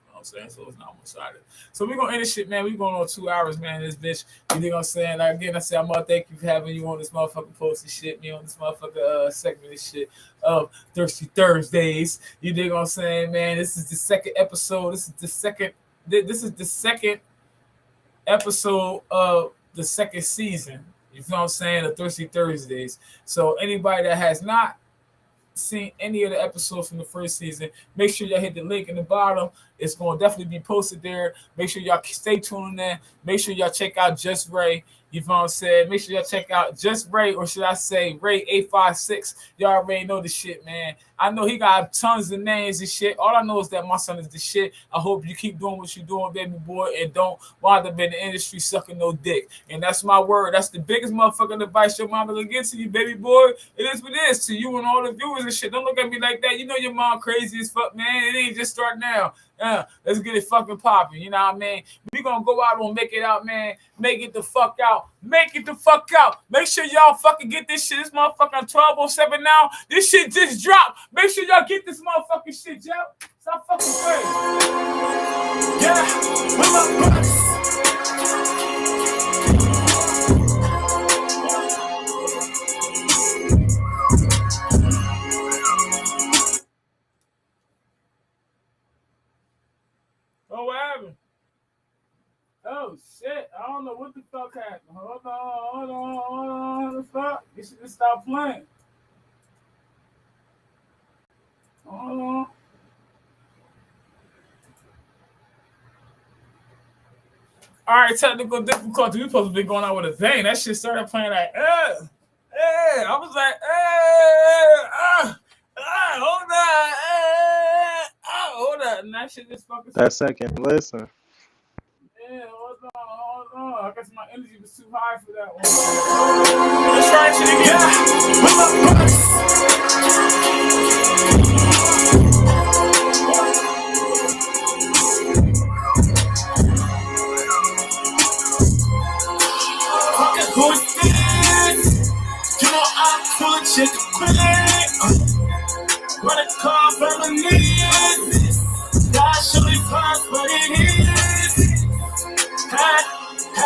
know what I'm I'm saying? So it's not one-sided. So we're gonna end this shit, man. We're going on 2 hours, man. This bitch. You dig what I'm saying? Like again, I say I'm gonna thank you for having you on this motherfucking post and shit, me on this motherfucking segment and shit of Thirsty Thursdays. You dig what I'm saying, man? This is the second episode. This is the second episode of the second season. You know what I'm saying? Of Thirsty Thursdays. So anybody that has not seen any of the episodes from the first season, make sure y'all hit the link in the bottom. It's going to definitely be posted there. Make sure y'all stay tuned in. Make sure y'all check out Just Ray. You know what I'm saying? Make sure y'all check out Just Ray, or should I say Ray 856. Y'all already know the shit, man. I know he got tons of names and shit. All I know is that my son is the shit. I hope you keep doing what you're doing, baby boy, and don't wind up in the industry sucking no dick. And that's my word. That's the biggest motherfucking advice your mama gonna get to you, baby boy. It is what it is to you and all the viewers and shit. Don't look at me like that. You know your mom crazy as fuck, man. It ain't just start now. Let's get it fucking popping. You know what I mean? We gonna go out and make it out, man. Make it the fuck out. Make it the fuck out. Make sure y'all fucking get this shit. This motherfucking 12:07 now. This shit just dropped. Make sure y'all get this motherfucking shit, yo. Stop fucking crazy. Yeah, with my brothers. Oh, what happened? Oh, shit. I don't know what the fuck happened. Hold on. What the fuck? You should just stop playing. Hold on. All right, technical difficulty. We supposed to be going out with a bang. That shit started playing like, I was like, hold on, and that shit just fucking. That second listen. Yeah, hold on. I guess my energy was too high for that one. Let's try shit again. With my brothers. Who is this? You know I'm cool and shit quick. Run a car from the knees. God show me parts, but it is. Had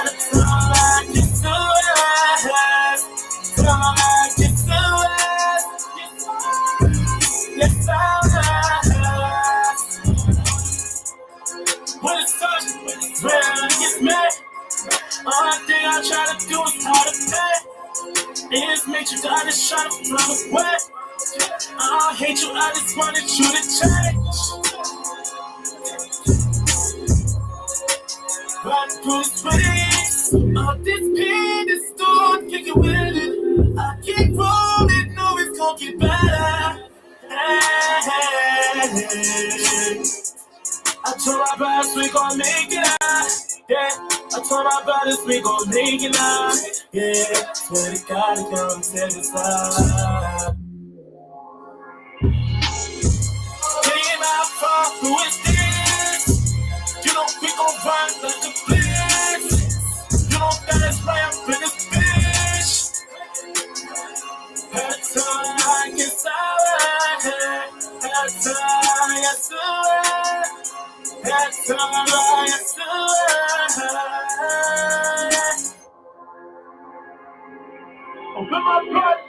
a time like it's so ass. Time like it's so ass. Yes, I'm ass. When it's touched, when it gets mad. All thing I try to do is how to pay. Is make you die to try to run away. I hate you, I just wanted you to change. But Bruce Willis, all this pain is stored, kick it with it. I keep rolling, know it's gonna get better. Hey. I told my brothers we gon' make it out. Yeah, I told my brothers we gon' make it out. Yeah, swear to God, I can't take this out. Getting out far, who is this? You know we gon' run like a blitz. You know that is why I'm in this bitch. Had time like it's alright. Had time, yes, alright. Had time like it's alright. Open my blood.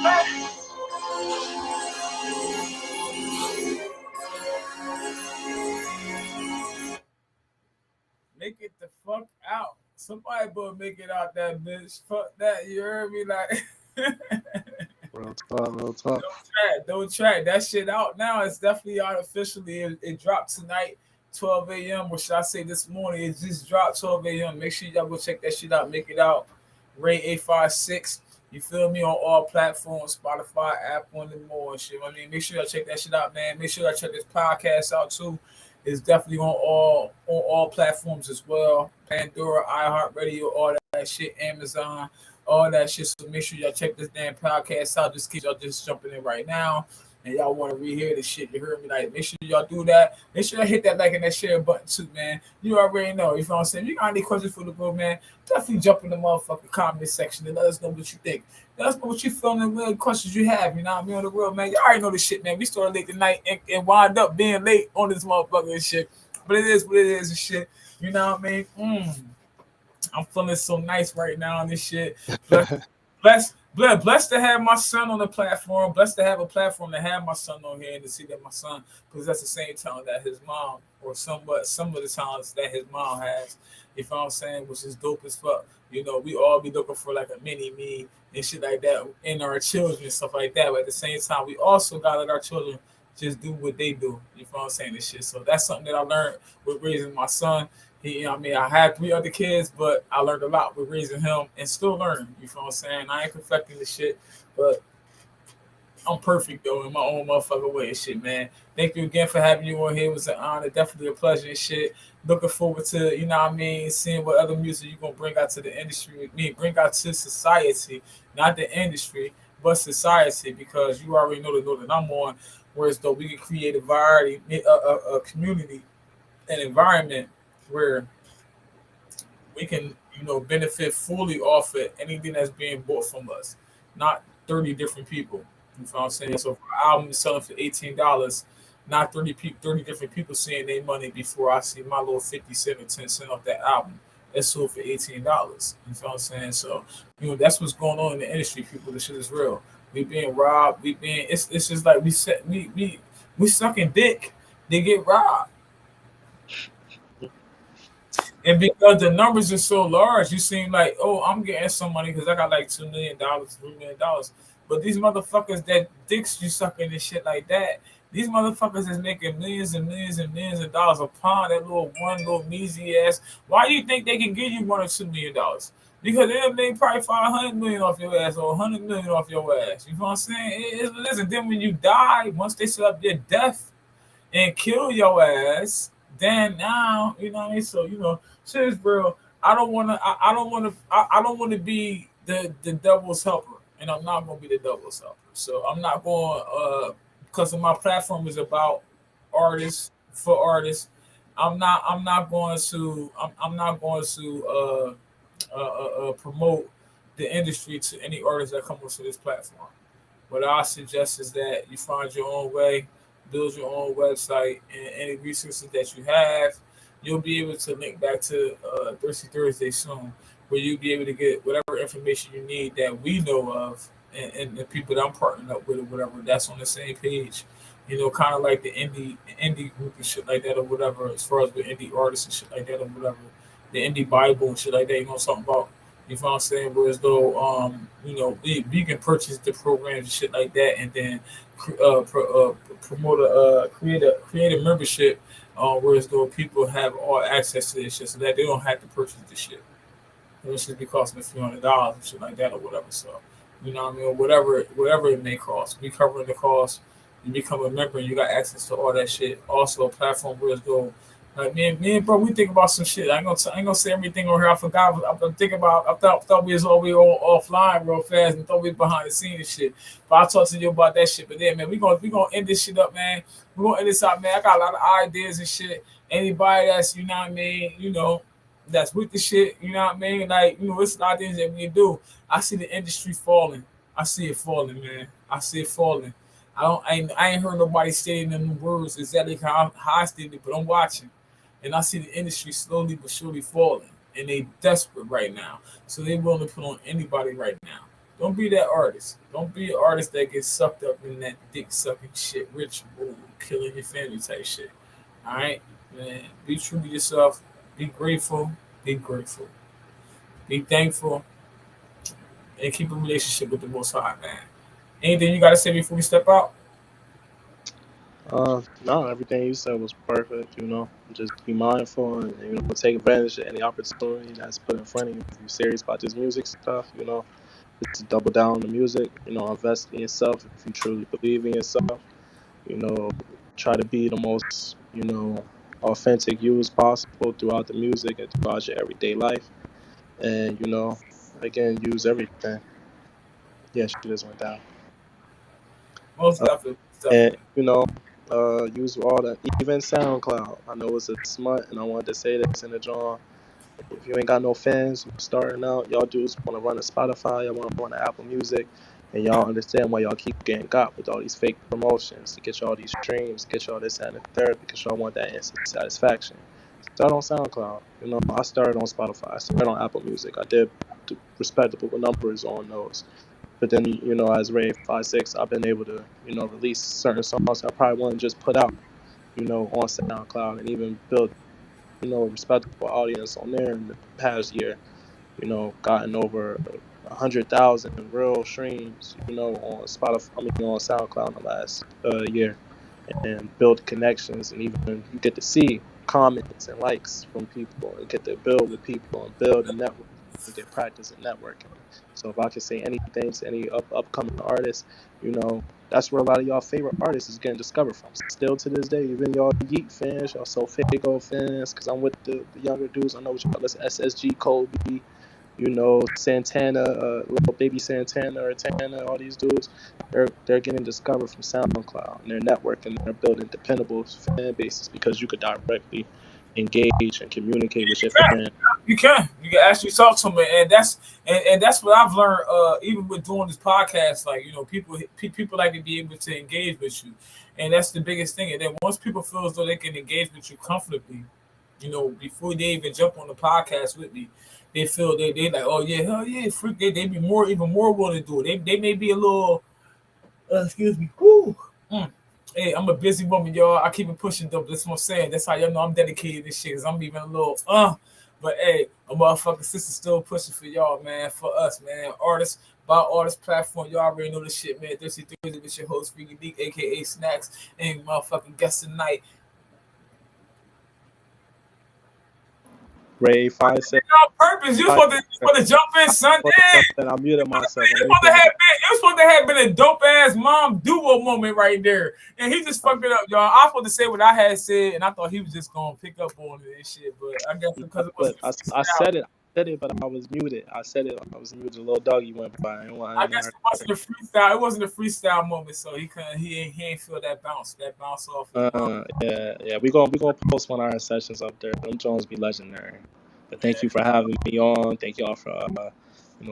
Hey. Make it the fuck out. Somebody better make it out that bitch. Fuck that. You heard me? Like, Real talk. Don't track. That shit out now. It's definitely out officially. It dropped tonight, 12 a.m. Or should I say this morning? It just dropped 12 a.m. Make sure y'all go check that shit out. Make it out. Ray 856. You feel me? On all platforms, Spotify, Apple, and more and shit. I mean, make sure y'all check that shit out, man. Make sure y'all check this podcast out too. It's definitely on all platforms as well. Pandora, iHeartRadio, all that shit, Amazon, all that shit. So make sure y'all check this damn podcast out. Just keep y'all just jumping in right now. and y'all want to rehear this shit, you heard me? Like, make sure y'all do that. Make sure y'all hit that like and that share button too, man. You already know. You know what I'm saying? If you got any questions for the bro, man, definitely jump in the motherfucking comment section and let us know what you think. Let us know what you feeling and what questions you have. You know what I mean? On the real, man. You already know this shit, man. We started late tonight and wind up being late on this motherfucker and shit. But it is what it is and shit. You know what I mean? I'm feeling so nice right now on this shit. Blessed to have my son on the platform. Blessed to have a platform to have my son on here and to see that my son possesses the same talent that his mom, or some of the talents that his mom has. You know what I'm saying? Which is dope as fuck. You know, we all be looking for like a mini me and shit like that in our children and stuff like that. But at the same time, we also gotta let our children just do what they do. You know what I'm saying? This shit. So that's something that I learned with raising my son. You know what I mean? I had 3 other kids, but I learned a lot with raising him and still learning. You know what I'm saying? I ain't perfecting this shit, but I'm perfect though in my own motherfucking way and shit, man. Thank you again for having you on here. It was an honor, definitely a pleasure and shit. Looking forward to, you know what I mean, seeing what other music you're gonna bring out to the industry with me, bring out to society, not the industry, but society, because you already know the note that I'm on. Whereas though we can create a variety, a community, an environment where we can, you know, benefit fully off of anything that's being bought from us, not 30 different people. You know what I'm saying? So if our album is selling for $18, not 30 different people seeing their money before I see my little 57 10 cents off that album. That's sold for $18. You know what I'm saying? So, you know, that's what's going on in the industry, people. This shit is real. We being robbed, it's just like we sucking dick, they get robbed. And because the numbers are so large, you seem like, oh, I'm getting some money because I got like $2 million, $3 million. But these motherfuckers that dicks you sucking and shit like that, these motherfuckers is making millions and millions and millions of dollars upon that little measly ass. Why do you think they can give you $1 or $2 million? Because they'll make probably 500 million off your ass or 100 million off your ass. You know what I'm saying? Listen, then when you die, once they set up their death and kill your ass, then now, you know what I mean? So, you know, shit is real. I don't wanna be the devil's helper. And I'm not gonna be the devil's helper. So I'm not going because my platform is about artists for artists. I'm not going to promote the industry to any artists that come onto this platform. What I suggest is that you find your own way, build your own website, and any resources that you have, you'll be able to link back to Thirsty Thursday soon, where you'll be able to get whatever information you need that we know of, and the people that I'm partnering up with or whatever that's on the same page. You know, kind of like the indie group and shit like that or whatever, as far as with indie artists and shit like that or whatever, the indie Bible and shit like that. You know something about. You know what I'm saying? Whereas though, you know, we can purchase the programs and shit like that, and then promote create a membership, whereas though people have all access to this shit, so that they don't have to purchase the shit. It should be costing a few $100s and shit like that or whatever. So, you know what I mean? Or whatever it may cost. We covering the cost. You become a member and you got access to all that shit. Also, a platform where it's go. Like me and bro, we think about some shit. I ain't gonna say everything on here. I forgot. I'm thinking about. I thought we was all offline real fast and thought we was behind the scenes and shit. But I'll talk to you about that shit. But then, man, we gonna end this shit up, man. We gonna end this up, man. I got a lot of ideas and shit. Anybody that's, you know what I mean, you know, that's with the shit, you know what I mean? Like, you know, it's a lot of things that we can do. I see the industry falling. I see it falling, man. I see it falling. I ain't heard nobody saying them words exactly how I stated, but I'm watching. And I see the industry slowly but surely falling. And they desperate right now. So they willing to put on anybody right now. Don't be that artist. Don't be an artist that gets sucked up in that dick sucking shit, ritual, killing your family type shit. Alright? Man, be true to yourself. Be grateful. Be grateful. Be thankful. And keep a relationship with the Most High, man. Anything you gotta say before we step out? No, everything you said was perfect. You know, just be mindful and, you know, take advantage of any opportunity that's put in front of you. If you're serious about this music stuff, you know, just double down on the music. You know, invest in yourself if you truly believe in yourself. You know, try to be the most, you know, authentic you as possible throughout the music and throughout your everyday life. And, you know, again, use everything. Yeah, she just went down. Most Uh, definitely. And use all the, even SoundCloud. I know it's a smut, and I wanted to say this in the drawing. If you ain't got no fans, you starting out, y'all dudes want to run a Spotify, y'all want to run an Apple Music, and y'all understand why y'all keep getting got with all these fake promotions to get y'all these streams, get y'all this and the third, because y'all want that instant satisfaction. Start on SoundCloud. I started on Spotify. I started on Apple Music. I did respectable numbers on those. But then, as Ray 5-6, I've been able to, release certain songs I probably wouldn't just put out, on SoundCloud, and even build, a respectable audience on there in the past year. Gotten over 100,000 real streams, on Spotify, on SoundCloud in the last year, and build connections, and even you get to see comments and likes from people, and get to build with people and build a network and get practice in networking. So if I could say anything to any upcoming artists, that's where a lot of y'all favorite artists is getting discovered from. Still to this day, even y'all Yeet fans, y'all so Frekey fans, because I'm with the younger dudes. I know what y'all listen, SSG, Kobe, Santana, little baby Santana or Tana, all these dudes, they're getting discovered from SoundCloud, and they're networking, they're building dependable fan bases because you could directly engage and communicate with your fans. You can actually talk to them, and that's what I've learned. Even with doing this podcast, like people like to be able to engage with you, and that's the biggest thing. And then once people feel as though they can engage with you comfortably, before they even jump on the podcast with me, they feel they like, oh yeah, hell yeah, freak. They be even more willing to do it. They may be a little, excuse me, whoo. Hey, I'm a busy woman, y'all. I keep it pushing though. That's what I'm saying. That's how y'all know I'm dedicated to this shit. Cause I'm even a little but hey, a motherfucking sister still pushing for y'all, man. For us, man. Artists by artist platform. Y'all already know this shit, man. Thirsdayz with your host, Frekey, aka Snackz, and motherfucking guest tonight. Ray 5-6. On purpose, you supposed to jump in Sunday. I muted myself. It was supposed to have been a dope ass mom duo moment right there, and he just fucked it up, y'all. I was supposed to say what I had said, and I thought he was just gonna pick up on it and shit, but I guess because it was. I said it, but I was muted. I said it. I was muted. A little doggy went by. I guess it wasn't a freestyle. It wasn't a freestyle moment, so he couldn't. He ain't feel that bounce off. Yeah. We gonna post one of our sessions up there. Them Jones be legendary. But thank you for having me on. Thank y'all for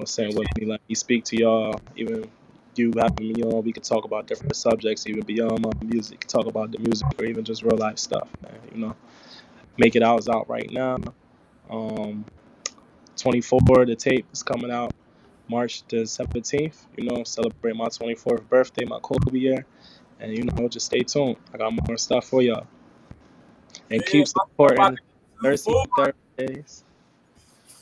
saying with me, let me speak to y'all. Even you having me on, we can talk about different subjects, even beyond my music. Talk about the music or even just real life stuff, man. Make It Out is out right now. 24, the tape is coming out March the 17th. Celebrate my 24th birthday, my Kobe year. And, just stay tuned. I got more stuff for y'all. And keep supporting Thirsdayz.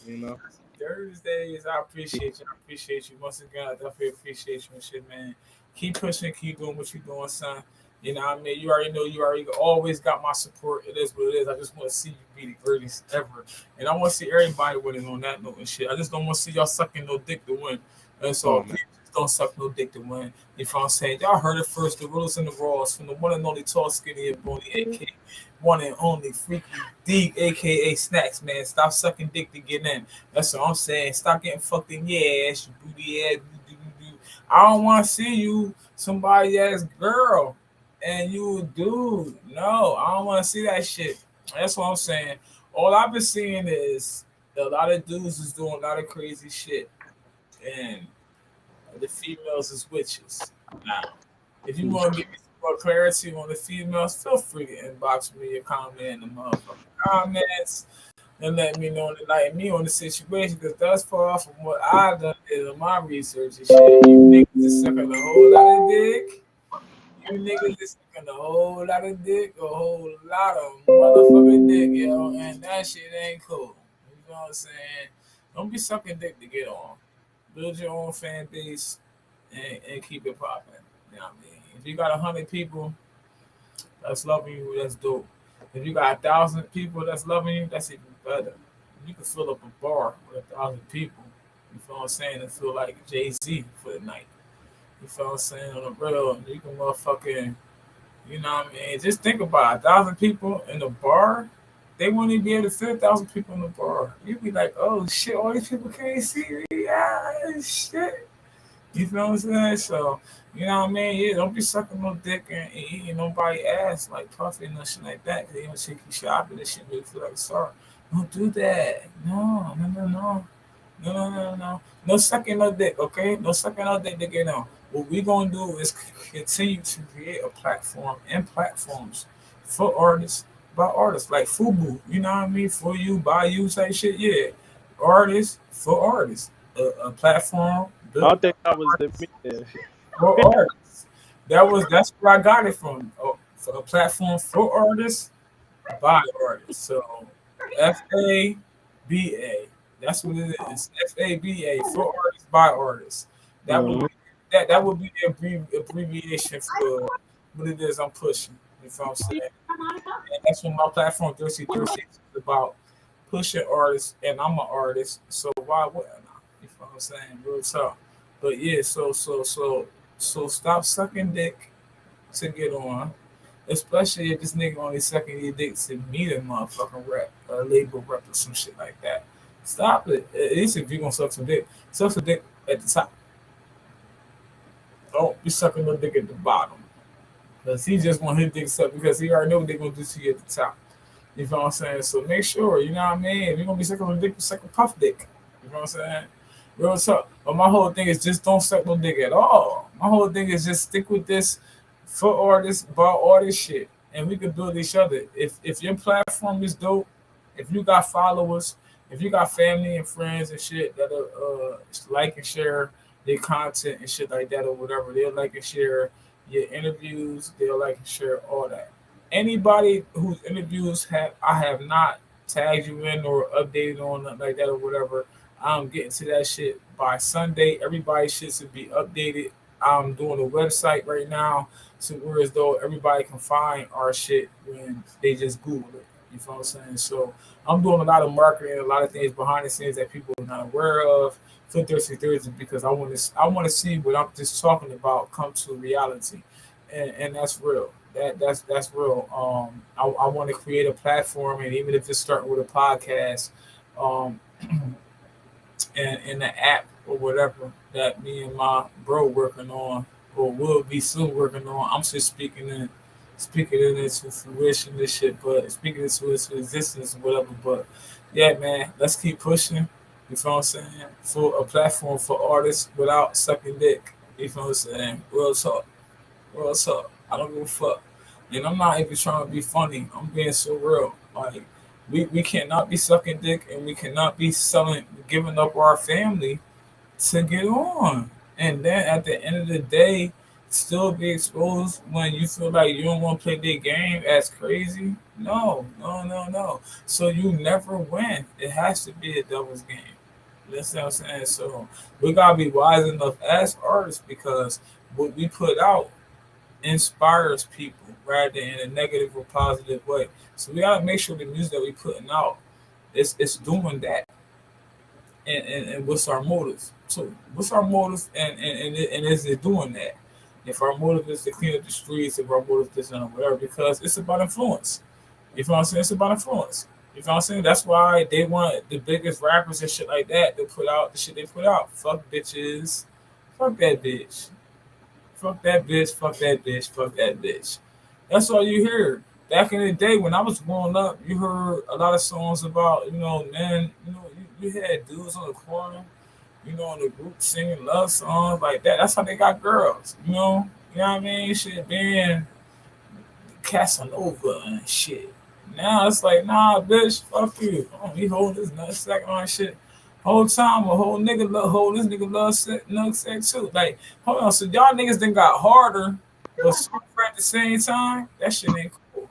Thirsdayz, I appreciate you. Once again, I definitely appreciate you and shit, man. Keep pushing, keep doing what you're doing, son. You know what I mean? You already know you always got my support. It is what it is. I just want to see you be the greatest ever. And I want to see everybody winning on that note and shit. I just don't want to see y'all sucking no dick to win. And so please just don't suck no dick to win. You know what I'm saying? Y'all heard it first. The rules and the raws from the one and only tall, skinny, and bony, aka one and only Frekey D, aka Snackz, man. Stop sucking dick to get in. That's what I'm saying. Stop getting fucked in your ass, you booty ass. I don't want to see you somebody ass girl. And you dude, no, I don't want to see that shit. That's what I'm saying. All I've been seeing is a lot of dudes is doing a lot of crazy shit, and the females is witches. Now, if you want to give me some more clarity on the females, feel free to inbox me or comment in the motherfucking comments and let me know and enlighten me on the situation. Because thus far, from what I've done in my research and shit, you niggas is sucking a whole lot of dick. You niggas is sucking a whole lot of dick, a whole lot of motherfucking dick, yo, and that shit ain't cool. You know what I'm saying? Don't be sucking dick to get on. Build your own fan base and keep it popping. You know what I mean? If you got 100 people that's loving you, that's dope. If you got 1,000 people that's loving you, that's even better. You can fill up a bar with 1,000 people. You feel what I'm saying? And feel like Jay-Z for the night. You feel what I'm saying? On the real, you can motherfucking, you know what I mean? Just think about it. 1,000 people in the bar, they wouldn't even be able to fit 1,000 people in the bar. You'd be like, oh shit, all these people can't see me. Ah, shit. You feel what I'm saying? So, you know what I mean? Yeah, don't be sucking no dick and eating nobody ass like Puffy and shit like that. Cause they gonna take you shopping and shit, make you feel like sorry. Don't do that. No, no, no, no. No, no, no, no. No sucking no dick, okay? No sucking no dick to get on. What we gonna do is continue to create a platform and platforms for artists by artists, like FUBU. You know what I mean? For you, by you, type shit. Yeah, artists for artists. A platform I built don't think that was the meaning. for artists. That's where I got it from. For a platform for artists by artists. So FABA. That's what it is. FABA for artists by artists. That would Mhm. be that would be the abbreviation for what it is I'm pushing. You know what I'm saying? And that's what my platform Thirsdayz is about, pushing artists, and I'm an artist, so why wouldn't I? You know what I'm saying? Real talk. But yeah, so stop sucking dick to get on. Especially if this nigga only sucking your dick to meet a motherfucking rep, a label rep or some shit like that. Stop it. At least if you gonna suck some dick at the top. Don't be sucking no dick at the bottom. Because he just want his dick sucked because he already know what they gonna do to you at the top. You know what I'm saying? So make sure, you know what I mean? If you're gonna be sucking on dick, you suck a puff dick. You know what I'm saying? Real talk. But my whole thing is just don't suck no dick at all. My whole thing is just stick with this for artists, about all this shit. And we can build each other. If your platform is dope, if you got followers, if you got family and friends and shit that like and share their content and shit like that or whatever, they'll like and share your interviews, they'll like and share all that. Anybody whose interviews I have not tagged you in or updated on nothing like that or whatever, I'm getting to that shit by Sunday. Everybody shit should be updated. I'm doing a website right now to where as though everybody can find our shit when they just Google it. You know what I'm saying? So I'm doing a lot of marketing, a lot of things behind the scenes that people are not aware of for Thirsty Thursday because I want to see what I'm just talking about come to reality, and that's real. That's real. I want to create a platform, and even if it's starting with a podcast, um, and the app or whatever that me and my bro working on or will be soon working on. I'm just speaking it into fruition this shit, but speaking it into its existence or whatever. But yeah, man, let's keep pushing. You know what I'm saying? For a platform for artists without sucking dick. You know what I'm saying? Real talk. Real talk. I don't give a fuck. And I'm not even trying to be funny. I'm being so real. Like we cannot be sucking dick and we cannot be giving up our family to get on. And then at the end of the day, still be exposed when you feel like you don't want to play their game as crazy. No, no, no, no. So you never win. It has to be a doubles game. That's what I'm saying. So we gotta be wise enough as artists because what we put out inspires people rather than in a negative or positive way. So we gotta make sure the music that we putting out is doing that. And what's our motive? So what's our motive and is it doing that? If our motive is to clean up the streets, if our motive is whatever, because it's about influence. You know what I'm saying? It's about influence. You know what I'm saying? That's why they want the biggest rappers and shit like that to put out the shit they put out. Fuck bitches. Fuck that bitch. Fuck that bitch, fuck that bitch, fuck that bitch. That's all you hear. Back in the day when I was growing up, you heard a lot of songs about, men, you had dudes on the corner, in the group singing love songs like that. That's how they got girls, You know what I mean? Shit being Casanova and shit. Now it's like, nah, bitch, fuck you. Oh, he hold this nutsack on shit. Whole time, a whole nigga hold this nigga love nutsack too. Like, hold on, so y'all niggas then got harder, but softer at the same time. That shit ain't cool.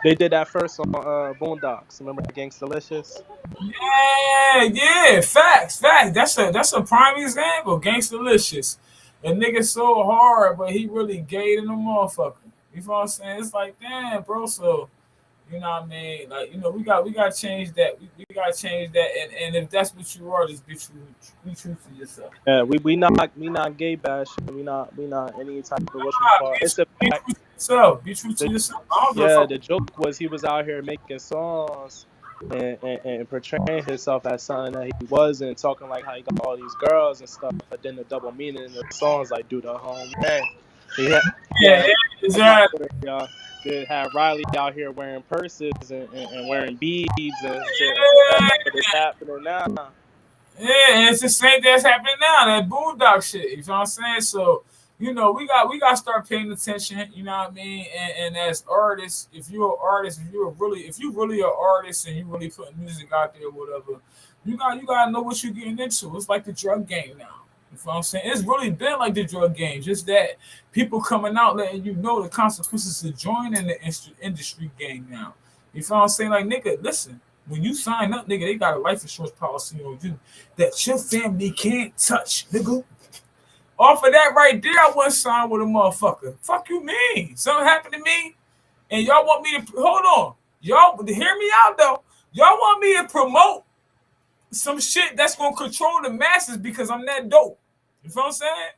They did that first on Boondocks. Remember Gangstalicious? Yeah, facts. That's a prime example. Gangstalicious. A nigga so hard, but he really gay than a motherfucker. You know what I'm saying? It's like, damn, bro. So you know what I mean? Like, we got to change that. We got to change that. And if that's what you are, just be true to yourself. Yeah, we not gay bashing. We not any type of what's it called. It's a Be fact. true to yourself. Be true to The, yourself. I don't give a yeah, fuck. the joke was he was out here making songs and portraying himself as something that he wasn't, talking like how he got all these girls and stuff, but then the double meaning in the songs like "Do the Home Man." He had, he Yeah, had exactly. y'all. They had Riley out here wearing purses and wearing beads and shit like that, Yeah, but it's happening now. yeah, and it's the same thing that's happening now, that boondock shit. You know what I'm saying? So, we got to start paying attention. You know what I mean? And as artists, if you're an artist, if you really an artist and you really putting music out there, or whatever, you gotta know what you're getting into. It's like the drug game now. You know what I'm saying? It's really been like the drug game, just that people coming out letting you know the consequences of joining the industry game now. You know what I'm saying? Like, nigga, listen. When you sign up, nigga, they got a life insurance policy on you that your family can't touch, nigga. Off of that right there, I wasn't signed with a motherfucker. Fuck you mean? Something happened to me, and y'all want me to hold on. Y'all hear me out though. Y'all want me to promote some shit that's gonna control the masses because I'm that dope. You know what I'm saying?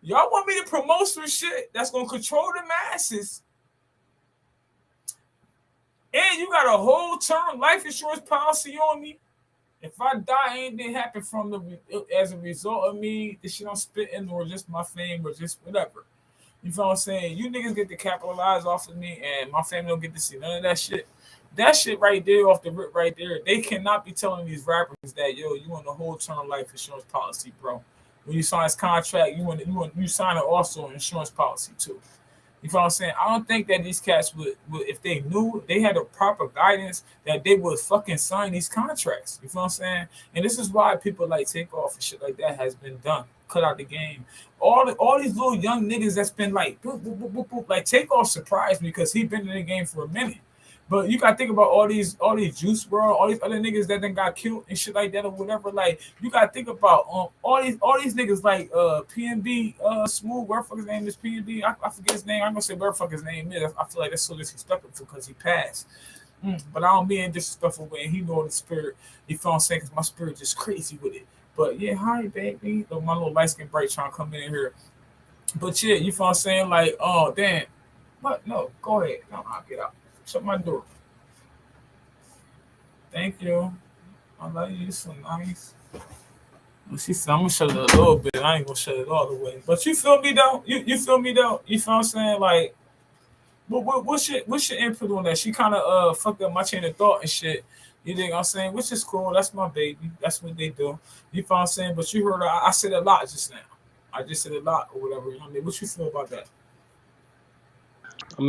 Y'all want me to promote some shit that's gonna control the masses. And you got a whole term life insurance policy on me. If I die, anything happen as a result of me, the shit I'm spitting, or just my fame, or just whatever. You know what I'm saying? You niggas get to capitalize off of me, and my family don't get to see none of that shit. That shit right there, off the rip right there, they cannot be telling these rappers that, yo, you want a whole term life insurance policy, bro. When you sign this contract, you sign also an insurance policy too. You know what I'm saying? I don't think that these cats would, if they knew they had a proper guidance, that they would fucking sign these contracts. You know what I'm saying? And this is why people like Takeoff and shit like that has been done. Cut out the game. All these little young niggas that's been like, boop, boop, boop, boop, boop. Like Takeoff surprised me because he been in the game for a minute. But you gotta think about all these Juice WRLD, all these other niggas that then got killed and shit like that or whatever. Like you gotta think about all these niggas like PNB, Smooth, where the fuck his name is PNB. I forget his name. I'm gonna say where the fuck his name is. I feel like that's so disrespectful because he passed. But I don't mean disrespectful way. He know the spirit. You feel what I'm saying? Because my spirit just crazy with it. But yeah, hi baby. My little light skin bright trying to come in here. But yeah, you feel what I'm saying? Like, oh damn. What? No, go ahead. No, I'll get out. Shut my door. Thank you. I love you. You're so nice. She said, I'm gonna shut it a little bit. I ain't gonna shut it all the way. But you feel me though? You feel me though? You feel what I'm saying? Like, what's your input on that? She kind of fucked up my chain of thought and shit. You think I'm saying? Which is cool. That's my baby. That's what they do. You feel what I'm saying? But you heard I said a lot just now. I just said a lot or whatever. You know what I mean? What you feel about that? I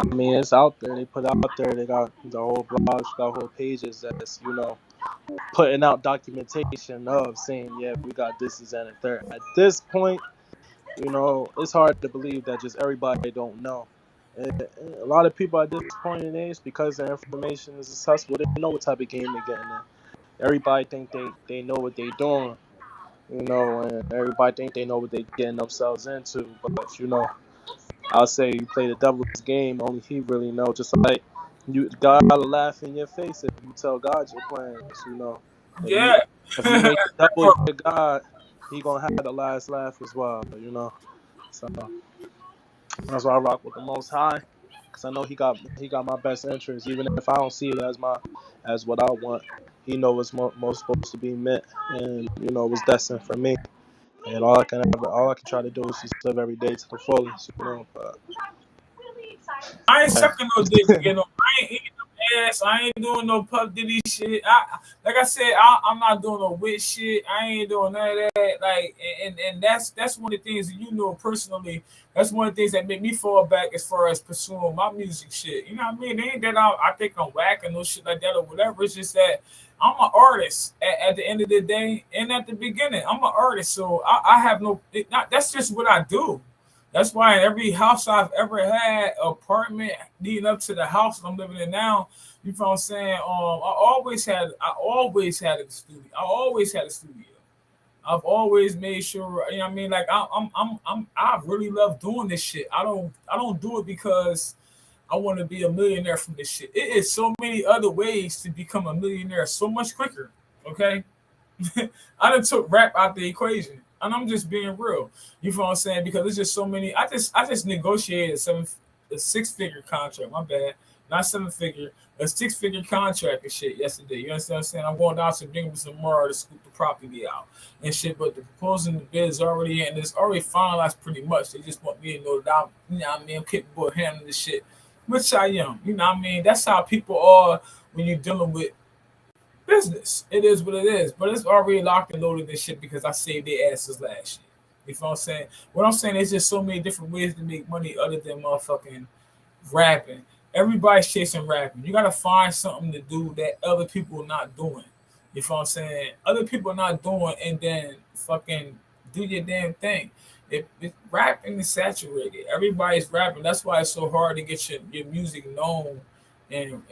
mean, it's out there. They put out there. They got the whole blogs, got whole pages that's putting out documentation of saying, yeah, we got this, and a third. At this point, it's hard to believe that just everybody don't know. And a lot of people at this point in age, because the information is accessible, they know what type of game they're getting in. Everybody think they know what they're doing, and everybody think they know what they're getting themselves into. But I'll say you play the devil's game, only he really knows. Just like God will laugh in your face if you tell God your plans. Yeah. If you make the devil your God, he gonna have the last laugh as well. So that's why I rock with the Most High, because I know he got my best interest, even if I don't see it as what I want. He knows what's most supposed to be meant, and what's destined for me. And all I can try to do is just live every day to the fullest, But I ain't sucking no dick again. I ain't eating no ass. I ain't doing no Puff Diddy shit. Like I said, I'm not doing no witch shit. I ain't doing none of that. Like, and that's one of the things that personally. That's one of the things that make me fall back as far as pursuing my music shit. You know what I mean? It ain't that I think I'm whack and no shit like that or whatever. It's just that I'm an artist at the end of the day, and at the beginning, I'm an artist. So I have no. That's just what I do. That's why in every house I've ever had, apartment leading up to the house I'm living in now, you know what I'm saying? I always had a studio. I always had a studio. I've always made sure, you know what I mean? Like I really love doing this shit. I don't do it because I want to be a millionaire from this shit. It is so many other ways to become a millionaire so much quicker. Okay. I done took rap out the equation. And I'm just being real. You know what I'm saying? Because there's just so many. I just negotiated a 6-figure contract. My bad. not 7-figure, a 6-figure contract and shit yesterday. You understand what I'm saying? I'm going down to Bingham tomorrow to scoop the property out and shit. But the proposal and the bid is already in. It's already finalized pretty much. They just want me to know that I'm, you know what I mean, I'm capable of handling this shit, which I am. You know what I mean? That's how people are when you're dealing with business. It is what it is. But it's already locked and loaded and shit because I saved their asses last year. You know what I'm saying? What I'm saying is just so many different ways to make money other than motherfucking rapping. Everybody's chasing rapping. You gotta find something to do that other people are not doing. You know what I'm saying? Other people are not doing, and then fucking do your damn thing. If rapping is saturated, everybody's rapping. That's why it's so hard to get your music known and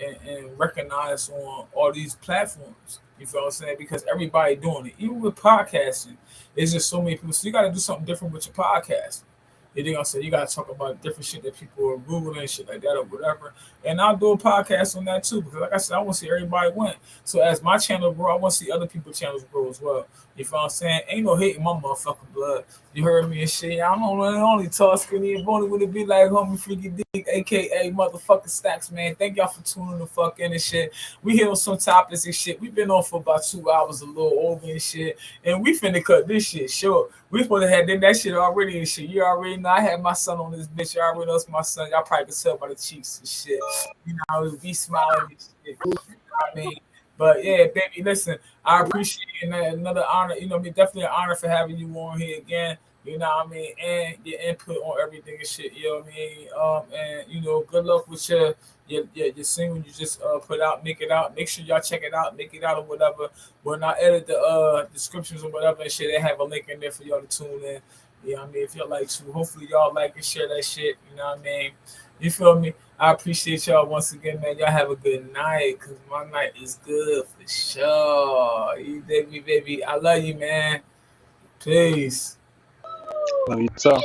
recognized on all these platforms. You feel what I'm saying? Because everybody doing it. Even with podcasting, it's just so many people. So you got to do something different with your podcast. You know what I'm saying? You got to talk about different shit that people are Googling and shit like that or whatever. And I'll do a podcast on that too. Because like I said, I want to see everybody win. So as my channel grow, I want to see other people's channels grow as well. You feel what I'm saying? Ain't no hate in my motherfucking blood. You heard me and shit. I don't know. Only tall, skinny, and bony would it be like homie Frekey D, a.k.a. motherfucking Snackz, man. Thank y'all for tuning the fuck in and shit. We hit on some topics and shit. We've been on for about 2 hours, a little over and shit. And we finna cut this shit short. We supposed to have done that shit already and shit. You already know I had my son on this bitch. You already know it's my son. Y'all probably can tell by the cheeks and shit. You know, we smiling and shit. You know what I mean? But yeah, baby, listen, I appreciate it. Another honor. You know, definitely an honor for having you on here again. You know what I mean? And your input on everything and shit. You know what I mean? And you know, good luck with your single you just put out. Make it out. Make sure y'all check it out. Make it out or whatever. When I edit the descriptions or whatever and shit, they have a link in there for y'all to tune in. You know what I mean? If y'all like to, hopefully y'all like and share that shit. You know what I mean? You feel me? I appreciate y'all once again, man. Y'all have a good night, because my night is good for sure. You dig me, baby? I love you, man. Peace. Love you too.